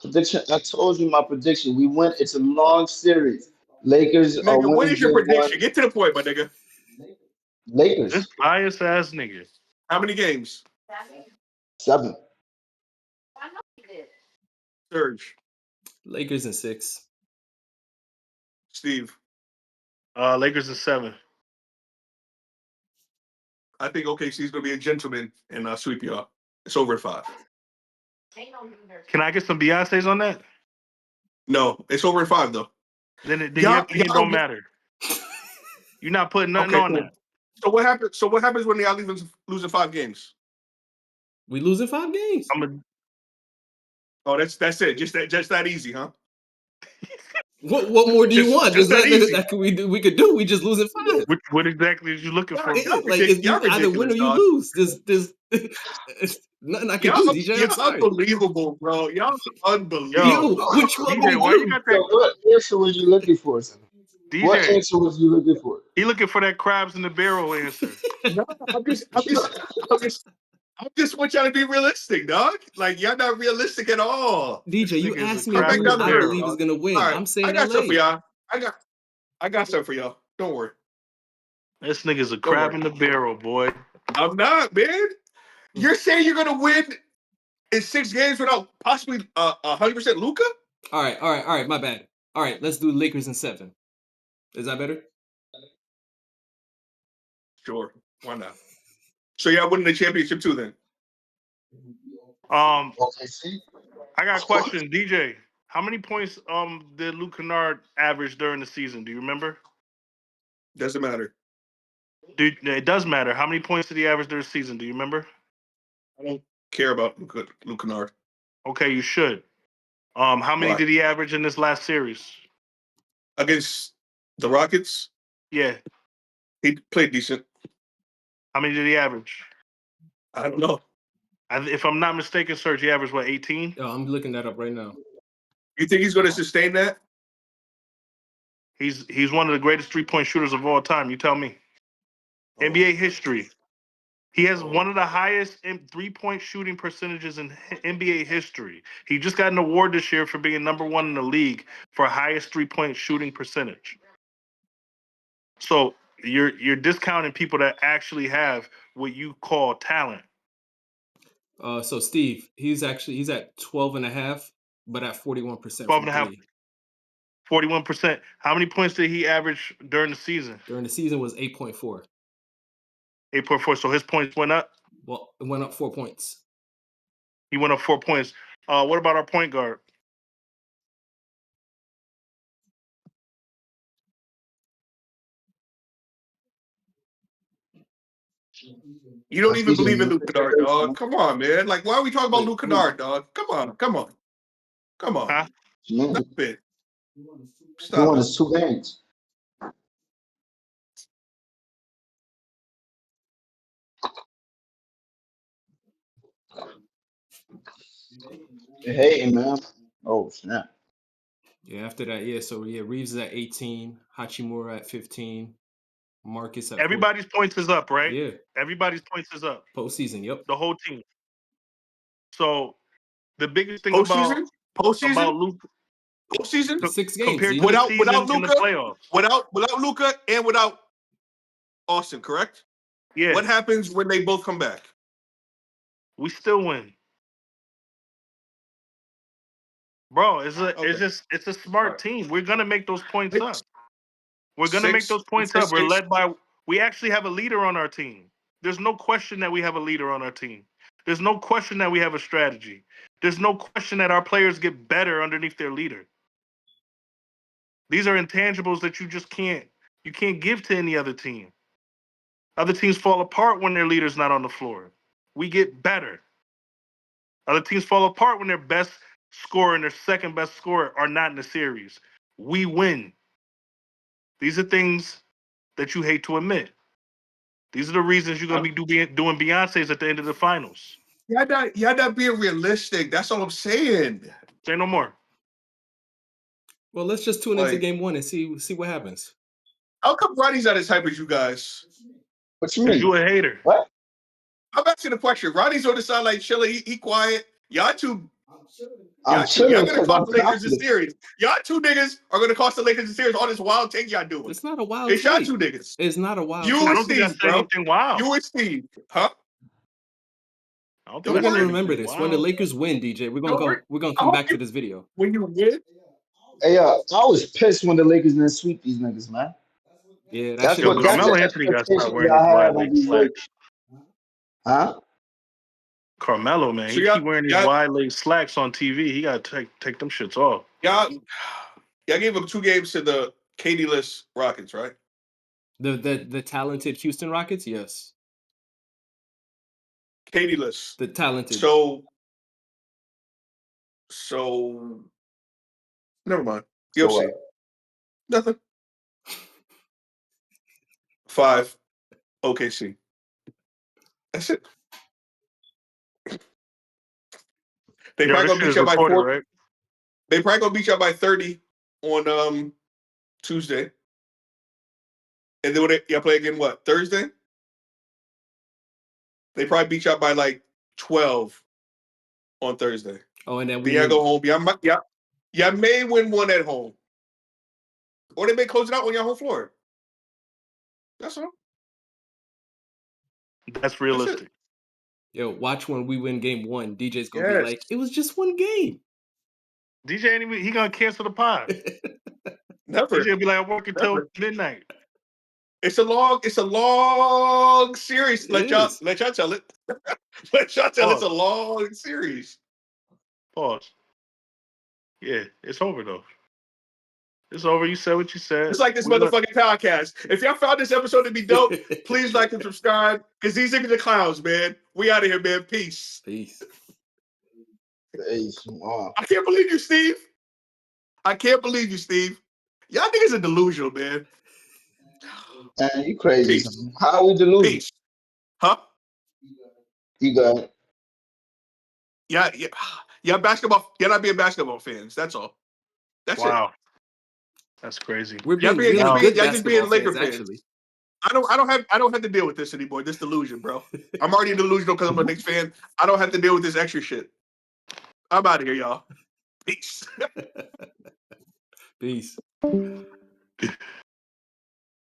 Speaker 3: Prediction. I told you my prediction. We win. It's a long series. Lakers are
Speaker 1: Nigga, what
Speaker 3: winning
Speaker 1: is your
Speaker 3: game
Speaker 1: prediction?
Speaker 3: one.
Speaker 1: Get to the point, my nigga.
Speaker 3: Lakers.
Speaker 4: This bias ass nigga.
Speaker 1: How many games?
Speaker 3: 7.
Speaker 1: Serge,
Speaker 5: Lakers in 6.
Speaker 1: Steve.
Speaker 4: Lakers in 7.
Speaker 1: I think OKC is going to be a gentleman and sweep y'all. It's over at 5.
Speaker 4: Can I get some Beyonce's on that?
Speaker 1: No, it's over at 5 though.
Speaker 4: Then
Speaker 1: Y'all-
Speaker 4: your opinion
Speaker 1: y'all
Speaker 4: don't
Speaker 1: get-
Speaker 4: matter. You're not putting nothing
Speaker 1: Okay,
Speaker 4: on
Speaker 1: cool.
Speaker 4: that.
Speaker 1: So what happens when y'all losing 5 games?
Speaker 5: We losing 5 games.
Speaker 1: Oh, that's it. Just that easy, huh?
Speaker 5: What more do you
Speaker 1: Just-
Speaker 5: want?
Speaker 1: just
Speaker 5: There's
Speaker 1: that
Speaker 5: nothing
Speaker 1: easy.
Speaker 5: that we could do. We just losing 5.
Speaker 4: What exactly is you looking for?
Speaker 1: Y'all
Speaker 5: Like if you
Speaker 1: y'all
Speaker 5: either win or
Speaker 1: ridiculous,
Speaker 5: you
Speaker 1: dog.
Speaker 5: lose. There's nothing I can do, DJ. I'm
Speaker 1: Y'all
Speaker 5: sorry.
Speaker 1: unbelievable, bro. Y'all unbelievable.
Speaker 5: Yo, what you want me
Speaker 4: DJ,
Speaker 5: to
Speaker 4: why you
Speaker 5: do?
Speaker 4: got
Speaker 3: So
Speaker 4: that?
Speaker 3: what answer was you looking for, son? What
Speaker 4: DJ,
Speaker 3: answer was you looking for?
Speaker 4: he looking for that crabs in the barrel answer.
Speaker 1: No, I just want y'all to be realistic, dog. Like y'all not realistic at all.
Speaker 5: DJ, you
Speaker 4: nigga is a
Speaker 5: asked me
Speaker 1: Come back
Speaker 5: who
Speaker 1: down to
Speaker 5: I
Speaker 1: earth,
Speaker 5: believe is
Speaker 1: dog.
Speaker 5: gonna win.
Speaker 1: All right,
Speaker 5: I'm saying
Speaker 1: I got something for
Speaker 5: LA.
Speaker 1: y'all. I got something for y'all. Don't worry.
Speaker 4: This nigga's a crab in the barrel, boy.
Speaker 1: I'm not, man. You're saying you're gonna win in 6 games without possibly 100% Luka?
Speaker 5: All right. My bad. All right, let's do Lakers in 7. Is that better?
Speaker 1: Sure. Why not? So y'all winning the championship too then?
Speaker 3: OKC.
Speaker 4: I got a question, DJ. How many points did Luke Kennard average during the season? Do you remember?
Speaker 1: Doesn't matter.
Speaker 4: It does matter. How many points did he average during the season? Do you remember?
Speaker 1: I don't care about Luke Kennard.
Speaker 4: Okay, you should. How many
Speaker 1: Why?
Speaker 4: did he average in this last series?
Speaker 1: Against the Rockets,
Speaker 4: Yeah.
Speaker 1: he played decent.
Speaker 4: How many did he average?
Speaker 1: I don't know.
Speaker 4: If I'm not mistaken, Serge, he averaged what, 18?
Speaker 5: Yo, I'm looking that up right now.
Speaker 1: You think he's going to sustain that?
Speaker 4: He's one of the greatest 3-point shooters of all time. You tell me. NBA history. He has one of the highest 3-point shooting percentages in NBA history. He just got an award this year for being number 1 in the league for highest 3-point shooting percentage. So you're discounting people that actually have what you call talent.
Speaker 5: So Steve, he's at 12.5, but at 41%
Speaker 4: 12
Speaker 5: from
Speaker 4: and a half,
Speaker 5: three.
Speaker 4: 41%. How many points did he average during the season?
Speaker 5: During the season was 8.4.
Speaker 4: 8.4. So his points went up.
Speaker 5: Well, it went up 4 points.
Speaker 4: He went up 4 points. What about our point guard?
Speaker 1: You don't
Speaker 3: That's
Speaker 1: even
Speaker 3: DJ
Speaker 1: believe in
Speaker 3: man.
Speaker 1: Luke Kennard, dog. Come on, man. Like, why are we talking about
Speaker 5: Wait,
Speaker 1: Luke Kennard, dog? Come on.
Speaker 4: Huh?
Speaker 3: Man,
Speaker 1: Stop it.
Speaker 3: he
Speaker 1: Stop
Speaker 3: won
Speaker 1: it.
Speaker 3: his 2 games. They're hating, man. Oh snap.
Speaker 5: yeah, after that, yeah. So yeah, Reeves is at 18, Hachimura at 15, Marcus at 14.
Speaker 4: Everybody's points is up, right?
Speaker 5: Yeah,
Speaker 4: Everybody's points is up.
Speaker 5: postseason. Yep.
Speaker 4: The whole team. So the biggest thing about
Speaker 1: Postseason?
Speaker 4: Luke
Speaker 1: Postseason?
Speaker 5: 6 games.
Speaker 4: compared
Speaker 5: Z.
Speaker 4: to the
Speaker 1: Without
Speaker 4: season in the
Speaker 1: Luka?
Speaker 4: playoffs.
Speaker 1: Without Luka and without Austin, correct?
Speaker 4: Yeah,
Speaker 1: What happens when they both come back?
Speaker 4: we still win. Bro, it's
Speaker 1: Okay.
Speaker 4: a smart
Speaker 1: Alright.
Speaker 4: team. We're gonna make those points
Speaker 1: Six-
Speaker 4: up. We're gonna make those points up. We're led by we actually have a leader on our team. There's no question that we have a leader on our team. There's no question that we have a strategy. There's no question that our players get better underneath their leader. These are intangibles that you can't give to any other team. Other teams fall apart when their leader's not on the floor. We get better. Other teams fall apart when their best scorer and their second best scorer are not in the series. We win. These are things that you hate to admit. These are the reasons you're going to be doing Beyonce's at the end of the finals.
Speaker 1: Y'all not being realistic. That's all I'm saying.
Speaker 4: Say no more.
Speaker 5: Well, let's just tune into
Speaker 1: Like-
Speaker 5: game 1 and see what happens.
Speaker 1: How come Ronnie's not as hype as you guys?
Speaker 3: What you
Speaker 4: Because
Speaker 3: mean?
Speaker 4: you a hater.
Speaker 3: What?
Speaker 1: I'm asking the question. Ronnie's on the sideline chilling. He quiet. Y'all two.
Speaker 3: I'm
Speaker 1: Y'all
Speaker 3: chilling
Speaker 1: gonna
Speaker 3: because
Speaker 1: cost
Speaker 3: I'm
Speaker 1: the Lakers the
Speaker 3: confident.
Speaker 1: series. Y'all two niggas are gonna cost the Lakers the series. All this wild take y'all doing.
Speaker 5: It's not a wild
Speaker 1: It's y'all
Speaker 5: take.
Speaker 1: two niggas.
Speaker 5: It's not a wild
Speaker 1: You
Speaker 4: I
Speaker 5: take.
Speaker 1: and
Speaker 4: don't think I
Speaker 1: Steve,
Speaker 4: said
Speaker 1: bro.
Speaker 4: anything wild.
Speaker 1: You and Steve, huh?
Speaker 4: I don't think
Speaker 1: Don't
Speaker 5: We're
Speaker 4: I
Speaker 5: gonna
Speaker 4: said
Speaker 5: remember
Speaker 4: anything
Speaker 5: this
Speaker 4: wild.
Speaker 5: when the Lakers win, DJ. We're
Speaker 1: Don't worry.
Speaker 5: gonna
Speaker 1: I
Speaker 5: come
Speaker 1: hope
Speaker 5: back to
Speaker 1: you-
Speaker 5: this video.
Speaker 1: When you win,
Speaker 3: Hey, I was pissed when the Lakers didn't sweep these niggas, man.
Speaker 5: Yeah, that
Speaker 3: That's
Speaker 5: shit
Speaker 4: Yo,
Speaker 3: what
Speaker 5: was.
Speaker 3: that's
Speaker 4: Carmelo
Speaker 3: the
Speaker 4: Anthony got to start
Speaker 3: expectation
Speaker 4: wearing
Speaker 3: y'all
Speaker 4: his wide
Speaker 3: have
Speaker 4: leg
Speaker 3: on these
Speaker 4: slacks.
Speaker 3: Lakers. Huh?
Speaker 4: Carmelo, man,
Speaker 1: So
Speaker 4: he
Speaker 1: y'all-
Speaker 4: keep wearing these
Speaker 1: y'all-
Speaker 4: wide leg slacks on TV. He got to take them shits off.
Speaker 1: y'all gave up 2 games to the KD-less Rockets, right?
Speaker 5: The talented Houston Rockets, yes.
Speaker 1: KD-less.
Speaker 5: The talented.
Speaker 1: So never mind.
Speaker 3: So
Speaker 1: You'll see. Nothing. 5 OKC. That's it. They
Speaker 4: Yo,
Speaker 1: probably
Speaker 4: this
Speaker 1: gonna
Speaker 4: shit
Speaker 1: beat
Speaker 4: is
Speaker 1: y'all by
Speaker 4: recorded,
Speaker 1: 4.
Speaker 4: right?
Speaker 1: They probably gonna beat y'all by 30 on Tuesday. And then y'all play again what? Thursday? They probably beat y'all by like 12 on Thursday.
Speaker 5: Oh, and then
Speaker 1: Then
Speaker 5: we
Speaker 1: y'all go
Speaker 5: lose.
Speaker 1: home. Y'all may win one at home. Or they may close it out on your home floor. That's all.
Speaker 4: That's realistic.
Speaker 5: Yo, watch when we win game 1. DJ's gonna be
Speaker 1: Yes.
Speaker 5: like, it was just one game.
Speaker 4: DJ ain't even, he gonna cancel the pod.
Speaker 1: Never.
Speaker 4: DJ will be like, I'm working till
Speaker 1: Never.
Speaker 4: midnight.
Speaker 1: It's a long series.
Speaker 5: It
Speaker 1: Let y'all
Speaker 5: is.
Speaker 1: tell it. Let y'all tell it's a
Speaker 4: Pause.
Speaker 1: long series.
Speaker 4: Pause. Yeah, it's over though. It's over. You said what you said.
Speaker 1: It's like this
Speaker 4: We're gonna-
Speaker 1: motherfucking podcast. If y'all found this episode to be dope, please like and subscribe. Because these niggas are clowns, man. We out of here, man. Peace.
Speaker 5: Peace.
Speaker 3: Hey, wow.
Speaker 1: I can't believe you, Steve. I can't believe you, Steve. Y'all niggas are delusional, man.
Speaker 3: Man, you crazy.
Speaker 1: Peace.
Speaker 3: Son. How we delusional?
Speaker 1: Peace. Huh?
Speaker 3: You got it.
Speaker 1: Yeah. Y'all basketball. Y'all not being basketball fans. That's all. That's it.
Speaker 4: wow. That's crazy.
Speaker 5: We're
Speaker 1: Y'all
Speaker 5: being
Speaker 1: being,
Speaker 5: really
Speaker 1: y'all
Speaker 5: good
Speaker 1: being, y'all just being
Speaker 5: basketball
Speaker 1: Laker
Speaker 5: fans,
Speaker 1: fans.
Speaker 5: actually.
Speaker 1: I don't have to deal with this anymore. This delusion, bro. I'm already delusional because I'm a Knicks fan. I don't have to deal with this extra shit. I'm out of here, y'all. Peace.
Speaker 5: Peace.